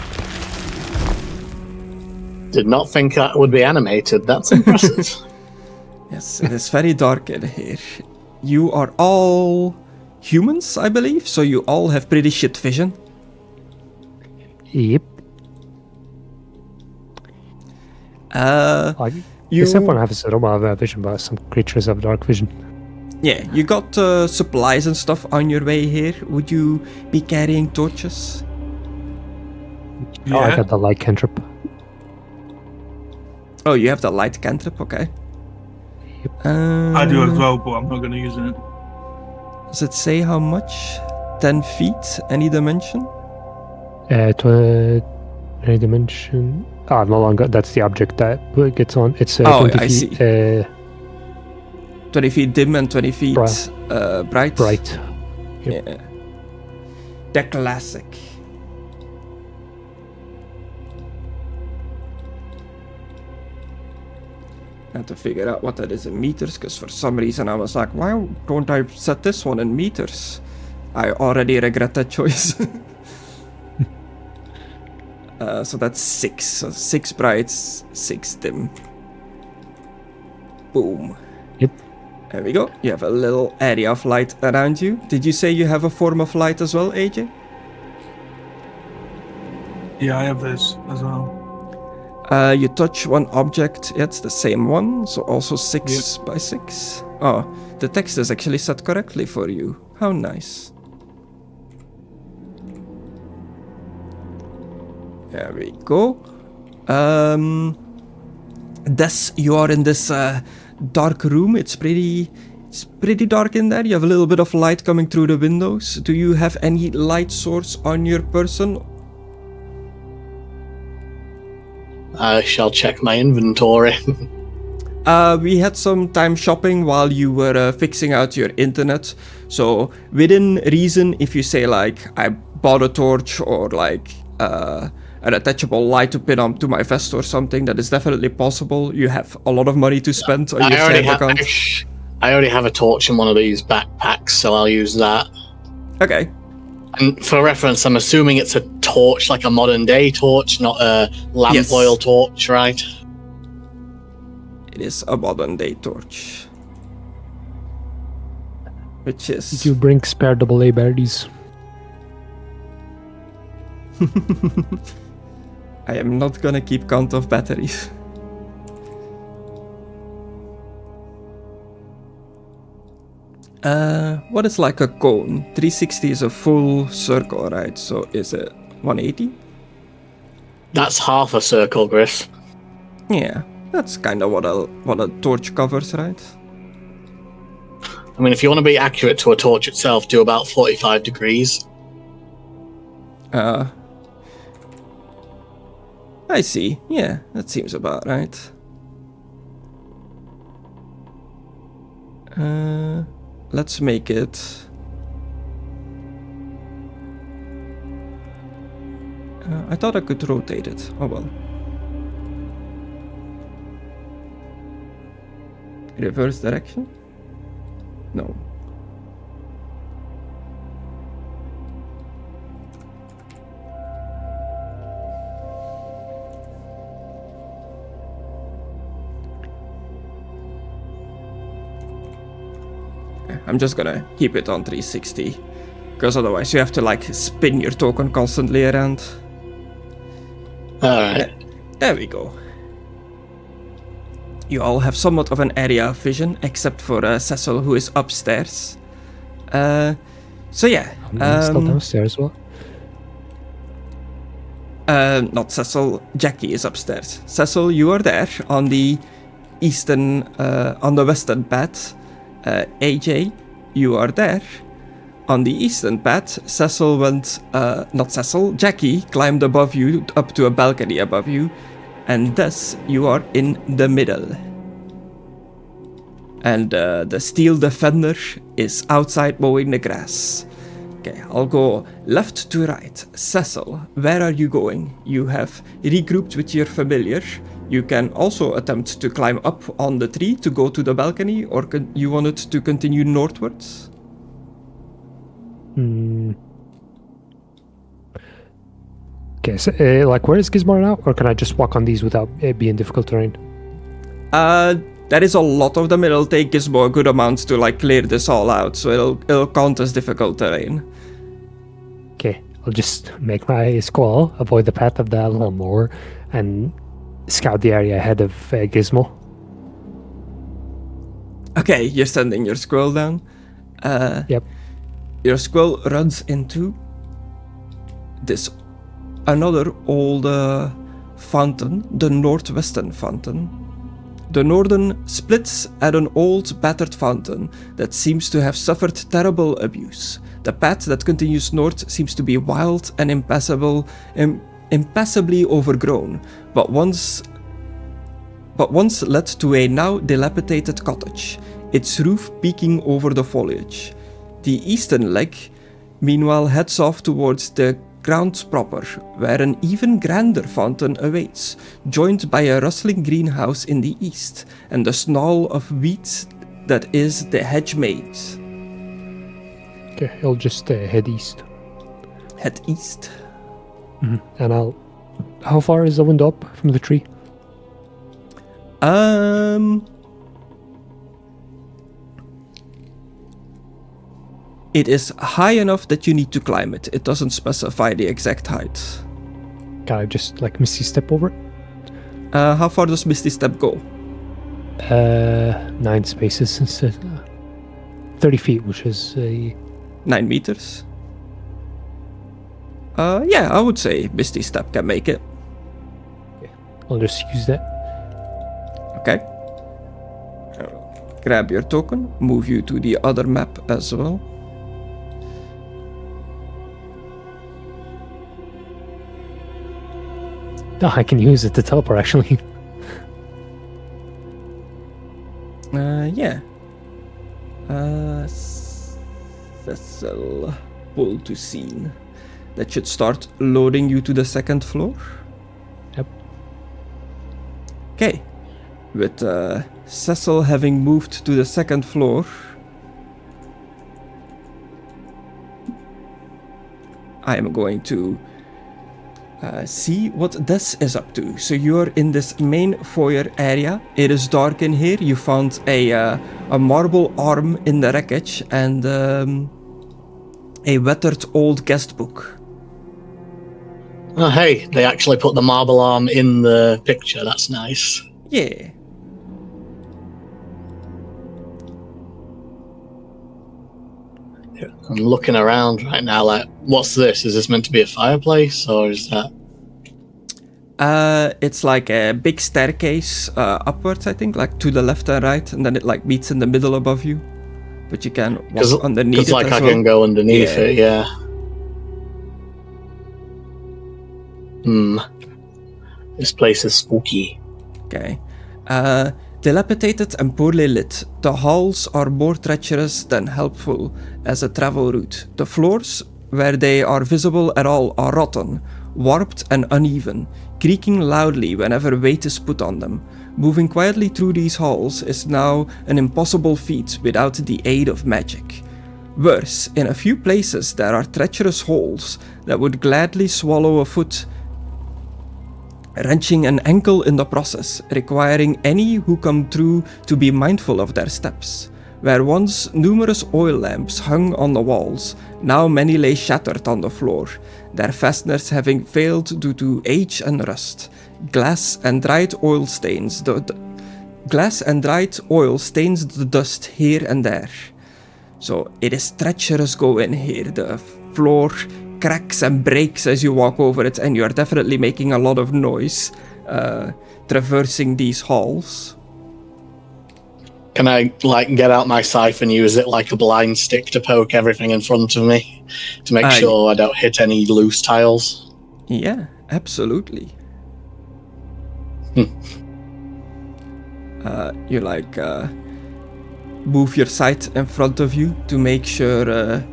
Did not think that would be animated. That's impressive. Yes, it is very dark in here. You are all humans, I believe, so you all have pretty shit vision. Yep. You, Except one has a normal vision, but some creatures have dark vision. yeah, you got supplies and stuff on your way here. Would you be carrying torches? Oh, I Yeah. got the light cantrip. Oh, you have the light cantrip, okay. I do as well, but I'm not going to use it. Does it say how much? 10 feet, any dimension? Any dimension. Ah, no longer. That's the object that gets on. It's 20 I feet. see. 20 feet dim and 20 feet bright? Bright. Yep. Yeah. The classic. I have to figure out what that is in meters, because for some reason I was like, why don't I set this one in meters? I already regret that choice. So that's 6. So 6 bright, 6 dim. Boom. Yep. There we go. You have a little area of light around you. Did you say you have a form of light as well, AJ? Yeah, I have this as well. You touch one object, it's the same one, so also 6 by 6. Oh, the text is actually set correctly for you. How nice. There we go. Des, you are in this dark room. It's pretty dark in there. You have a little bit of light coming through the windows. Do you have any light source on your person? I shall check my inventory. We had some time shopping while you were fixing out your internet. So within reason, if you say like, I bought a torch or like an attachable light to pin onto my vest or something, that is definitely possible. You have a lot of money to spend on your save account. I already have a torch in one of these backpacks, so I'll use that. Okay. And for reference, I'm assuming it's a torch, like a modern day torch, not a lamp Yes. oil torch, right? It is a modern day torch. Which is... Did you bring spare AA batteries? I am not gonna keep count of batteries. What is like a cone? 360 is a full circle, right? So is it 180? That's half a circle, Griff. Yeah, that's kind of what a torch covers, right? I mean, if you want to be accurate to a torch itself, do about 45 degrees. I see. Yeah, that seems about right. Let's make it... I thought I could rotate it. Oh well. Reverse direction? No. I'm just gonna keep it on 360, because otherwise you have to like spin your token constantly around. Alright. There we go. You all have somewhat of an area of vision, except for Cecil, who is upstairs. So yeah. I'm still downstairs, what? Not Cecil, Jackie is upstairs. Cecil, you are there on the eastern, on the western path. AJ, you are there. On the eastern path, Cecil went, not Cecil, Jackie climbed above you, up to a balcony above you, and thus you are in the middle. And the steel defender is outside mowing the grass. Okay, I'll go left to right. Cecil, where are you going? You have regrouped with your familiar. You can also attempt to climb up on the tree to go to the balcony, or you want it to continue northwards? Okay, so, like, where is Gizmo now? Or can I just walk on these without it being difficult terrain? There is a lot of them. It'll take Gizmo a good amount to like clear this all out, so it'll count as difficult terrain. Okay, I'll just make my squall, avoid the path of the lawnmower, and scout the area ahead of Gizmo. Okay, you're sending your squirrel down. Yep. Your squirrel runs into this another old fountain, the northwestern fountain. The northern splits at an old battered fountain that seems to have suffered terrible abuse. The path that continues north seems to be wild and impassably overgrown, but once led to a now dilapidated cottage, its roof peeking over the foliage. The eastern leg, meanwhile, heads off towards the grounds proper, where an even grander fountain awaits, joined by a rustling greenhouse in the east, and the snarl of wheat that is the hedge maze. Okay, I'll just head east. Head east. And I'll How far is the window up from the tree? It is high enough that you need to climb it. It doesn't specify the exact height. Can I just like Misty Step over it? How far does Misty Step go? 9 spaces instead. 30 feet, which is 9 meters. Yeah, I would say Misty Step can make it. I'll just use that. Okay. Grab your token, move you to the other map as well. Oh, I can use it to teleport actually. Yeah. Cecil, pull to scene. That should start loading you to the second floor. Yep. Okay. With Cecil having moved to the second floor, I am going to see what this is up to. So you're in this main foyer area. It is dark in here. You found a marble arm in the wreckage and a weathered old guest book. Oh, hey, they actually put the marble arm in the picture. That's nice. Yeah. I'm looking around right now like, what's this? Is this meant to be a fireplace or is that... It's like a big staircase upwards, I think, like to the left and right, and then it like meets in the middle above you. But you can walk underneath it like as I well. can go underneath it, yeah. This place is spooky. Okay. Dilapidated and poorly lit, the halls are more treacherous than helpful as a travel route. The floors, where they are visible at all, are rotten, warped and uneven, creaking loudly whenever weight is put on them. Moving quietly through these halls is now an impossible feat without the aid of magic. Worse, in a few places there are treacherous holes that would gladly swallow a foot, wrenching an ankle in the process, requiring any who come through to be mindful of their steps. Where once numerous oil lamps hung on the walls, now many lay shattered on the floor, their fasteners having failed due to age and rust. Glass and dried oil stains the dust here and there. So it is treacherous going here. The floor cracks and breaks as you walk over it, and you are definitely making a lot of noise traversing these halls. Can I like get out my scythe and use it like a blind stick to poke everything in front of me to make sure I don't hit any loose tiles? Yeah, absolutely. You like move your scythe in front of you to make sure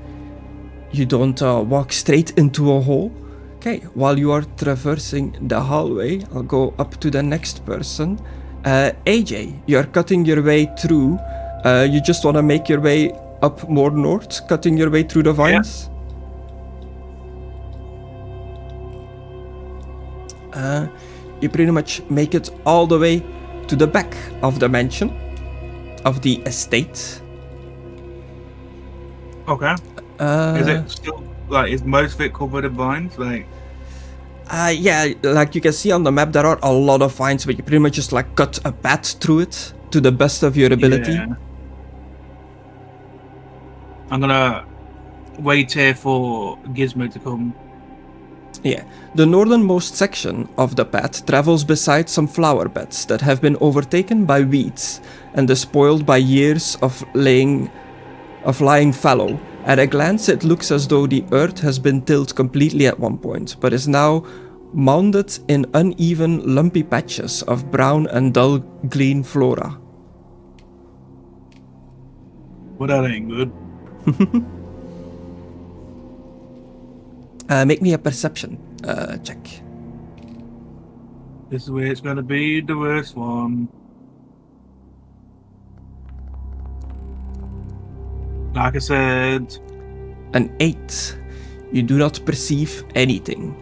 you don't walk straight into a hole. Okay, while you are traversing the hallway, I'll go up to the next person. AJ, you're cutting your way through. You just want to make your way up more north, cutting your way through the vines? Yeah. You pretty much make it all the way to the back of the mansion, of the estate. Okay. Is it still like, is most of it covered in vines? Like, yeah, like you can see on the map, there are a lot of vines, but you pretty much just like cut a path through it to the best of your ability. Yeah. I'm gonna wait here for Gizmo to come. Yeah, the northernmost section of the path travels beside some flower beds that have been overtaken by weeds and despoiled by years of lying fallow. At a glance, it looks as though the earth has been tilled completely at one point, but is now mounded in uneven, lumpy patches of brown and dull green flora. Well, that ain't good. Make me a perception check. This is where it's gonna be the worst one. Like I said, An 8. You do not perceive anything.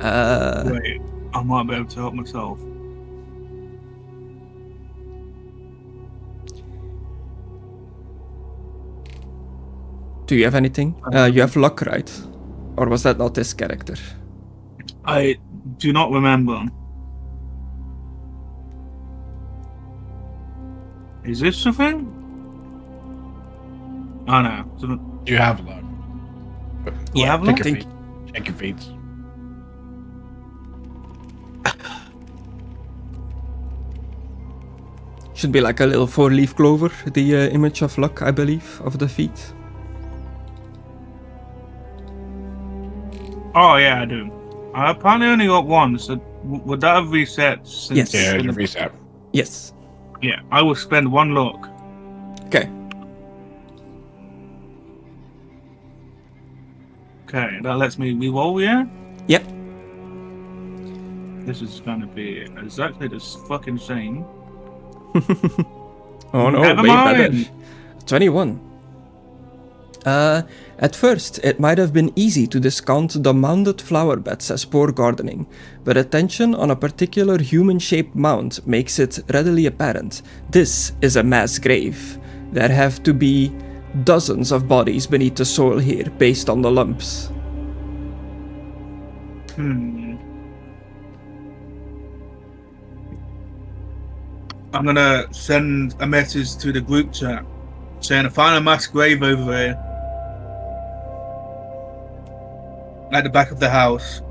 Wait, I might be able to help myself. Do you have anything? You have luck, right? Or was that not this character? I do not remember. Is this the thing? Oh no. You have luck. Do I have Check luck? your feet. Check your feet. Should be like a little 4-leaf clover, the image of luck, I believe, of the feet. Oh yeah, I do. I apparently only got one, so would that have reset since? Yes. Yeah, you reset. Yes. Yeah, I will spend one luck. Okay. Okay, that lets me re-roll, yeah? Yep. This is gonna be exactly the fucking same. Oh no, Never way mind. better. 21. At first, it might have been easy to discount the mounded flower beds as poor gardening, but attention on a particular human-shaped mound makes it readily apparent. This is a mass grave. There have to be dozens of bodies beneath the soil here, based on the lumps. I'm gonna send a message to the group chat saying I found a mass grave over here at the back of the house.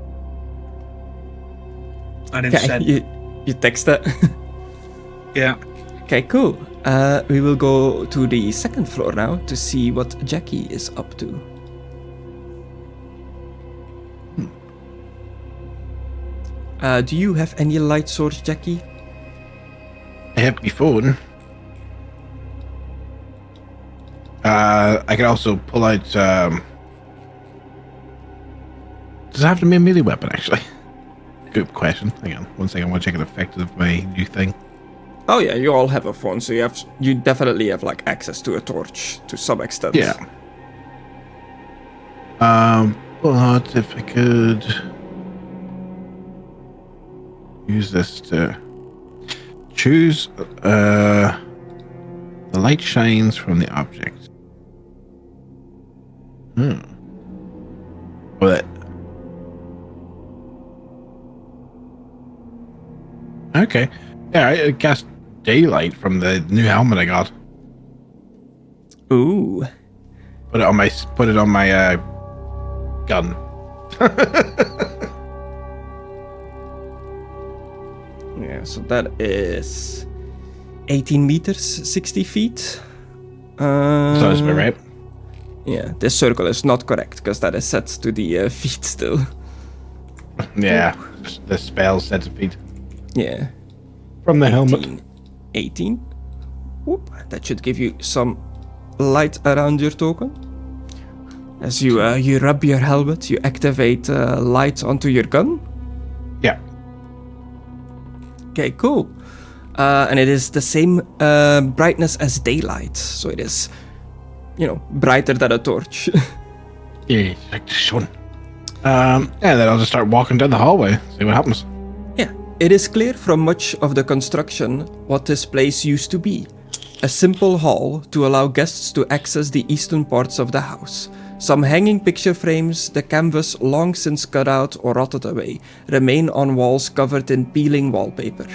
And then Okay, send. you text that. Yeah. Okay, cool. We will go to the second floor now to see what Jackie is up to. Do you have any light source, Jackie? I have my phone. I can also pull out. Does it have to be a melee weapon, actually? Good question. Hang on. One second. I want to check the effect of my new thing. Oh yeah, you all have a phone, so you definitely have like access to a torch to some extent. Yeah. But if I could use this to choose, the light shines from the object. But okay, yeah, I cast daylight from the new helmet I got. Ooh. Put it on my gun. Yeah, so that is 18 meters, 60 feet. Sounds about right. Yeah, this circle is not correct because that is set to the feet still. Yeah, the spell set to feet. Yeah. From the 18. Whoop. That should give you some light around your token. As you rub your helmet, you activate light onto your gun. Yeah. Okay, cool. And it is the same brightness as daylight, so it is, brighter than a torch. Yeah, like the sun. And then I'll just start walking down the hallway, see what happens. Yeah, it is clear from much of the construction what this place used to be. A simple hall to allow guests to access the eastern parts of the house. Some hanging picture frames, the canvas long since cut out or rotted away, remain on walls covered in peeling wallpaper.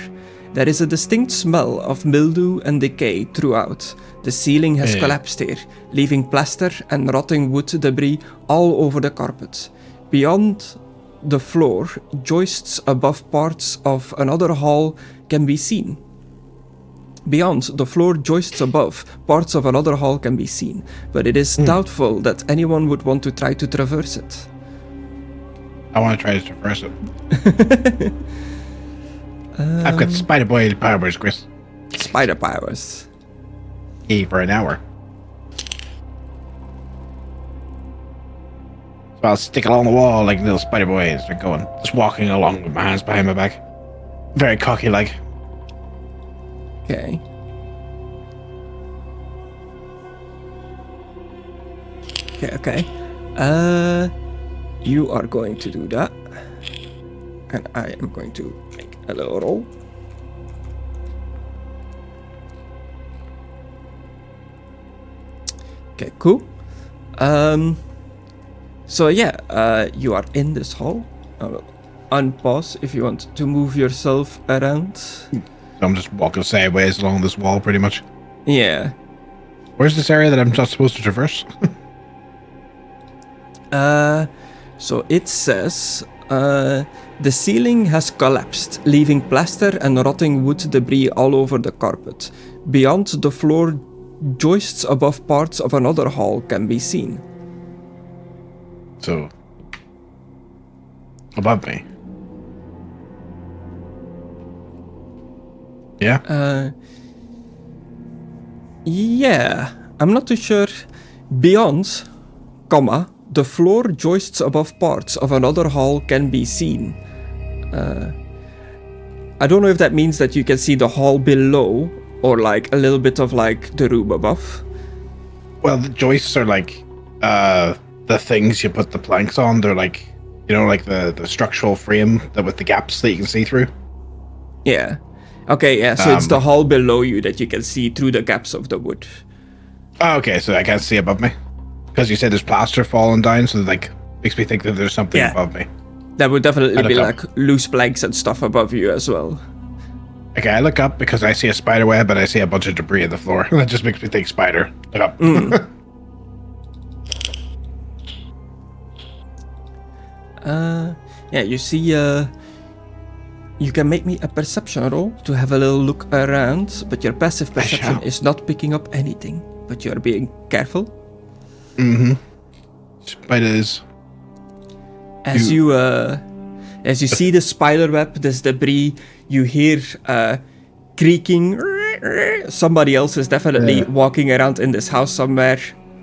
There is a distinct smell of mildew and decay throughout. The ceiling has collapsed here, leaving plaster and rotting wood debris all over the carpet. Beyond the floor, joists above parts of another hall can be seen. Beyond the floor, joists above parts of another hall can be seen, but it is doubtful that anyone would want to try to traverse it. I want to try to traverse it. I've got spider boy powers, Chris. Spider powers. Yeah, for an hour. So I'll stick along the wall like little spider boys. They're going, just walking along with my hands behind my back. Very cocky like. Okay. Okay. You are going to do that. And I am going to make a little roll. Okay, cool. So yeah, you are in this hall. Unpause if you want to move yourself around. I'm just walking sideways along this wall, pretty much. Yeah. Where's this area that I'm not supposed to traverse? So it says, the ceiling has collapsed, leaving plaster and rotting wood debris all over the carpet. Beyond the floor, joists above parts of another hall can be seen. So, above me. Yeah? Yeah, I'm not too sure. Beyond, comma, the floor joists above parts of another hall can be seen. I don't know if that means that you can see the hall below or like a little bit of like the room above. Well, the joists are like the things you put the planks on. They're like, you know, like the structural frame that with the gaps that you can see through. Yeah. Okay, yeah, so it's the hall below you that you can see through the gaps of the wood. Oh, okay, so I can't see above me? Because you said there's plaster falling down, so like makes me think that there's something above me. That would definitely be up. like loose planks and stuff above you as well. Okay, I look up because I see a spider web and I see a bunch of debris on the floor. That just makes me think spider. Look up. Yeah, you see, you can make me a perception roll to have a little look around, but your passive perception is not picking up anything, but you're being careful. Mm-hmm. Spiders. As you see the spider web, this debris, you hear creaking. Somebody else is definitely walking around in this house somewhere.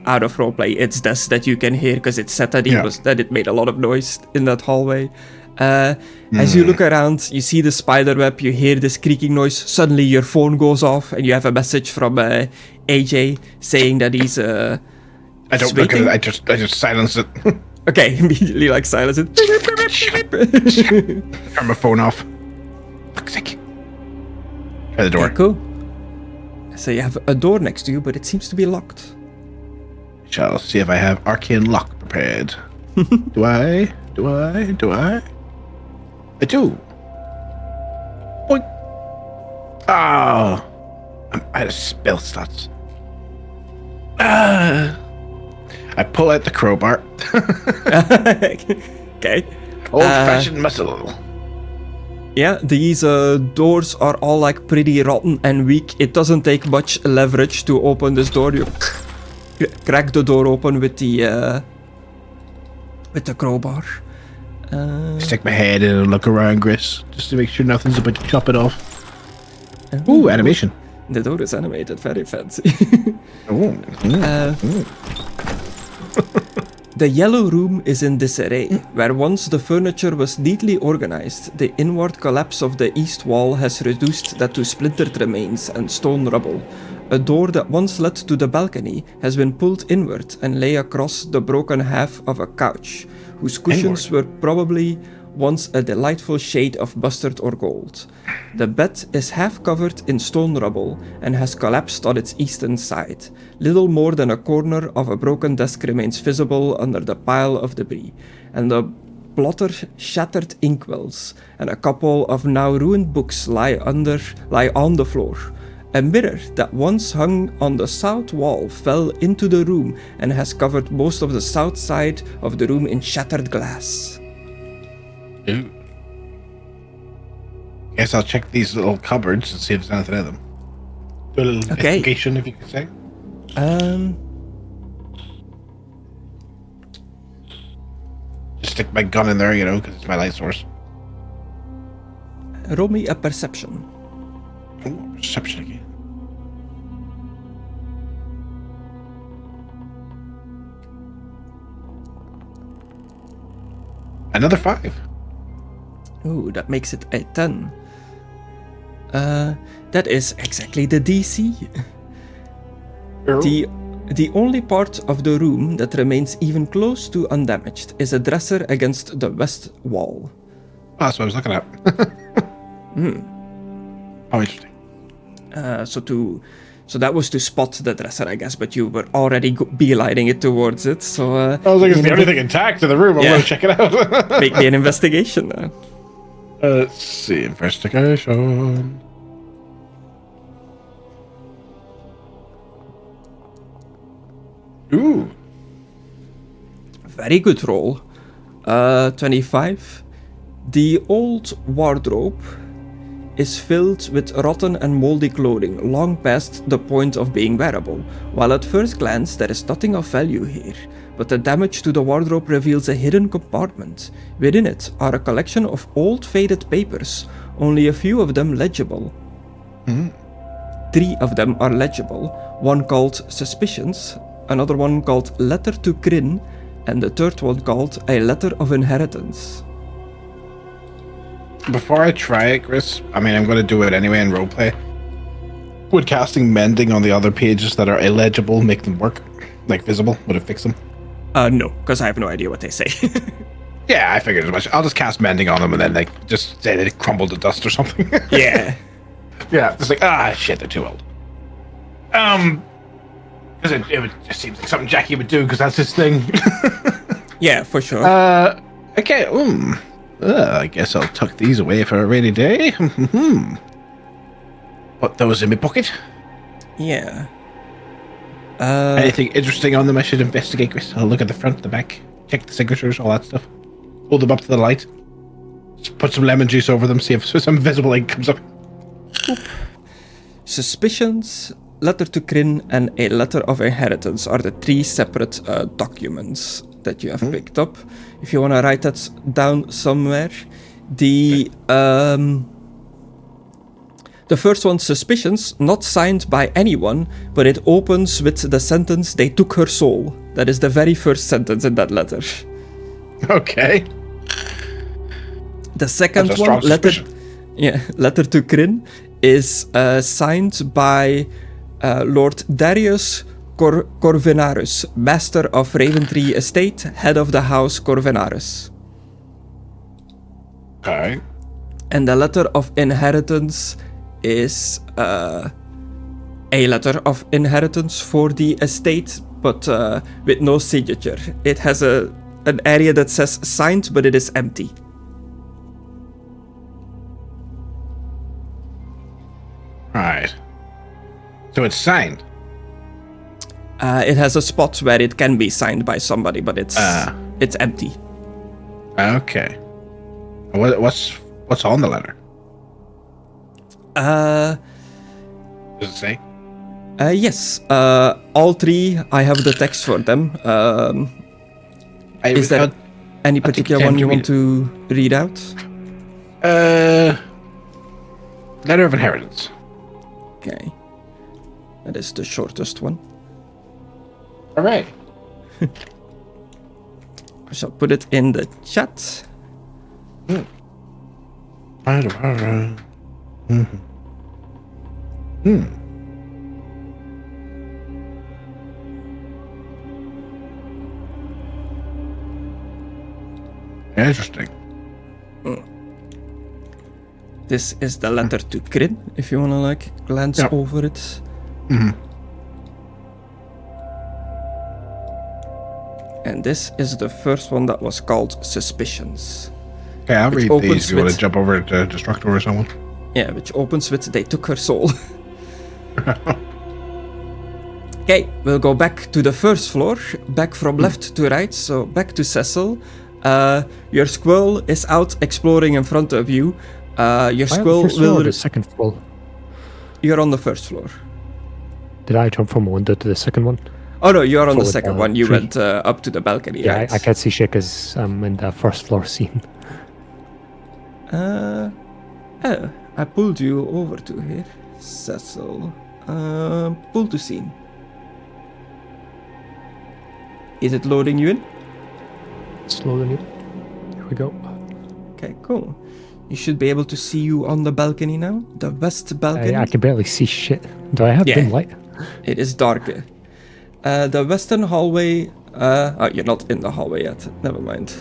Out of roleplay, it's this that you can hear because it said that it made a lot of noise in that hallway. As you look around, you see the spider web, you hear this creaking noise. Suddenly your phone goes off and you have a message from AJ saying that he's I don't look at it, I just silence it. Okay, immediately like silence it. Turn my phone off. Fuck's sake. Try the door. Okay, cool. So you have a door next to you, but it seems to be locked. Shall see if I have arcane lock prepared. Do I? I do. Boink. Oh. I'm out of spell slots. I pull out the crowbar. Okay. Old-fashioned muscle. Yeah, these doors are all like pretty rotten and weak. It doesn't take much leverage to open this door. You crack the door open with the crowbar. Stick my head in and look around, Griss, just to make sure nothing's about to chop it off. Ooh, animation. The door is animated, very fancy. The yellow room is in disarray. Where once the furniture was neatly organized, the inward collapse of the east wall has reduced that to splintered remains and stone rubble. A door that once led to the balcony has been pulled inward and lay across the broken half of a couch, whose cushions were probably once a delightful shade of mustard or gold. The bed is half covered in stone rubble and has collapsed on its eastern side. Little more than a corner of a broken desk remains visible under the pile of debris, and the blotter shattered inkwells and a couple of now ruined books lie on the floor. A mirror that once hung on the south wall fell into the room and has covered most of the south side of the room in shattered glass. Ooh. Guess I'll check these little cupboards and see if there's anything in them. Do a little investigation, if you could say. Just stick my gun in there, you know, because it's my light source. Roll me a perception. Ooh, perception again. Another 5. Ooh, that makes it a 10. That is exactly the DC. The only part of the room that remains even close to undamaged is a dresser against the west wall. that's what I was looking at. Oh, interesting. So that was to spot the dresser, I guess, but you were already beelining it towards it. So I was like, it's the only thing intact in the room. I'm Yeah. going to check it out. make me an investigation. Let's see, investigation. Ooh. Very good roll. 25. The old wardrobe is filled with rotten and moldy clothing, long past the point of being wearable. While at first glance there is nothing of value here, but the damage to the wardrobe reveals a hidden compartment. Within it are a collection of old faded papers, only a few of them legible. 3 of them are legible, one called Suspicions, another one called Letter to Kryn, and the third one called A Letter of Inheritance. Before I try it, Chris, I mean, I'm going to do it anyway in roleplay. Would casting mending on the other pages that are illegible make them work? Like visible? Would it fix them? No, because I have no idea what they say. Yeah, I figured as much. I'll just cast mending on them and then like just say they crumble to dust or something. Yeah. Yeah, just like, shit, they're too old. Because it just seems like something Jackie would do because that's his thing. Yeah, for sure. Okay, I guess I'll tuck these away for a rainy day. Put those in my pocket. Yeah. Anything interesting on them I should investigate, Chris? I'll look at the front, the back, check the signatures, all that stuff. Hold them up to the light. Just put some lemon juice over them, see if some visible ink comes up. Suspicions, Letter to Kryn, and A Letter of Inheritance are the 3 separate documents that you have picked up. If you want to write that down somewhere. The first one, Suspicions, not signed by anyone, but it opens with the sentence, "They took her soul." That is the very first sentence in that letter. Okay. The second That's a one, strong suspicion. Letter to Kryn, is signed by Lord Darius Corvinarus, Master of Raventree Estate, head of the House Corvinarus. Okay. And the Letter of Inheritance is a letter of inheritance for the estate, but with no signature. It has an area that says signed, but it is empty. Right. So it's signed. It has a spot where it can be signed by somebody, but it's empty. Okay. What's on the letter? Does it say? Yes. All 3, I have the text for them. Is there any particular one you want to read out? Letter of Inheritance. Okay. That is the shortest one. All right. I shall put it in the chat. Interesting. This is the letter to Kryn, if you want to glance over it. And this is the first one that was called Suspicions. Okay, I'll read opens these. You want with- to jump over to Destructore or someone? Yeah, which opens with "They took her soul." Okay, we'll go back to the first floor, back from left to right, so back to Cecil. Your squirrel is out exploring in front of you. Your squirrel First floor will... or the second floor? You're on the first floor. Did I jump from one window to the second one? Oh no, you're on the Forward, second one. You tree. went up to the balcony, Yeah, right? I can't see shit because I'm in the first floor scene. I pulled you over to here. Cecil. Pull to scene. Is it loading you in? Slowly. Here we go. Okay, cool. You should be able to see you on the balcony now. The west balcony. I can barely see shit. Do I have Yeah. dim light? It is darker. The western hallway... you're not in the hallway yet. Never mind.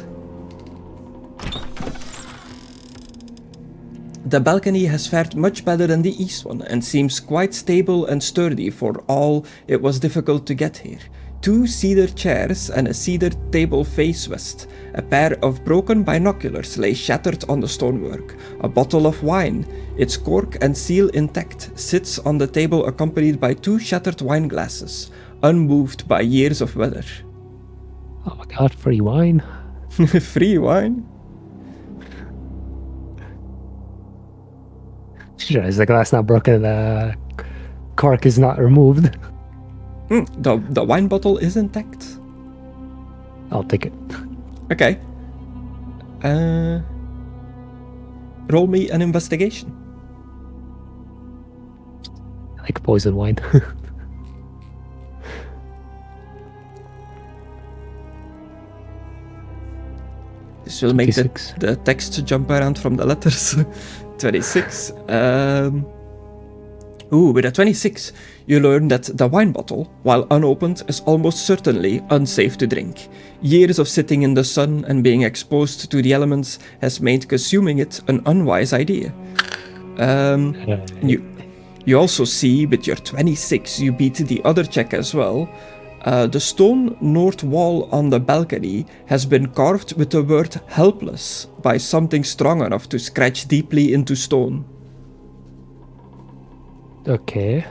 The balcony has fared much better than the east one, and seems quite stable and sturdy for all it was difficult to get here. 2 cedar chairs and a cedar table face west. A pair of broken binoculars lay shattered on the stonework. A bottle of wine, its cork and seal intact, sits on the table accompanied by 2 shattered wine glasses, unmoved by years of weather. Oh my god, free wine. Free wine? Sure, is the glass not broken? The cork is not removed. The wine bottle is intact. I'll take it. Okay. Roll me an investigation. I like poison wine. This will make 26. the text jump around from the letters. 26. With a 26, you learn that the wine bottle, while unopened, is almost certainly unsafe to drink. Years of sitting in the sun and being exposed to the elements has made consuming it an unwise idea. You also see, with your 26, you beat the other check as well. The stone north wall on the balcony has been carved with the word helpless by something strong enough to scratch deeply into stone. Okay.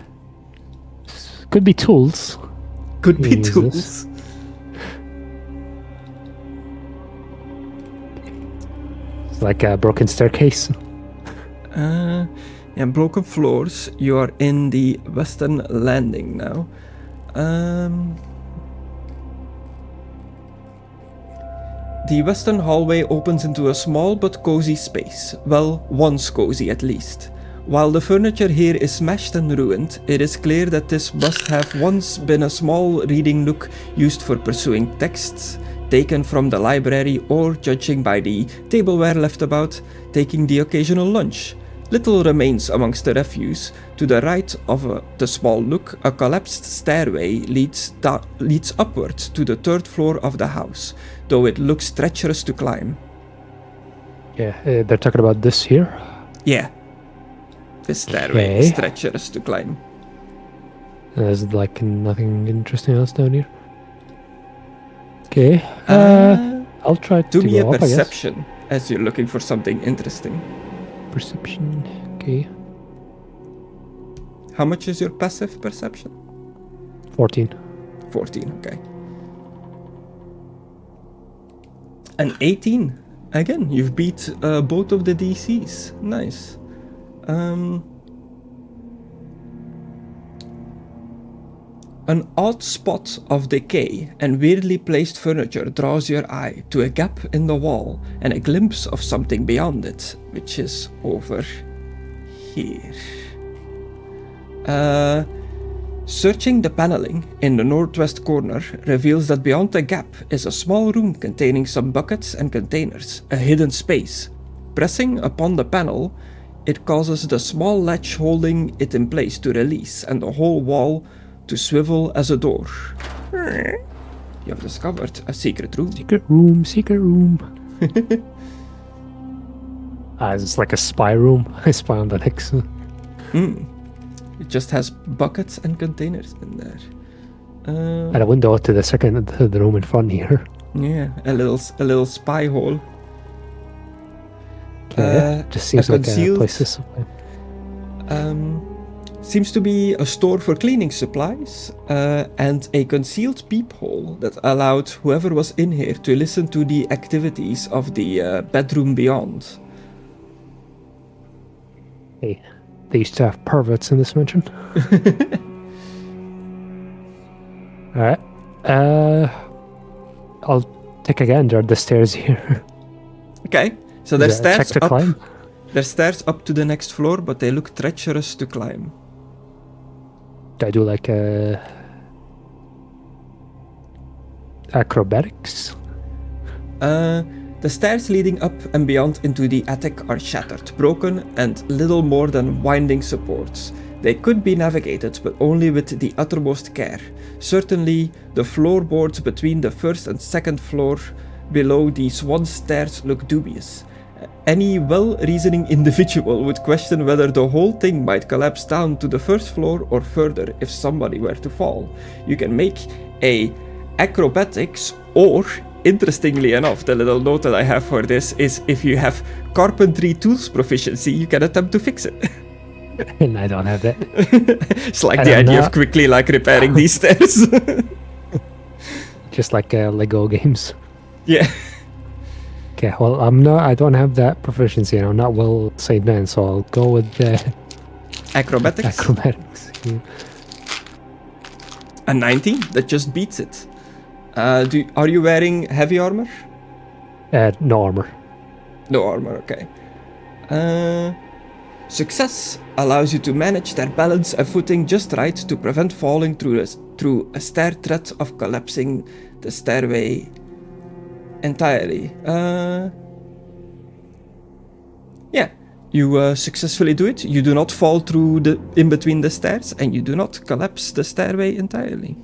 Could be tools. Could be Use tools. this. It's like a broken staircase. And broken floors. You are in the western landing now. The western hallway opens into a small but cozy space. Well, once cozy at least. While the furniture here is smashed and ruined, it is clear that this must have once been a small reading nook used for pursuing texts, taken from the library, or, judging by the tableware left about, taking the occasional lunch. Little remains amongst the refuse. To the right of the small nook, a collapsed stairway leads upward to the 3rd floor of the house, though it looks treacherous to climb. Yeah, they're talking about this here. Yeah. This stairway is treacherous to climb. There's like nothing interesting else down here. Okay. I'll try to do me a go up, perception as you're looking for something interesting. Perception. Okay. How much is your passive perception? 14. 14, okay. An 18. Again, you've beat both of the DCs. Nice. An odd spot of decay and weirdly placed furniture draws your eye to a gap in the wall and a glimpse of something beyond it, which is over here. Searching the paneling in the northwest corner reveals that beyond the gap is a small room containing some buckets and containers, a hidden space. Pressing upon the panel, it causes the small latch holding it in place to release and the whole wall to swivel as a door. You have discovered a secret room. Secret room, secret room. It's like a spy room. I spy on the next. It just has buckets and containers in there. And a window to the room in front here. Yeah, a little spy hole. Okay, just seems like a place to supply. Seems to be a store for cleaning supplies, and a concealed peephole that allowed whoever was in here to listen to the activities of the bedroom beyond. Hey, they used to have perverts in this mansion. Alright. I'll take again. There are the stairs here. Okay, so there's stairs to up. climb? There's stairs up to the next floor, but they look treacherous to climb. Do I do like acrobatics? The stairs leading up and beyond into the attic are shattered, broken, and little more than winding supports. They could be navigated, but only with the uttermost care. Certainly, the floorboards between the first and second floor below these one stairs look dubious, Any well-reasoning individual would question whether the whole thing might collapse down to the first floor or further if somebody were to fall. You can make a acrobatics or, interestingly enough, the little note that I have for this is if you have carpentry tools proficiency, you can attempt to fix it. And I don't have that. It's like the idea of quickly repairing these stairs. Just like Lego games. Yeah. Okay, well, I don't have that proficiency, and I'm not well saved man, so I'll go with Acrobatics. acrobatics. Yeah. A 19, that just beats it. Are you wearing heavy armor? No armor. No armor, okay. Success allows you to manage their balance and footing just right to prevent falling through a stair threat of collapsing the stairway entirely. Yeah, you successfully do it. You do not fall through in between the stairs, and you do not collapse the stairway entirely.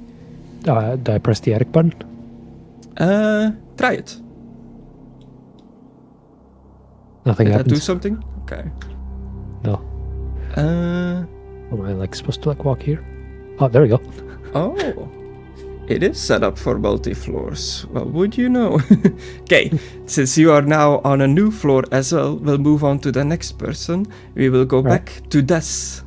Do I press the edit button? Try it. Nothing Did that happens. do something? Okay. No. Uh, Am I supposed to walk here? Oh, there we go. Oh. It is set up for multi-floors. Well, would you know? Okay, since you are now on a new floor as well, we'll move on to the next person. We will go back to Des.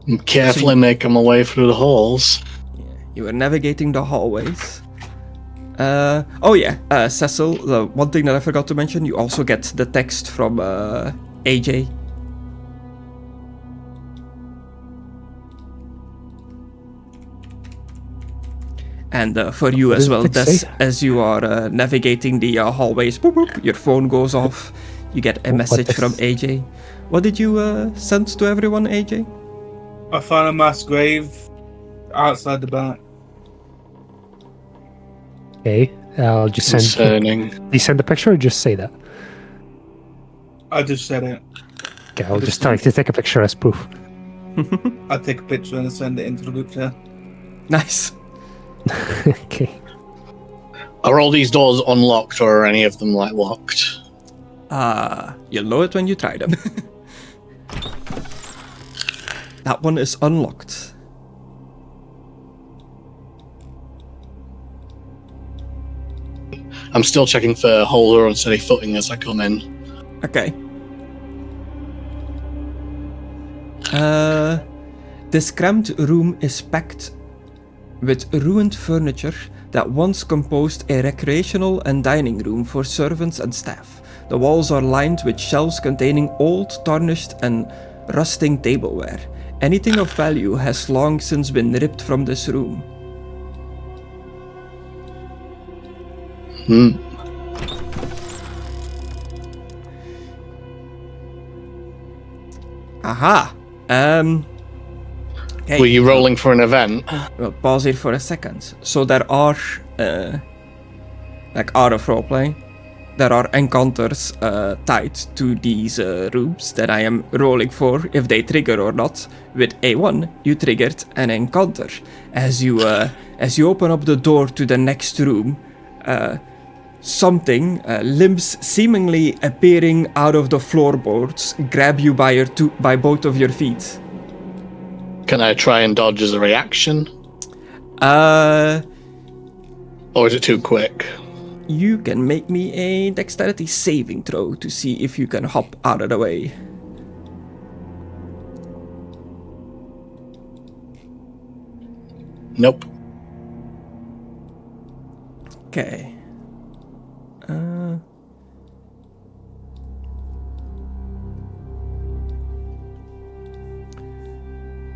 I'm carefully making my way through the halls. Yeah, you are navigating the hallways. Cecil, the one thing that I forgot to mention, you also get the text from AJ. And for you as well, Des, as you are navigating the hallways, boop, boop, your phone goes off. You get a message from AJ. What did you send to everyone, AJ? I found a mass grave outside the back. Okay, I'll just send. Concerning. Do you send the picture or just say that? I just said it. Okay, I'll just try to take a picture as proof. I take a picture and send it into the group chat. Nice. Okay. Are all these doors unlocked or are any of them locked? You'll know it when you try them. That one is unlocked. I'm still checking for hold or unsteady footing as I come in. Okay. This cramped room is packed with ruined furniture that once composed a recreational and dining room for servants and staff. The walls are lined with shelves containing old, tarnished, and rusting tableware. Anything of value has long since been ripped from this room. Aha! Okay. Were you rolling for an event? We'll pause here for a second. So there are, out of roleplay, there are encounters tied to these rooms that I am rolling for, if they trigger or not. With A1, you triggered an encounter. As you open up the door to the next room, something, limbs seemingly appearing out of the floorboards, grab you by both of your feet. Can I try and dodge as a reaction? Or is it too quick? You can make me a dexterity saving throw to see if you can hop out of the way. Nope. Okay.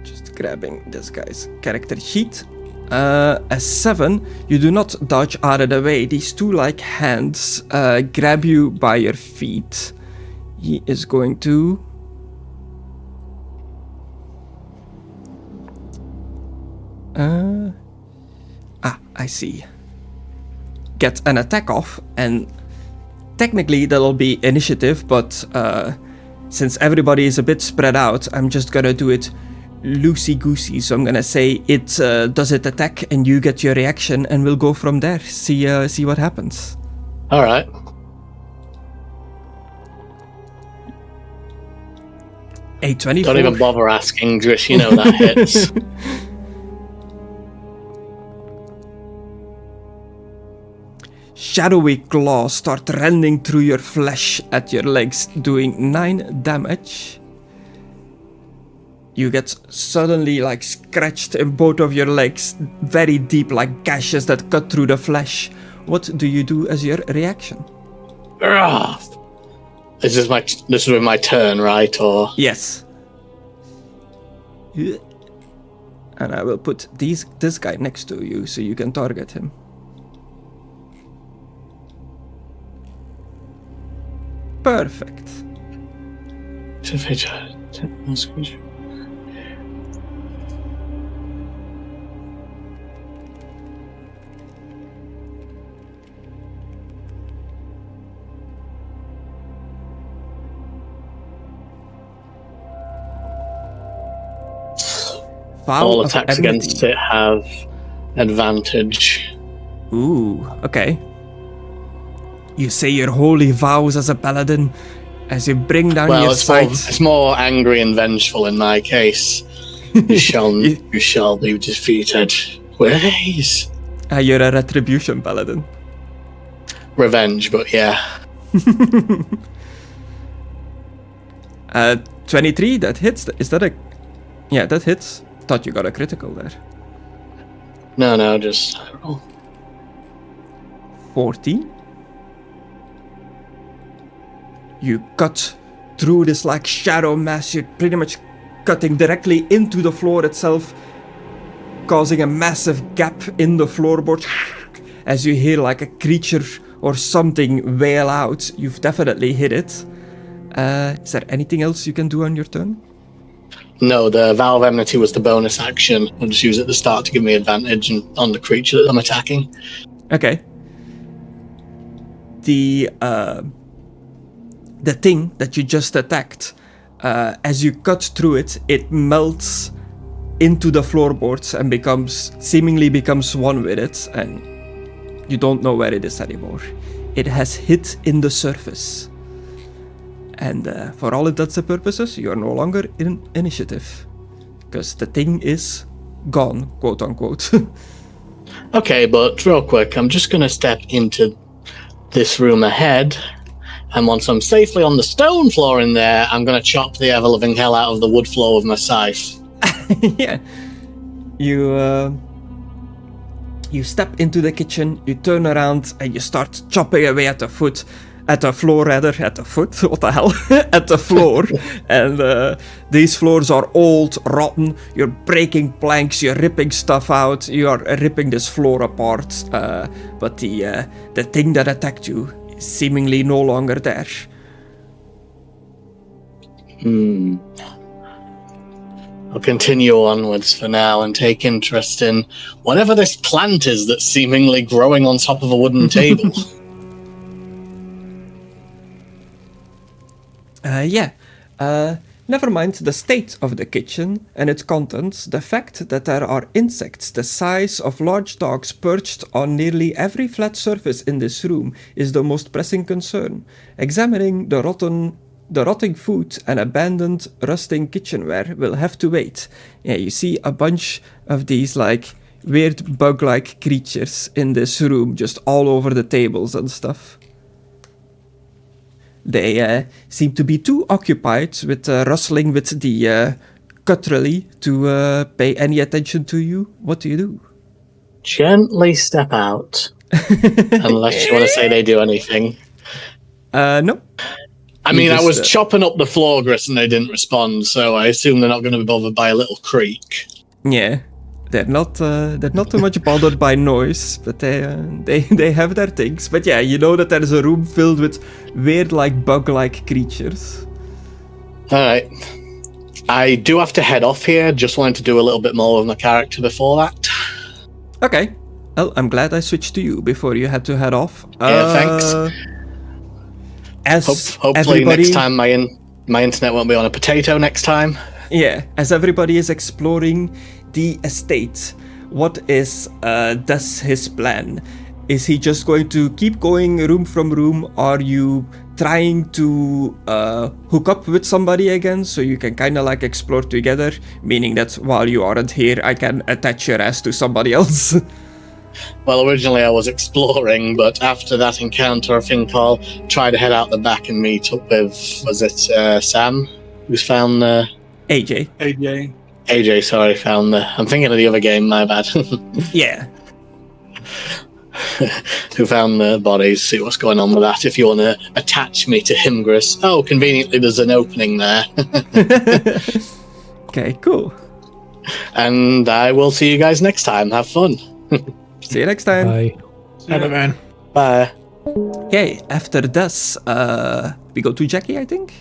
Just grabbing this guy's character sheet. A 7, you do not dodge out of the way. These two hands grab you by your feet. He is going to... I see. Get an attack off, and technically that'll be initiative, but since everybody is a bit spread out, I'm just gonna do it loosey-goosey, so I'm gonna say it does it attack and you get your reaction and we'll go from there. See what happens. All right. A 24. Don't even bother asking, Driss. You know that hits. Shadowy claws start rending through your flesh at your legs, doing 9 damage. You get suddenly like scratched in both of your legs, very deep, like gashes that cut through the flesh. What do you do as your reaction? This is my turn, right? Or Yes. And I will put this guy next to you so you can target him. Perfect. all attacks against it have advantage. Ooh, okay. You say your holy vows as a paladin as you bring down your sights. It's more angry and vengeful in my case. You shall be defeated. Ways. You're a retribution paladin. Revenge, but yeah. 23, that hits. Is that a... Yeah, that hits. Thought you got a critical there. No, just roll. 14. You cut through this like shadow mass. You're pretty much cutting directly into the floor itself, causing a massive gap in the floorboard. As you hear like a creature or something wail out, you've definitely hit it. Is there anything else you can do on your turn? No, the Vow of Enmity was the bonus action. I'll just use it at the start to give me advantage on the creature that I'm attacking. Okay. The thing that you just attacked, as you cut through it, it melts into the floorboards and seemingly becomes one with it, and you don't know where it is anymore. It has hit in the surface. And for all intents and purposes, you are no longer in initiative. Because the thing is gone, quote unquote. Okay, but real quick, I'm just going to step into this room ahead. And once I'm safely on the stone floor in there, I'm going to chop the ever-living hell out of the wood floor with my scythe. Yeah. You step into the kitchen, you turn around, and you start chopping away at the floor. What the hell? At the floor. And these floors are old, rotten. You're breaking planks, you're ripping stuff out, you are ripping this floor apart. But the thing that attacked you is seemingly no longer there. I'll continue onwards for now and take interest in whatever this plant is that's seemingly growing on top of a wooden table. Never mind the state of the kitchen and its contents, the fact that there are insects the size of large dogs perched on nearly every flat surface in this room is the most pressing concern. Examining the rotting food and abandoned rusting kitchenware will have to wait. Yeah, you see a bunch of these like weird bug-like creatures in this room just all over the tables and stuff. They seem to be too occupied with rustling with the cutlery to pay any attention to you. What do you do? Gently step out. Unless you want to say they do anything. No. I mean, I was chopping up the floor, Griss, and they didn't respond, so I assume they're not going to be bothered by a little creak. Yeah. They're not too much bothered by noise, but they have their things. But yeah, you know that there's a room filled with weird, like, bug-like creatures. Alright. I do have to head off here. Just wanted to do a little bit more with my character before that. Okay. Well, I'm glad I switched to you before you had to head off. Yeah, thanks. As Hopefully next time my internet won't be on a potato next time. Yeah, as everybody is exploring the estate, what is thus his plan? Is he just going to keep going room from room? Are you trying to hook up with somebody again so you can kind of like explore together? Meaning that while you aren't here, I can attach your ass to somebody else. Well, originally I was exploring, but after that encounter, I think I'll try to head out the back and meet up with, was it Sam, who's found AJ. AJ, sorry, found I'm thinking of the other game, my bad. Yeah. Who found the bodies, see what's going on with that, if you want to attach me to him, Griss. Oh, conveniently there's an opening there. Okay, cool. And I will see you guys next time. Have fun. See you next time. Bye. Bye, man. Bye. Okay, after this, we go to Jackie, I think.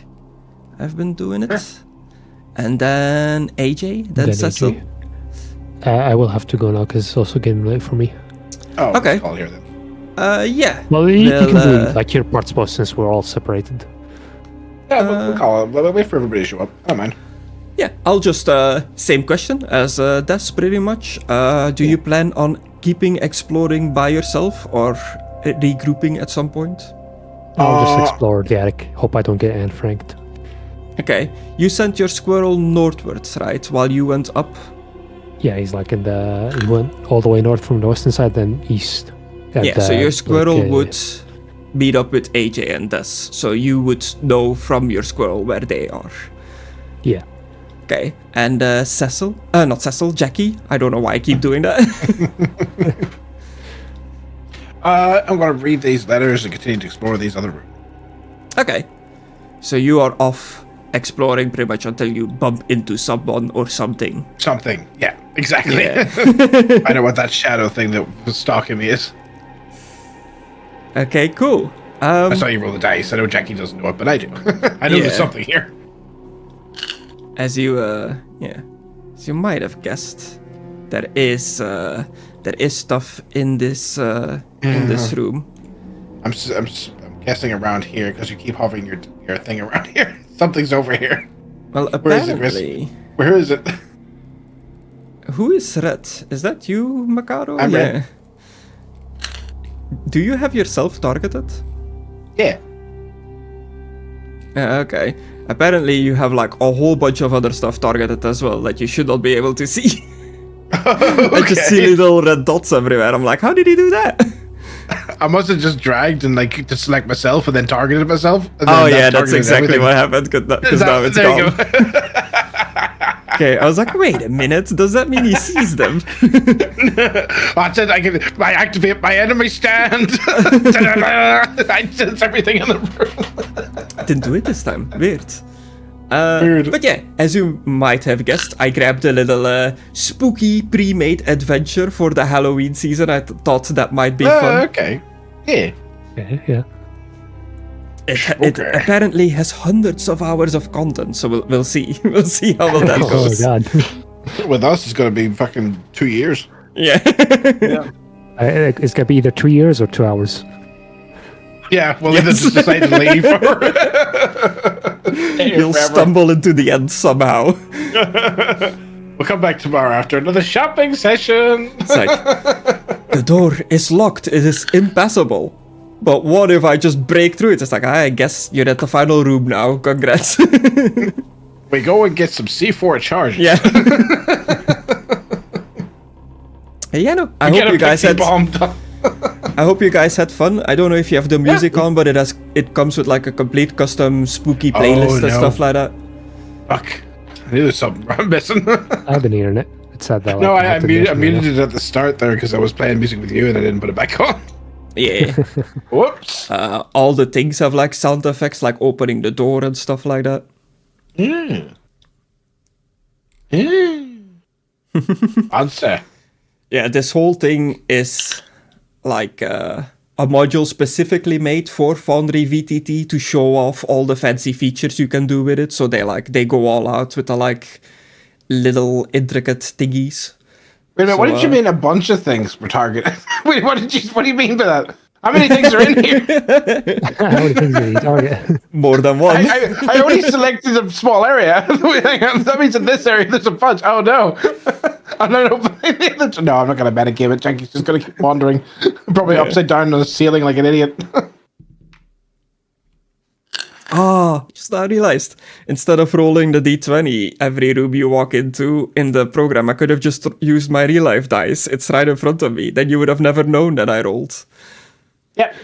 I've been doing it. And then AJ, then Cecil. AJ. I will have to go now because it's also getting late for me. Oh, Okay. let's call here then. Yeah. Well, you Well, can do like your parts both since we're all separated. Yeah, we'll call it. We'll wait for everybody to show up. I don't mind. Yeah, I'll just, same question as Des, pretty much. Do you plan on keeping exploring by yourself or regrouping at some point? I'll just explore the attic. Hope I don't get unfranked. Okay, you sent your squirrel northwards, right, while you went up? Yeah, he's like in the. He went all the way north from the western side, then east. Yeah, so your squirrel would meet up with AJ and Des, so you would know from your squirrel where they are. Yeah. Okay, and Cecil? Not Cecil, Jackie. I don't know why I keep doing that. I'm going to read these letters and continue to explore these other rooms. Okay, so you are off exploring pretty much until you bump into someone or something. Something. Yeah, exactly. Yeah. I know what that shadow thing that was stalking me is. Okay, cool. I saw you roll the dice. I know Jackie doesn't know it, but I do. I know Yeah. there's something here. As you, as you might have guessed, there is stuff in this room. I'm guessing around here because you keep hovering your thing around here. Something's over here. Well, Where is it, Griss? apparently, Where is it? who is Red? Is that you, Mckadow? I'm Red. Do you have yourself targeted? Yeah. Okay. Apparently, you have like a whole bunch of other stuff targeted as well that you should not be able to see. I just see little red dots everywhere. I'm like, how did he do that? I must have just dragged and like to select myself and then targeted myself. And Oh then yeah, that's targeted exactly everything. what happened. Because now it's There you gone. go. Okay, I was like, wait a minute. Does that mean he sees them? I said I activate my enemy stand. I sense everything in the room. Didn't do it this time. Weird. Weird. But yeah, as you might have guessed, I grabbed a little spooky pre-made adventure for the Halloween season. I thought that might be fun. Okay. Yeah. Yeah. It apparently has hundreds of hours of content, so we'll see. We'll see how well that Oh goes. god. With us, it's going to be fucking 2 years. Yeah. It's gonna be either 2 years or 2 hours. Yeah, we'll Yes. either just decide to leave or... You'll forever. stumble into the end somehow. We'll come back tomorrow after another shopping session. It's like, the door is locked. It is impassable. But what if I just break through it? It's like, I guess you're at the final room now. Congrats. We go and get some C4 charges. Yeah. Yeah, no. I hope you guys had. I hope you guys had fun. I don't know if you have the music on, but it comes with like a complete custom spooky playlist and no. stuff like that. Fuck. I knew there's something I'm missing. I have an internet. It said that. No, like, I have to muted mention it at the start there because I was playing music with you and I didn't put it back on. Yeah. Whoops. All the things have like sound effects, like opening the door and stuff like that. Answer. Yeah, this whole thing is like a module specifically made for Foundry VTT to show off all the fancy features you can do with it. So they go all out with the like little intricate thingies. Wait a minute, So, what did you mean a bunch of things were targeted? Wait, what do you mean by that? How many things are in here? How many things do you target? More than one. I only selected a small area. That means in this area there's a bunch. Oh no. I'm not opening the other. No, I'm not going to metagame it. Jackie's just going to keep wandering. Probably upside down on the ceiling like an idiot. Just now realized. Instead of rolling the d20 every room you walk into in the program, I could have just used my real life dice. It's right in front of me. Then you would have never known that I rolled. Yep.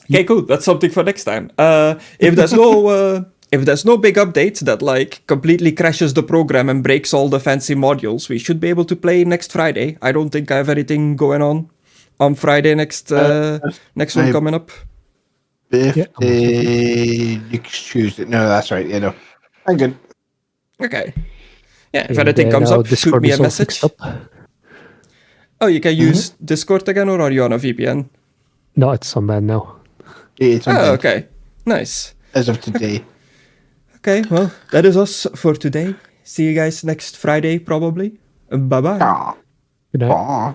Okay, cool. That's something for next time. If there's no big update that like completely crashes the program and breaks all the fancy modules, we should be able to play next Friday. I don't think I have anything going on Friday next one coming up. Birthday next Tuesday. No, that's right. Yeah, no. I'm good. Okay. Yeah, if anything comes up, shoot me a message. Oh, you can use Discord again, or are you on a VPN? No, it's on bad now. Yeah, it's on bed. Okay. Nice. As of today. Okay, well, that is us for today. See you guys next Friday, probably. Bye-bye. Aw. Good night. Aw.